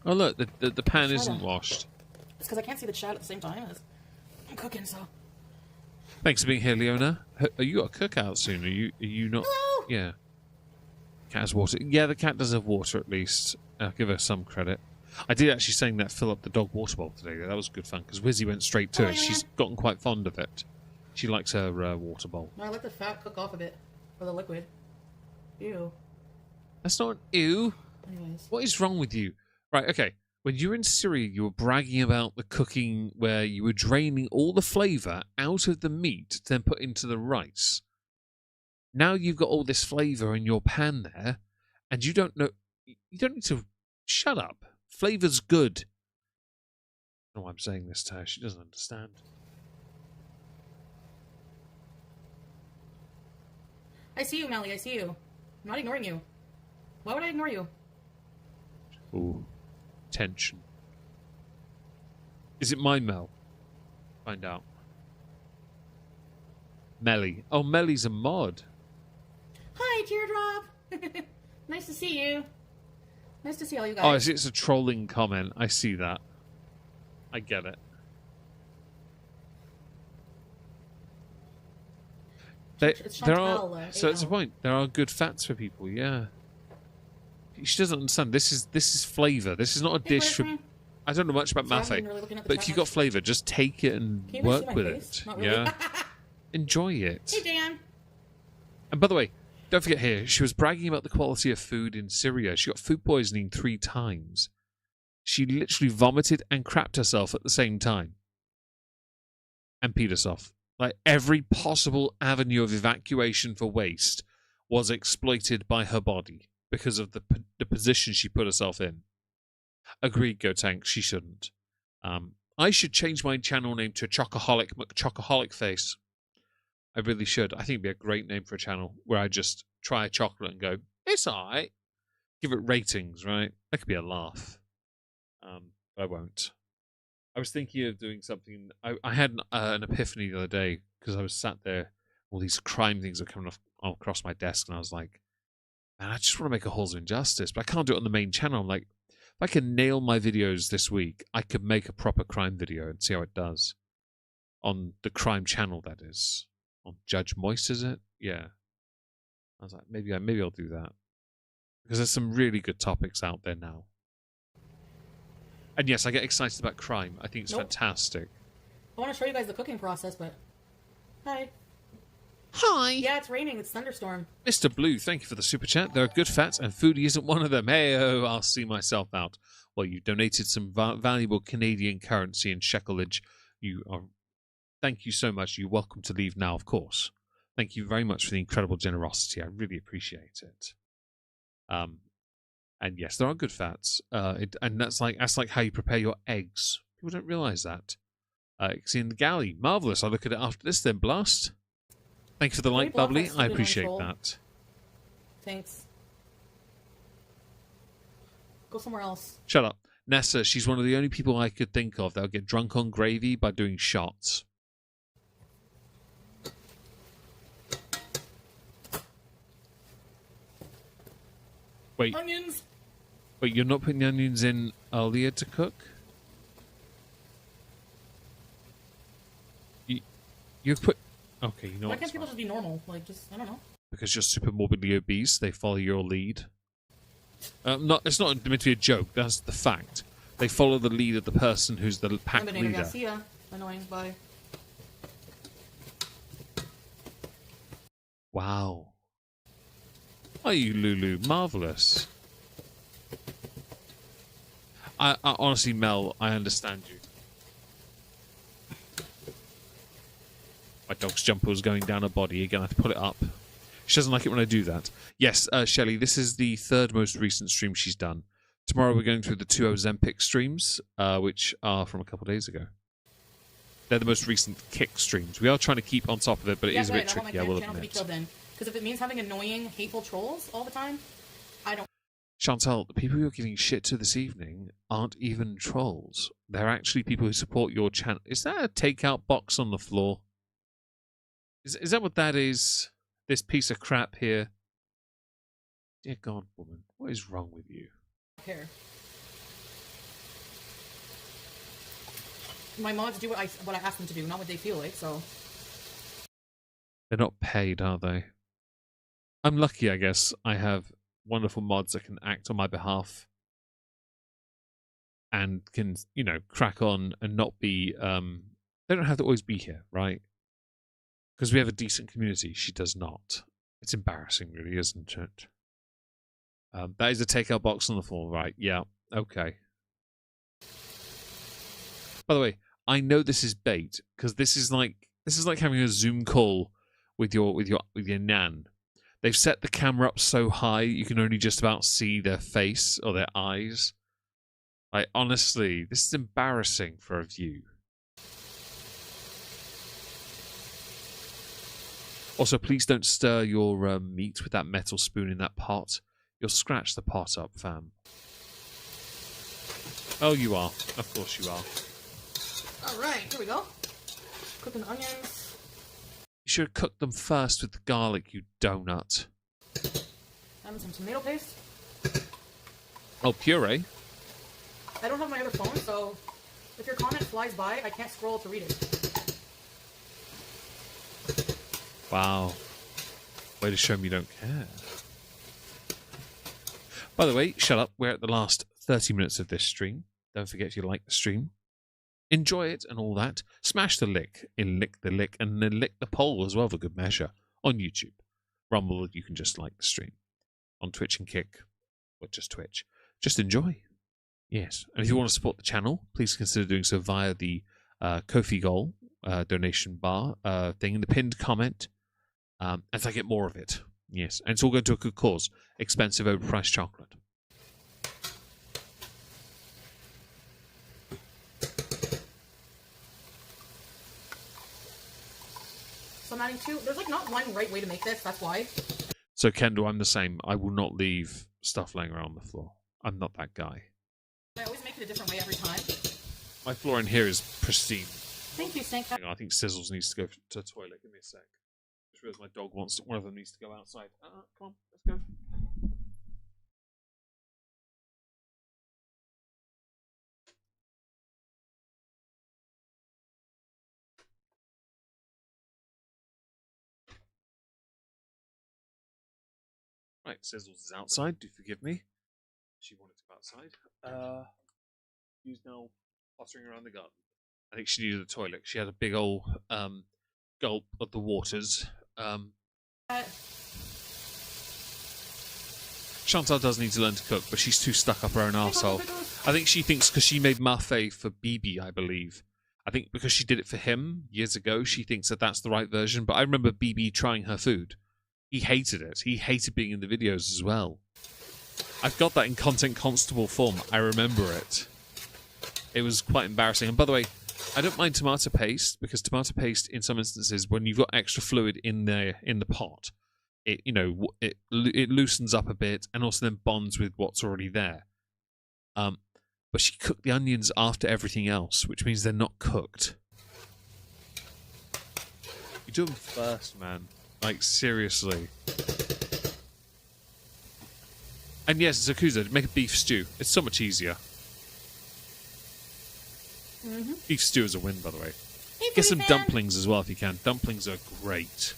Oh look, the pan isn't washed. It's because I can't see the chat at the same time as I'm cooking, so. Thanks for being here, Leona. Are you got a cookout soon? Are you not? Hello! Yeah. Cat has water. Yeah, the cat does have water at least. I'll give her some credit. I did actually saying that fill up the dog water bowl today. That was good fun because Wizzy went straight to it. Yeah. She's gotten quite fond of it. She likes her water bowl. No, I let the fat cook off a bit for the liquid. Ew. That's not an ew. Anyways. What is wrong with you? Right, okay. When you were in Syria, you were bragging about the cooking where you were draining all the flavour out of the meat to then put into the rice. Now you've got all this flavour in your pan there, and you don't know... You don't need to... Shut up. Flavour's good. I don't know why I'm saying this to her. She doesn't understand. I see you, Melly. I see you. I'm not ignoring you. Why would I ignore you? Ooh. Tension. Is it my Mel? Find out. Melly. Oh, Melly's a mod. Hi, Teardrop. Nice to see you. Nice to see all you Oh, guys. it's a trolling comment. I see that. I get it. It's There Chantal, are so it's a AL. point. There are good fats for people. Yeah. She doesn't understand. This is flavour. This is not a dish for. I don't know much about Sorry, I haven't Mafe, been really looking at the but chat if you've got much. flavour, just take it and Can you really see work my with face? it. Not really. Yeah. Enjoy it. Hey, Dan. And by the way, don't forget here, she was bragging about the quality of food in Syria. She got food poisoning 3 times. She literally vomited and crapped herself at the same time. And peed herself. Like, every possible avenue of evacuation for waste was exploited by her body because of the position she put herself in. Agreed, Go Tank, she shouldn't. I should change my channel name to Chocoholic McChocoholic Face. I really should. I think it'd be a great name for a channel where I just try a chocolate and go, it's alright. Give it ratings, right? That could be a laugh. But I won't. I was thinking of doing something. I had an epiphany the other day because I was sat there. All these crime things are coming across my desk, and I was like, man, I just want to make a Halls of Injustice, but I can't do it on the main channel. I'm like, if I can nail my videos this week, I could make a proper crime video and see how it does. On the crime channel, that is. On Judge Moist, is it? Yeah. I was like, maybe I'll do that. Because there's some really good topics out there now. And yes, I get excited about crime. I think it's fantastic. I want to show you guys the cooking process, but... Hi. Hi! Yeah, it's raining. It's thunderstorm. Mr. Blue, thank you for the super chat. There are good fats, and Foodie isn't one of them. Hey-oh, I'll see myself out. Well, you donated some valuable Canadian currency in shekelage. Thank you so much. You're welcome to leave now, of course. Thank you very much for the incredible generosity. I really appreciate it. And yes, there are good fats. And that's like how you prepare your eggs. People don't realise that. It's in the galley. Marvellous. I'll look at it after this then, Blast. Thank you for the Can we like, block Bubbly. that I stupid appreciate troll? that. Thanks. Go somewhere else. Shut up. Nessa, she's one of the only people I could think of that'll get drunk on gravy by doing shots. Wait, Onions! you're not putting the onions in earlier to cook? You put... Okay, you know Why what? can't people just be normal? Like, just, I don't know. Because you're super morbidly obese, they follow your lead. It's not meant to be a joke, that's the fact. They follow the lead of the person who's the pack I'm Benito leader. Garcia. Annoying, bye. Wow. Are you, Lulu? Marvellous. I honestly, Mel, I understand you. My dog's jumper was going down her body. Again, I have to pull it up. She doesn't like it when I do that. Yes, Shelley, this is the 3rd most recent stream she's done. Tomorrow we're going through the 2 Ozempic streams, which are from a couple of days ago. They're the most recent kick streams. We are trying to keep on top of it, but it is a bit tricky, I will channel to be admit. killed then. Because if it means having annoying, hateful trolls all the time, I don't... Chantal, the people you're giving shit to this evening aren't even trolls. They're actually people who support your channel. Is that a takeout box on the floor? Is that what that is? This piece of crap here? Dear God, woman, what is wrong with you? Here. My mods do what I ask them to do, not what they feel like, so... They're not paid, are they? I'm lucky, I guess. I have wonderful mods that can act on my behalf and can, you know, crack on and not be... they don't have to always be here, right? Because we have a decent community. She does not. It's embarrassing, really, isn't it? That is a takeout box on the floor, right? Yeah, okay. By the way, I know this is bait because this is like having a Zoom call with your nan. They've set the camera up so high you can only just about see their face or their eyes. Like, honestly, this is embarrassing for a view. Also, please don't stir your meat with that metal spoon in that pot. You'll scratch the pot up, fam. Oh, you are. Of course you are. Alright, here we go. Cooking the onions. You should have cooked them first with the garlic, you donut. And some tomato paste. Oh, puree? I don't have my other phone, so if your comment flies by, I can't scroll to read it. Wow. Way to show me you don't care. By the way, shut up. We're at the last 30 minutes of this stream. Don't forget if you like the stream, enjoy it and all that. Smash the lick, and lick the lick, and then lick the poll as well for good measure on YouTube. Rumble, you can just like the stream. On Twitch and Kick, or just Twitch. Just enjoy. Yes. And if you want to support the channel, please consider doing so via the Ko-fi Goal donation bar thing in the pinned comment. As I get more of it. Yes. And it's all going to a good cause. Expensive, overpriced chocolate. So I'm adding two. There's like not one right way to make this, that's why. So Kendall, I'm the same. I will not leave stuff laying around on the floor. I'm not that guy. I always make it a different way every time. My floor in here is pristine. Thank you, Stank. Hang on, I think Sizzles needs to go to the toilet. Give me a sec. Just realised my dog wants to, one of them needs to go outside. Come on, let's go. Right, Sizzles is outside. Do forgive me. She wanted to go outside. She's now pottering around the garden. I think she needed a toilet. She had a big old gulp of the waters. Chantal does need to learn to cook, but she's too stuck up her own arsehole. I think she thinks because she made Marfait for BB, I believe. I think because she did it for him years ago, she thinks that that's the right version. But I remember BB trying her food. He hated it. He hated being in the videos as well. I've got that in Content Constable form. I remember it. It was quite embarrassing. And by the way, I don't mind tomato paste because tomato paste, in some instances, when you've got extra fluid in the pot, it loosens up a bit and also then bonds with what's already there. But she cooked the onions after everything else, which means they're not cooked. You do them first, man. Like, seriously. And yes, Zakuza, make a beef stew. It's so much easier. Mm-hmm. Beef stew is a win, by the way. Hey, Get some fan. dumplings as well if you can. Dumplings are great.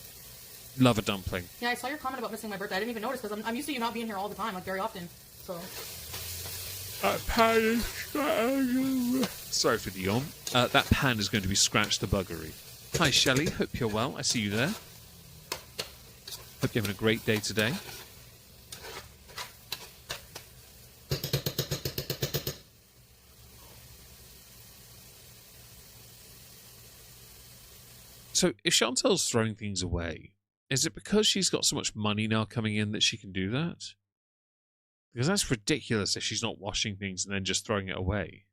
Love a dumpling. Yeah, I saw your comment about missing my birthday. I didn't even notice because I'm used to you not being here all the time, like very often. So. Sorry for the yawn. That pan is going to be scratched the buggery. Hi, Shelley. Hope you're well. I see you there. Hope you're having a great day today. So, if Chantal's throwing things away, is it because she's got so much money now coming in that she can do that? Because that's ridiculous if she's not washing things and then just throwing it away.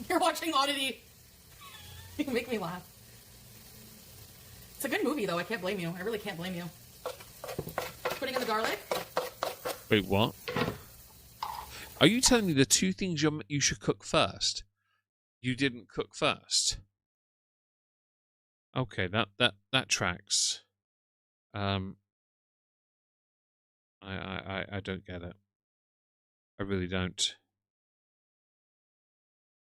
You're watching Oddity. You make me laugh. It's a good movie, though. I can't blame you. I really can't blame you. Putting in the garlic. Wait, what? Are you telling me the two things you should cook first, you didn't cook first? Okay, that tracks. I don't get it. I really don't.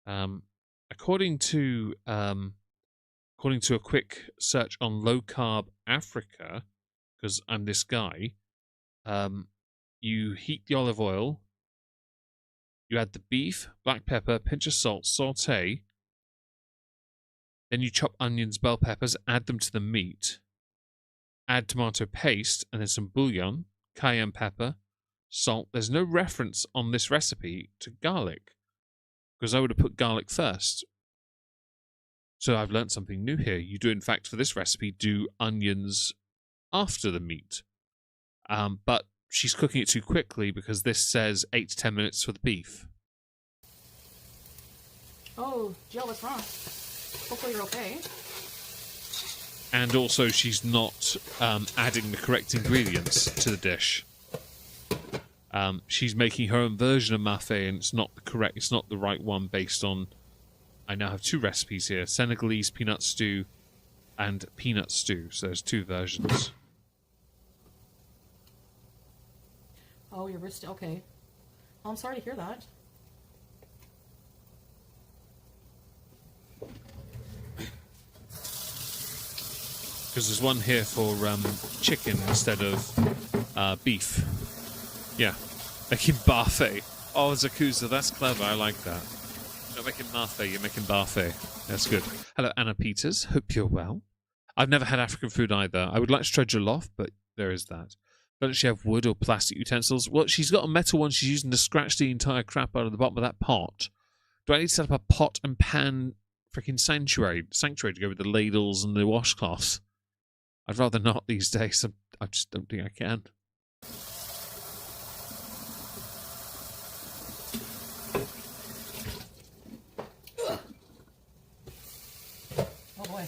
According to a quick search on low carb Africa, because I'm this guy, you heat the olive oil, you add the beef, black pepper, pinch of salt, saute, then you chop onions, bell peppers, add them to the meat, add tomato paste, and then some bouillon, cayenne pepper, salt. There's no reference on this recipe to garlic, because I would have put garlic first. So I've learnt something new here. You do, in fact, for this recipe, do onions after the meat. But she's cooking it too quickly because this says 8 to 10 minutes for the beef. Oh, Jill, what's wrong? Hopefully you're okay. And also, she's not adding the correct ingredients to the dish. She's making her own version of mafé, and it's not the right one based on... I now have two recipes here: Senegalese peanut stew and peanut stew. So there's two versions. Oh, your wrist. Okay. Well, I'm sorry to hear that. Because there's one here for chicken instead of beef. Yeah, making parfait. Oh, Zakuza, that's clever. I like that. You're not making parfait, you're making parfait. That's good. Hello, Anna Peters. Hope you're well. I've never had African food either. I would like to try jollof, but there is that. Doesn't she have wood or plastic utensils? Well, she's got a metal one she's using to scratch the entire crap out of the bottom of that pot. Do I need to set up a pot and pan freaking sanctuary to go with the ladles and the washcloths? I'd rather not these days. I just don't think I can. Oh boy.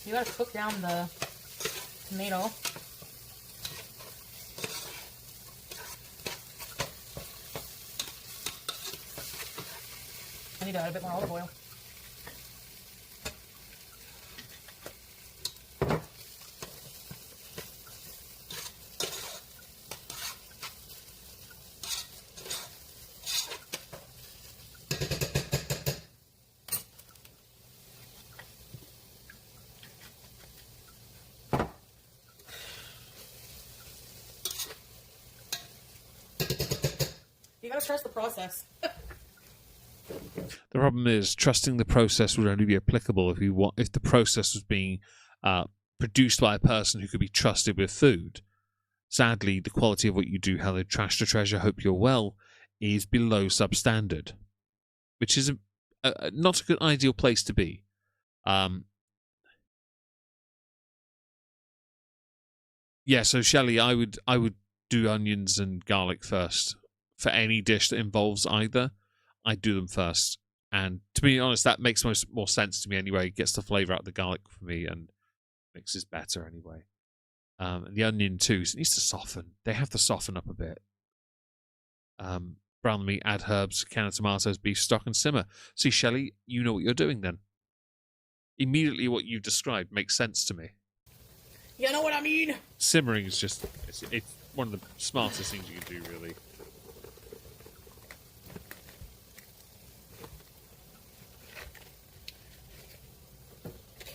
You gotta cook down the tomato. I need to add a bit more olive oil. You gotta trust the process. The problem is trusting the process would only be applicable if the process was being produced by a person who could be trusted with food. Sadly, the quality of what you do, Hello Trash to Treasure, Hope You're Well, is below substandard, which is not a good ideal place to be. Yeah, so Shelley, I would do onions and garlic first for any dish that involves either. I do them first. And to be honest, that makes more sense to me anyway. It gets the flavour out of the garlic for me and mixes better anyway. And the onion too, so it needs to soften. They have to soften up a bit. Brown the meat, add herbs, can of tomatoes, beef stock, and simmer. See, Shelley, you know what you're doing then. Immediately what you've described makes sense to me. You know what I mean? Simmering is just, it's one of the smartest things you can do, really.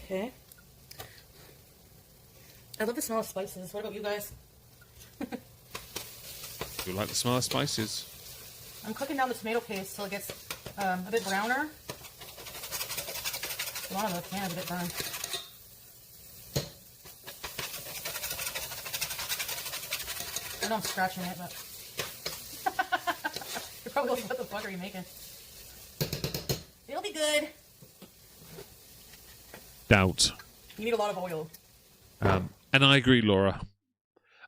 Okay. I love the smell of spices. What about you guys? You like the smell of spices? I'm cooking down the tomato paste till it gets a bit browner. A lot of the can is a bit burned. I know I'm scratching it, but you're probably like, what the fuck are you making? It'll be good. Doubt. You need a lot of oil. And I agree, Laura.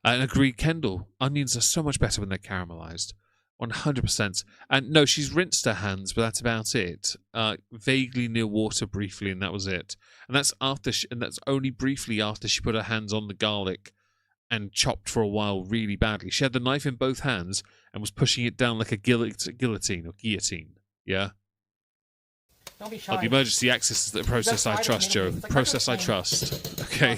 And agree, Kendall. Onions are so much better when they're caramelized. 100%. And no, she's rinsed her hands, but that's about it. Vaguely near water briefly, and that was it. And that's and that's only briefly after she put her hands on the garlic and chopped for a while really badly. She had the knife in both hands and was pushing it down like a guillotine or guillotine. Yeah. Don't be shy. Like the emergency access is the process I trust, Joe. Process I trust. Okay.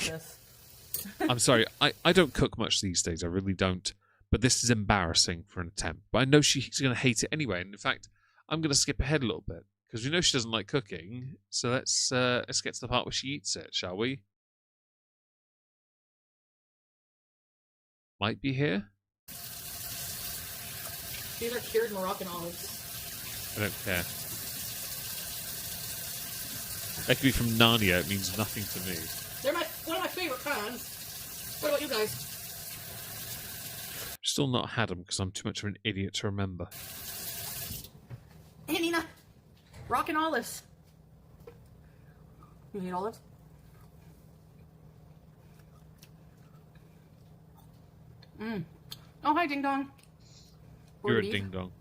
I'm sorry. I don't cook much these days. I really don't. But this is embarrassing for an attempt. But I know she's going to hate it anyway. And in fact, I'm going to skip ahead a little bit because we know she doesn't like cooking. So let's get to the part where she eats it, shall we? Might be here. These are cured Moroccan olives. I don't care. That could be from Narnia. It means nothing to me. They're one of my favorite kinds. What about you guys? Still not had them because I'm too much of an idiot to remember. Hey, Nina. Rockin' olives. You need olives? Oh, hi, Ding Dong. You're a ding dong.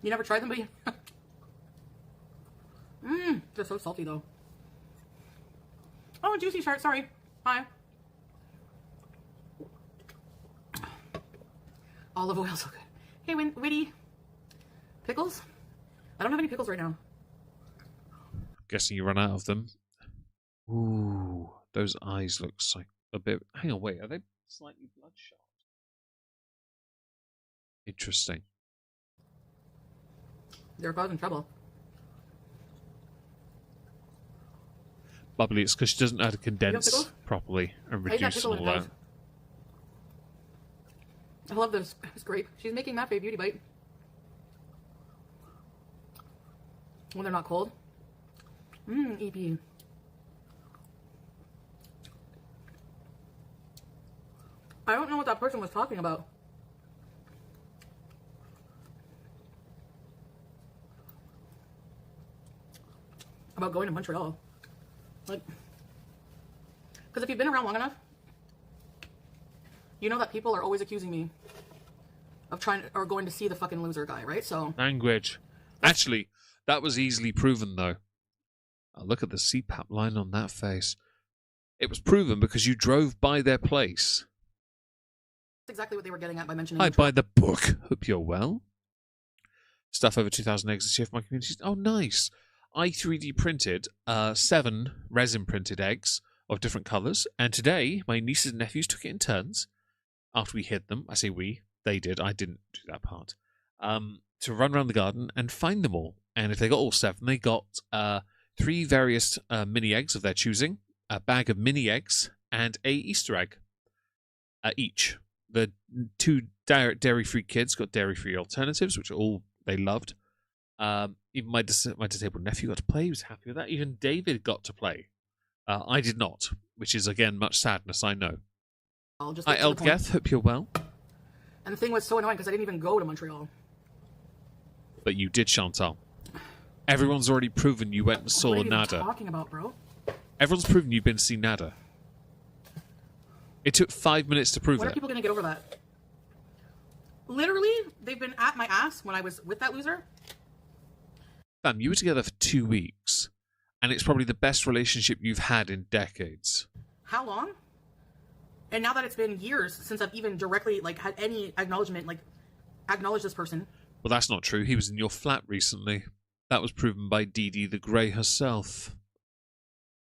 You never tried them, buddy? They're so salty, though. Oh, juicy shark, sorry. Hi. Olive oil, so good. Hey, Witty. Pickles? I don't have any pickles right now. Guessing you run out of them. Ooh, those eyes look like a bit... Hang on, wait, are they slightly bloodshot? Interesting. They're causing trouble. Bubbly, it's because she doesn't know how to condense pickles? properly and I ate that reduce pickle and all in that. half. I love this. It's great. She's making Matt a beauty bite. When they're not cold. EP. I don't know what that person was talking about. About going to Montreal. Like, because if you've been around long enough, you know that people are always accusing me of going to see the fucking loser guy, right? So Language. Actually, that was easily proven, though. Look at the CPAP line on that face. It was proven because you drove by their place. that's exactly what they were getting at by mentioning. I Montreal. buy the book. Hope you're well. Stuff over 2,000 eggs this year for my community. Oh, nice. I 3D printed 7 resin printed eggs of different colours, and today my nieces and nephews took it in turns after we hid them. I say we, they did. I didn't do that part. To run around the garden and find them all. And if they got all 7, they got 3 various mini eggs of their choosing, a bag of mini eggs, and a Easter egg each. The 2 dairy-free kids got dairy-free alternatives, which are all they loved. Even my disabled nephew got to play. He was happy with that. Even David got to play. I did not, which is, again, much sadness, I know. I'll just Hi, Eldgeth. Hope you're well. And the thing was so annoying because I didn't even go to Montreal. But you did, Chantal. Everyone's already proven you went and saw What are you even Nada. talking about, bro? Everyone's proven you've been to see Nada. It took 5 minutes to prove When are it. people going to get over that? Literally, they've been at my ass when I was with that loser. Fam, you were together for 2 weeks, and it's probably the best relationship you've had in decades. How long? And now that it's been years since I've even directly had any acknowledgement, acknowledge this person. Well, that's not true. He was in your flat recently. That was proven by Dee Dee the Grey herself.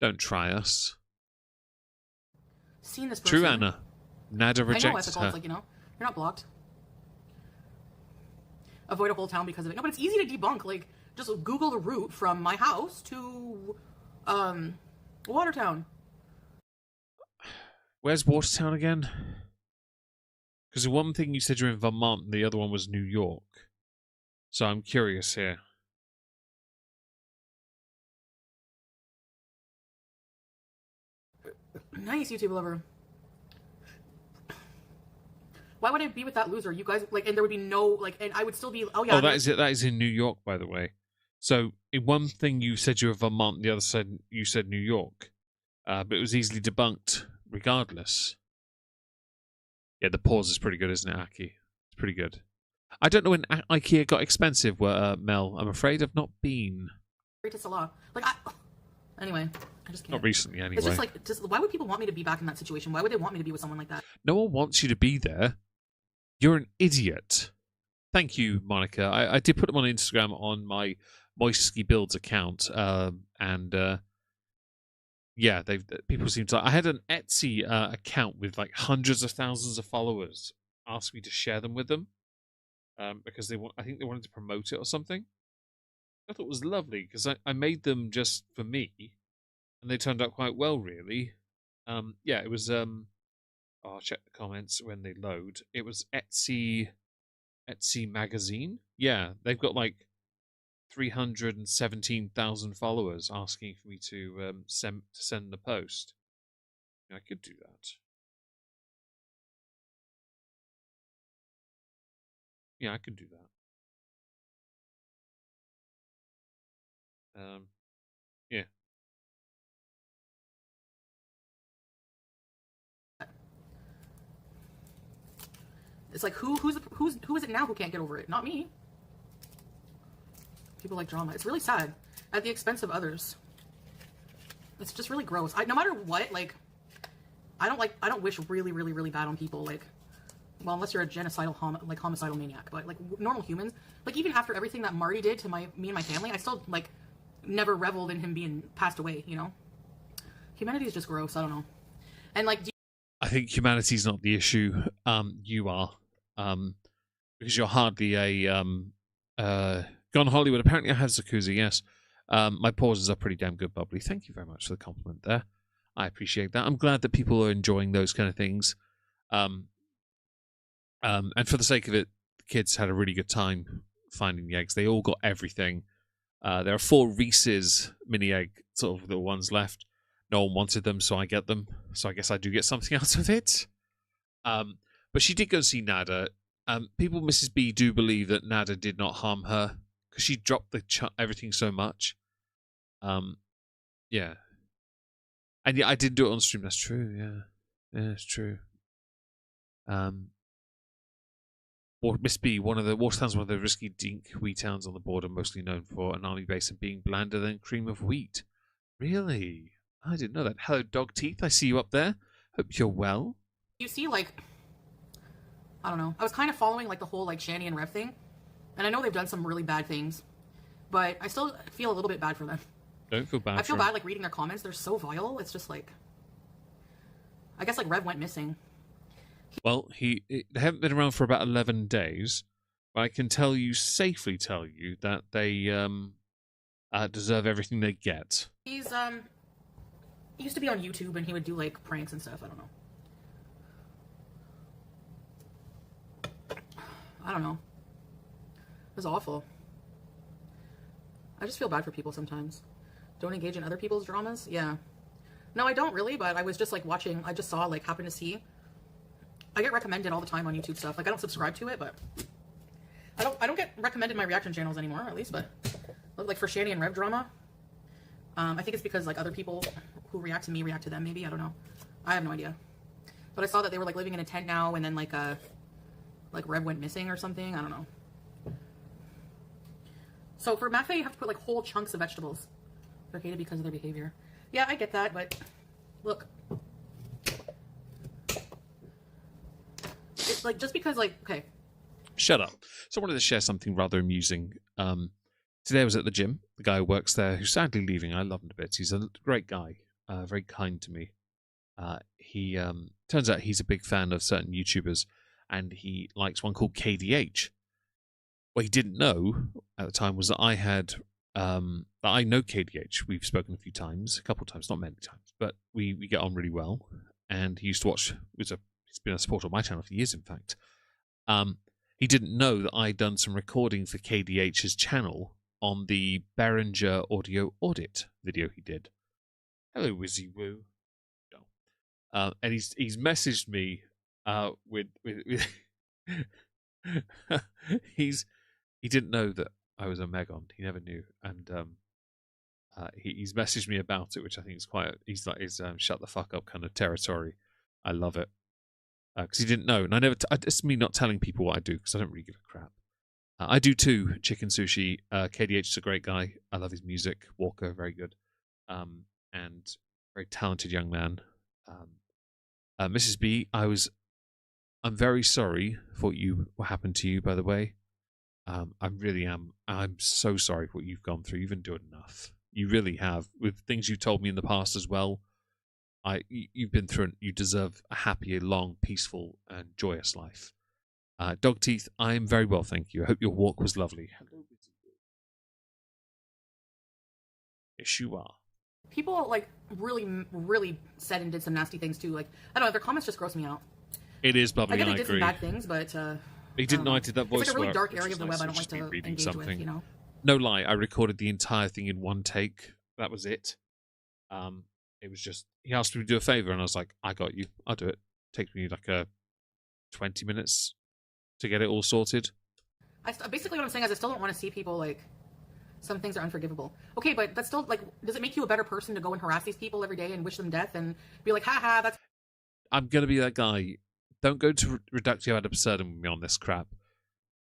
Don't try us. Seen this person. True, Anna. Nada I know rejected ethical. her. It's you're not blocked. Avoid a whole town because of it. No, but it's easy to debunk. Just Google the route from my house to Watertown. Where's Watertown again? Because the one thing you said you're in Vermont and the other one was New York. So I'm curious here. Nice YouTube lover. Why would I be with that loser? You guys, and there would be no, and I would still be, oh yeah. Oh, that is it. That is in New York, by the way. So, in one thing you said you were Vermont, the other said you said New York. But it was easily debunked regardless. Yeah, the pause is pretty good, isn't it, Aki? It's pretty good. I don't know when IKEA got expensive, Mel. I'm afraid I've not been. It's a law. Like, anyway, I just can't. Not recently, anyway. It's just like, why would people want me to be back in that situation? Why would they want me to be with someone like that? No one wants you to be there. You're an idiot. Thank you, Monica. I did put them on Instagram on my Moisky Builds account, and yeah, people seem to. I had an Etsy account with like hundreds of thousands of followers ask me to share them with them because I think they wanted to promote it or something. I thought it was lovely because I made them just for me, and they turned out quite well, really. Yeah, it was. I'll check the comments when they load. It was Etsy magazine. Yeah, they've got like 317,000 followers asking for me to send the post. Yeah, I could do that. Yeah, I could do that. Yeah. It's like who is it now who can't get over it? Not me. People like drama. It's really sad at the expense of others. It's just really gross. No matter what, like, I don't wish really, really, really bad on people. Like, well, unless you're a genocidal, homicidal maniac. But like normal humans, like even after everything that Marty did to me and my family, I still like never reveled in him being passed away. You know, humanity is just gross. I don't know. And like, I think humanity's not the issue. You are, because you're hardly a Gone Hollywood. Apparently, I have Zakuza. Yes, my pauses are pretty damn good, bubbly. Thank you very much for the compliment there. I appreciate that. I'm glad that people are enjoying those kind of things. And for the sake of it, the kids had a really good time finding the eggs. They all got everything. There are 4 Reese's mini egg sort of little ones left. No one wanted them, so I get them. So I guess I do get something out of it. But she did go see Nada. People, Mrs. B, do believe that Nada did not harm her because she dropped everything so much. Yeah. And yeah, I did do it on stream. That's true. Yeah, it's true. Miss B, Watertown's one of the risky dink wee towns on the border, mostly known for an army base and being blander than cream of wheat. Really? I didn't know that. Hello, Dog Teeth. I see you up there. Hope you're well. you see, like, I don't know. I was kind of following like the whole like Shani and Rev thing, and I know they've done some really bad things, but I still feel a little bit bad for them. Don't feel bad. I feel bad like reading their comments. They're so vile. It's just like, I guess like Rev went missing. Well, they haven't been around for about 11 days, but I can safely tell you that they deserve everything they get. He used to be on YouTube and he would do like pranks and stuff. I don't know. It was awful. I just feel bad for people sometimes. Don't engage in other people's dramas. Yeah. No, I don't really, but I was just like watching. I just saw like happened to see. I get recommended all the time on YouTube stuff. Like I don't subscribe to it, but I don't get recommended my reaction channels anymore, at least. But like for Shani and Rev drama, I think it's because like other people who react to me react to them. Maybe I don't know. I have no idea. But I saw that they were like living in a tent now, and then like Rev went missing or something. I don't know. So for mafe, you have to put like whole chunks of vegetables. They're hated because of their behavior. Yeah, I get that, but look. It's like just because like, okay. Shut up. So I wanted to share something rather amusing. Today I was at the gym. The guy who works there, who's sadly leaving, I love him a bit. He's a great guy, very kind to me. He turns out he's a big fan of certain YouTubers, and he likes one called KDH. What he didn't know at the time was that I know KDH. We've spoken a few times, a couple of times, not many times, but we get on really well. And he used to watch. He's been a supporter of my channel for years, in fact. He didn't know that I'd done some recording for KDH's channel on the Behringer audio audit video he did. Hello, Wizzy Woo. No. And he's messaged me with he didn't know that I was a Megon. He never knew. And He's messaged me about it, which I think is quite. He's like his shut the fuck up kind of territory. I love it because he didn't know, and I never. It's me not telling people what I do because I don't really give a crap. I do too. Chicken sushi. KDH is a great guy. I love his music. Walker, very good, and very talented young man. Mrs. B, I'm very sorry for what happened to you. By the way, I really am. I'm so sorry for what you've gone through. You've endured enough. You really have. With things you told me in the past as well. You've been through. You deserve a happy, long, peaceful, and joyous life. Dog Teeth, I am very well, thank you. I hope your walk was lovely. Hello, yes, you are. People like really said and did some nasty things too. Like I don't know, their comments just gross me out. It is bubbly. I get they I did agree. some bad things, but he didn't know I did that voice. It's like a really work, dark area of the nice. web. I don't like to engage with. You know. No lie, I recorded the entire thing in one take. That was it. It was just he asked me to do a favor, and I was like, "I got you. I'll do it." Takes me like 20 minutes to get it all sorted. Basically, what I'm saying is, I still don't want to see people like. Some things are unforgivable. Okay, but that's still like, does it make you a better person to go and harass these people every day and wish them death and be like, haha, that's. I'm gonna be that guy. Don't go to reductio ad absurdum with me on this crap.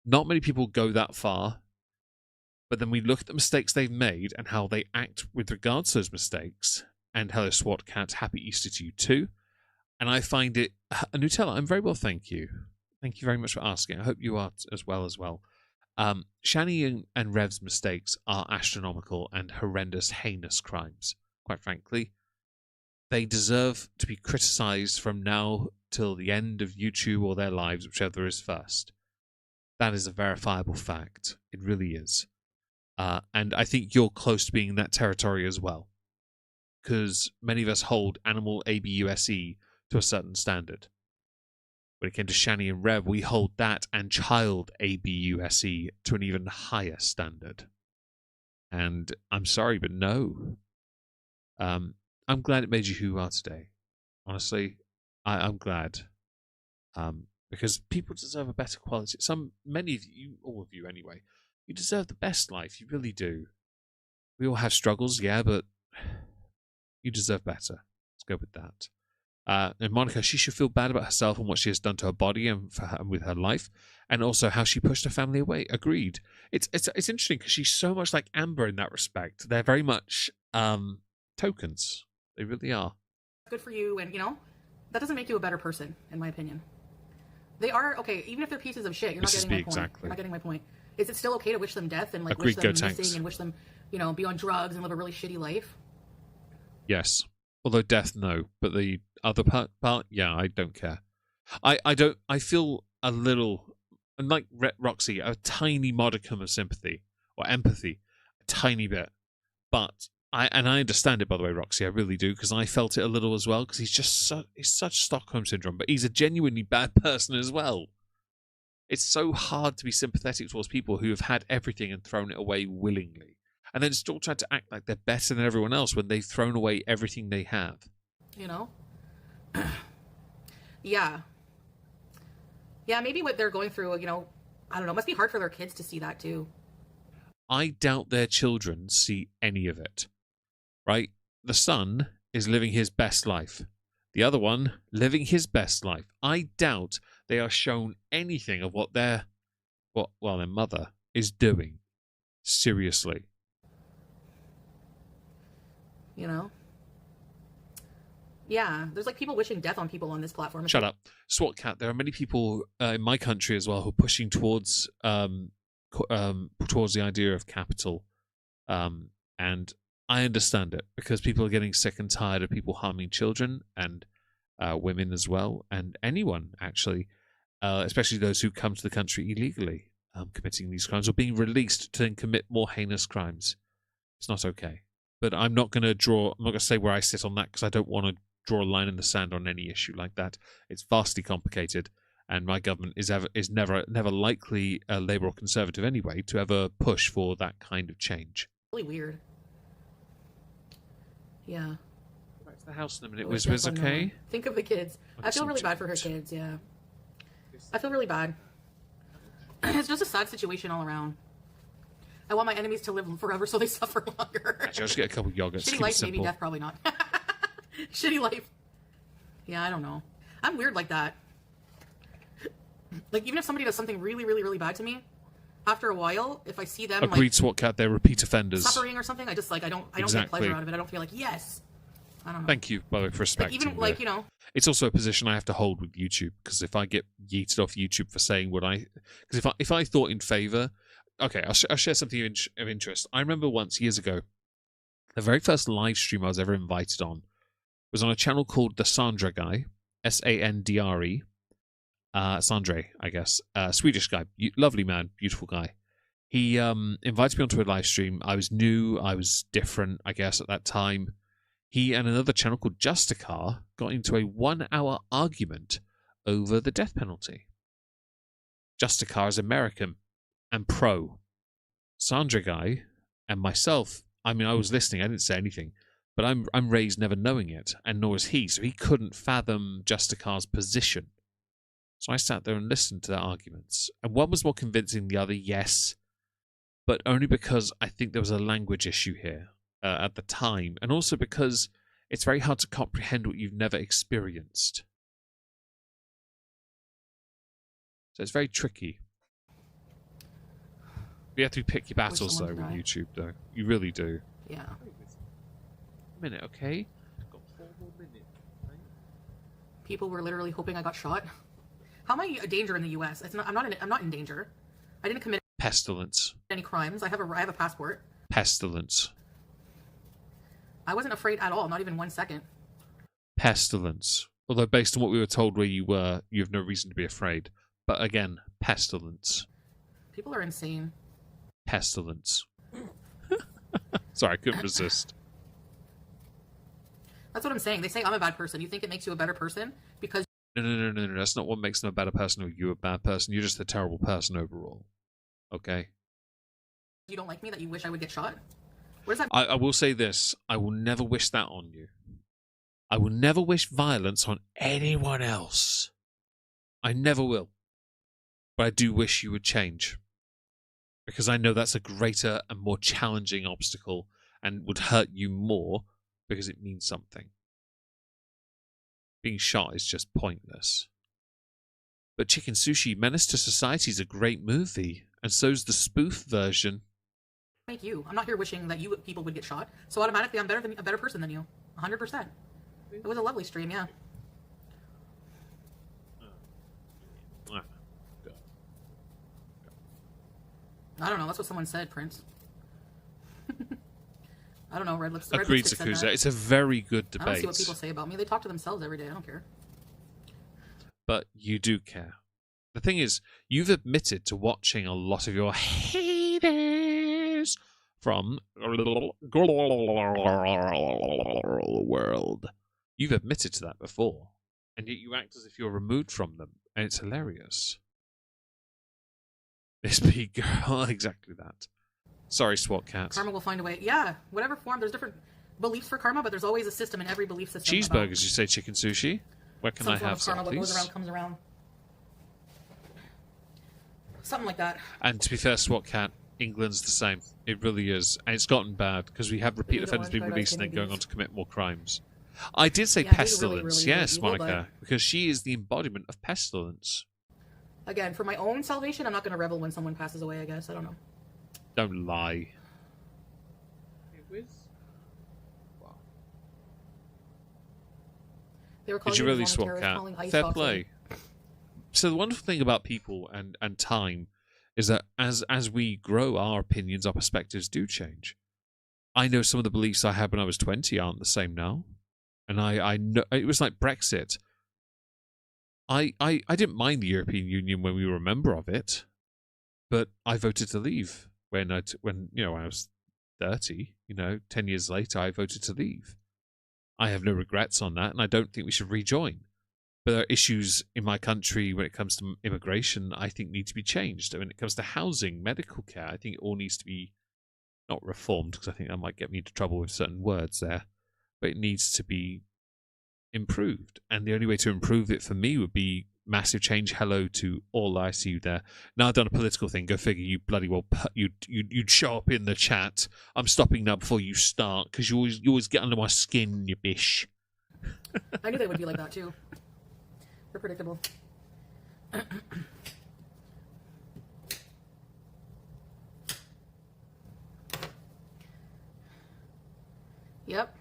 Not many people go that far, but then we look at the mistakes they've made and how they act with regards to those mistakes. And hello, SWAT Cat, happy Easter to you too. And I find it, Nutella, I'm very well, thank you. Thank you very much for asking. I hope you are as well. Shani and Rev's mistakes are astronomical and horrendous, heinous crimes. Quite frankly, they deserve to be criticized from now till the end of YouTube or their lives, whichever is first. That is a verifiable fact. It really is. And I think you're close to being in that territory as well. Because many of us hold animal ABUSE to a certain standard. When it came to Shani and Rev, we hold that and child ABUSE to an even higher standard. And I'm sorry, but no. I'm glad it made you who you are today. Honestly, I'm glad. Because people deserve a better quality. Many of you, all of you anyway, you deserve the best life. You really do. We all have struggles, yeah, but you deserve better. Let's go with that. And Monica, she should feel bad about herself and what she has done to her body and with her life, and also how she pushed her family away. Agreed. It's interesting because she's so much like Amber in that respect. They're very much tokens. They really are. Good for you, and that doesn't make you a better person, in my opinion. They are okay, even if they're pieces of shit. You're not getting my point. Exactly. You're not getting my point. Is it still okay to wish them death and like Agreed, wish them Tanks. missing and wish them, be on drugs and live a really shitty life? Yes. Although death, no. But the other part, yeah, I don't care. I feel a little, and like Roxy, a tiny modicum of sympathy or empathy, a tiny bit. But I understand it, by the way, Roxy, I really do, because I felt it a little as well, because he's such Stockholm syndrome, but he's a genuinely bad person as well. It's so hard to be sympathetic towards people who have had everything and thrown it away willingly, and then still try to act like they're better than everyone else when they've thrown away everything they have. Yeah, maybe what they're going through, I don't know, it must be hard for their kids to see that too. I doubt their children see any of it, right? The son is living his best life. The other one living his best life. I doubt they are shown anything of what their mother is doing. Seriously. Yeah, there's like people wishing death on people on this platform. Shut up. SWAT Cat, there are many people in my country as well who are pushing towards the idea of capital. And I understand it, because people are getting sick and tired of people harming children and women as well, and anyone, actually, especially those who come to the country illegally, committing these crimes or being released to then commit more heinous crimes. It's not okay. But I'm not going to say where I sit on that, because I don't want to draw a line in the sand on any issue like that. It's vastly complicated, and my government is never likely Labour or Conservative anyway to ever push for that kind of change. Really weird. Yeah. Back to the house in a minute. Wiz okay? Think of the kids. I feel really bad for her kids, yeah. I feel really bad. It's just a sad situation all around. I want my enemies to live forever so they suffer longer. Actually, I'll just get a couple of yogurts. Shitty Keep it life, maybe simple. death, probably not. Shitty life. Yeah, I don't know. I'm weird like that. Like, even if somebody does something really, really, really bad to me, after a while, if I see them Agreed, like SWAT cat. They're repeat offenders. suffering or something, I just like I don't Exactly. get pleasure out of it. I don't feel like yes. I don't know. Thank you, by the way, for Like respecting. even like, you know, It's also a position I have to hold with YouTube, because if I get yeeted off YouTube for saying what I, because if I thought in favor, okay, I'll share something of interest. I remember once years ago, the very first live stream I was ever invited on was on a channel called the Sandra Guy, Sandre, Sandre, I guess, Swedish guy, lovely man, beautiful guy. He invited me onto a live stream. I was new, I was different, I guess, at that time. He and another channel called Justicar got into a 1-hour argument over the death penalty. Justicar is American and pro. Sandra Guy and myself, I mean, I was listening, I didn't say anything, but I'm raised never knowing it, and nor is he, so he couldn't fathom Justicar's position. So I sat there and listened to their arguments, and one was more convincing than the other, yes, but only because I think there was a language issue here at the time, and also because it's very hard to comprehend what you've never experienced. So it's very tricky. You have to pick your battles, though, with YouTube, though. You really do. yeah. A minute, okay? Got 4 more minutes. Right? People were literally hoping I got shot. How am I a danger in the U.S.? I'm not in danger. I didn't commit Pestilence. any crimes. I have a passport. Pestilence. I wasn't afraid at all, not even 1 second. Pestilence. Although, based on what we were told where you were, you have no reason to be afraid. But again, pestilence. People are insane. Pestilence. Sorry, I couldn't resist. That's what I'm saying. They say I'm a bad person. You think it makes you a better person because No. That's not what makes them a better person or you a bad person. You're just a terrible person overall. Okay? you don't like me, that you wish I would get shot? What does that I will say this. I will never wish that on you. I will never wish violence on anyone else. I never will. But I do wish you would change. Because I know that's a greater and more challenging obstacle and would hurt you more because it means something. Being shot is just pointless. But Chicken Sushi Menace to Society is a great movie, and so's the spoof version. make you? I'm not here wishing that you people would get shot. So automatically I'm a better person than you. 100%. It was a lovely stream, yeah. I don't know. That's what someone said, Prince. I don't know. Red Lipstick. Agreed, said Sakuza. that. It's a very good I don't see debate. what people say about me. They talk to themselves every day. I don't care. But you do care. The thing is, you've admitted to watching a lot of your haters from world. You've admitted to that before, and yet you act as if you're removed from them, and it's hilarious. This big girl, exactly that. Sorry, SWAT cat. Karma will find a way. Yeah, whatever form. There's different beliefs for karma, but there's always a system in every belief system. Cheeseburgers, you say Chicken Sushi? Where can Some I form have of karma, some, what please? goes around comes around. Something like that. And to be fair, SWAT cat, England's the same. It really is. And it's gotten bad because we have repeat These are offenders ones being that I released and can then going abuse. on to commit more crimes. I did say Yeah, these are pestilence, really, really, yes, really evil, Monica, because she is the embodiment of pestilence. Again, for my own salvation, I'm not going to revel when someone passes away, I guess. I don't know. Don't lie. They were calling Did you me really, the SWAT terrorist, cat? calling ICE Fair boxing. play. So the wonderful thing about people and time is that as we grow, our opinions, our perspectives do change. I know some of the beliefs I had when I was 20 aren't the same now. And I know it was like Brexit. I didn't mind the European Union when we were a member of it, but I voted to leave when I was 30. 10 years later, I voted to leave. I have no regrets on that, and I don't think we should rejoin. But there are issues in my country when it comes to immigration I think need to be changed. And when it comes to housing, medical care, I think it all needs to be not reformed, because I think that might get me into trouble with certain words there, but it needs to be improved. And the only way to improve it for me would be massive change. Hello to all. I see you there. Now I've done a political thing. Go figure. You bloody well. You'd show up in the chat. I'm stopping now before you start because you always get under my skin, you bish. I knew they would be like that too. They're predictable. Yep.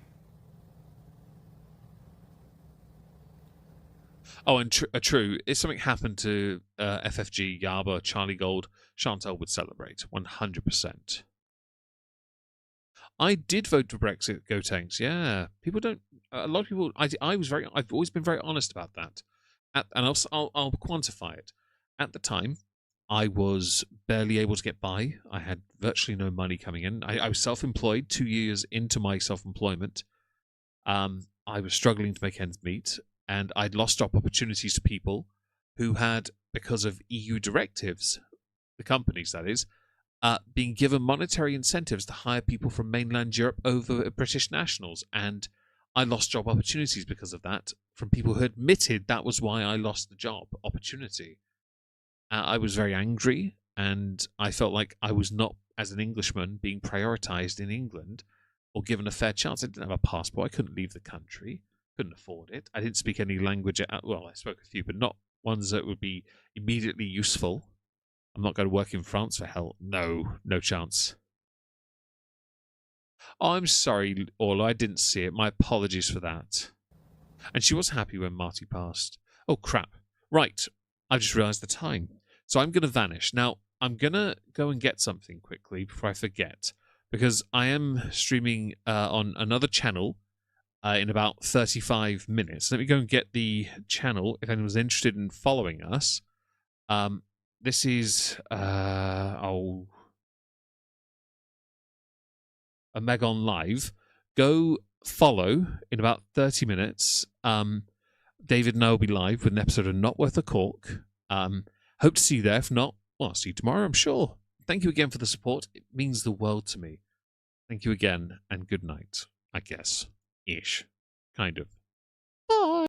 Oh, and true. If something happened to FFG, Yaba, Charlie Gold, Chantal would celebrate 100%. I did vote for Brexit. Go Tanks. Yeah, people don't. A lot of people. I was very. I've always been very honest about that, and I'll quantify it. At the time, I was barely able to get by. I had virtually no money coming in. I was self-employed. 2 years into my self-employment, I was struggling to make ends meet, and I'd lost job opportunities to people who had, because of EU directives, the companies that is, being given monetary incentives to hire people from mainland Europe over British nationals. And I lost job opportunities because of that from people who admitted that was why I lost the job opportunity. I was very angry, and I felt like I was not, as an Englishman, being prioritized in England or given a fair chance. I didn't have a passport. I couldn't leave the country. Couldn't afford it. I didn't speak any language. Well, I spoke a few, but not ones that would be immediately useful. I'm not going to work in France for hell. No chance. Oh, I'm sorry, Orla. I didn't see it. My apologies for that. And she was happy when Marty passed. Oh, crap. Right. I've just realised the time. So I'm going to vanish. Now, I'm going to go and get something quickly before I forget, because I am streaming on another channel in about 35 minutes. Let me go and get the channel if anyone's interested in following us. This is a Megon Live. Go follow in about 30 minutes. David and I will be live with an episode of Not Worth a Cork. Hope to see you there. If not, well, I'll see you tomorrow, I'm sure. Thank you again for the support. It means the world to me. Thank you again, and good night, I guess. Ish. Kind of.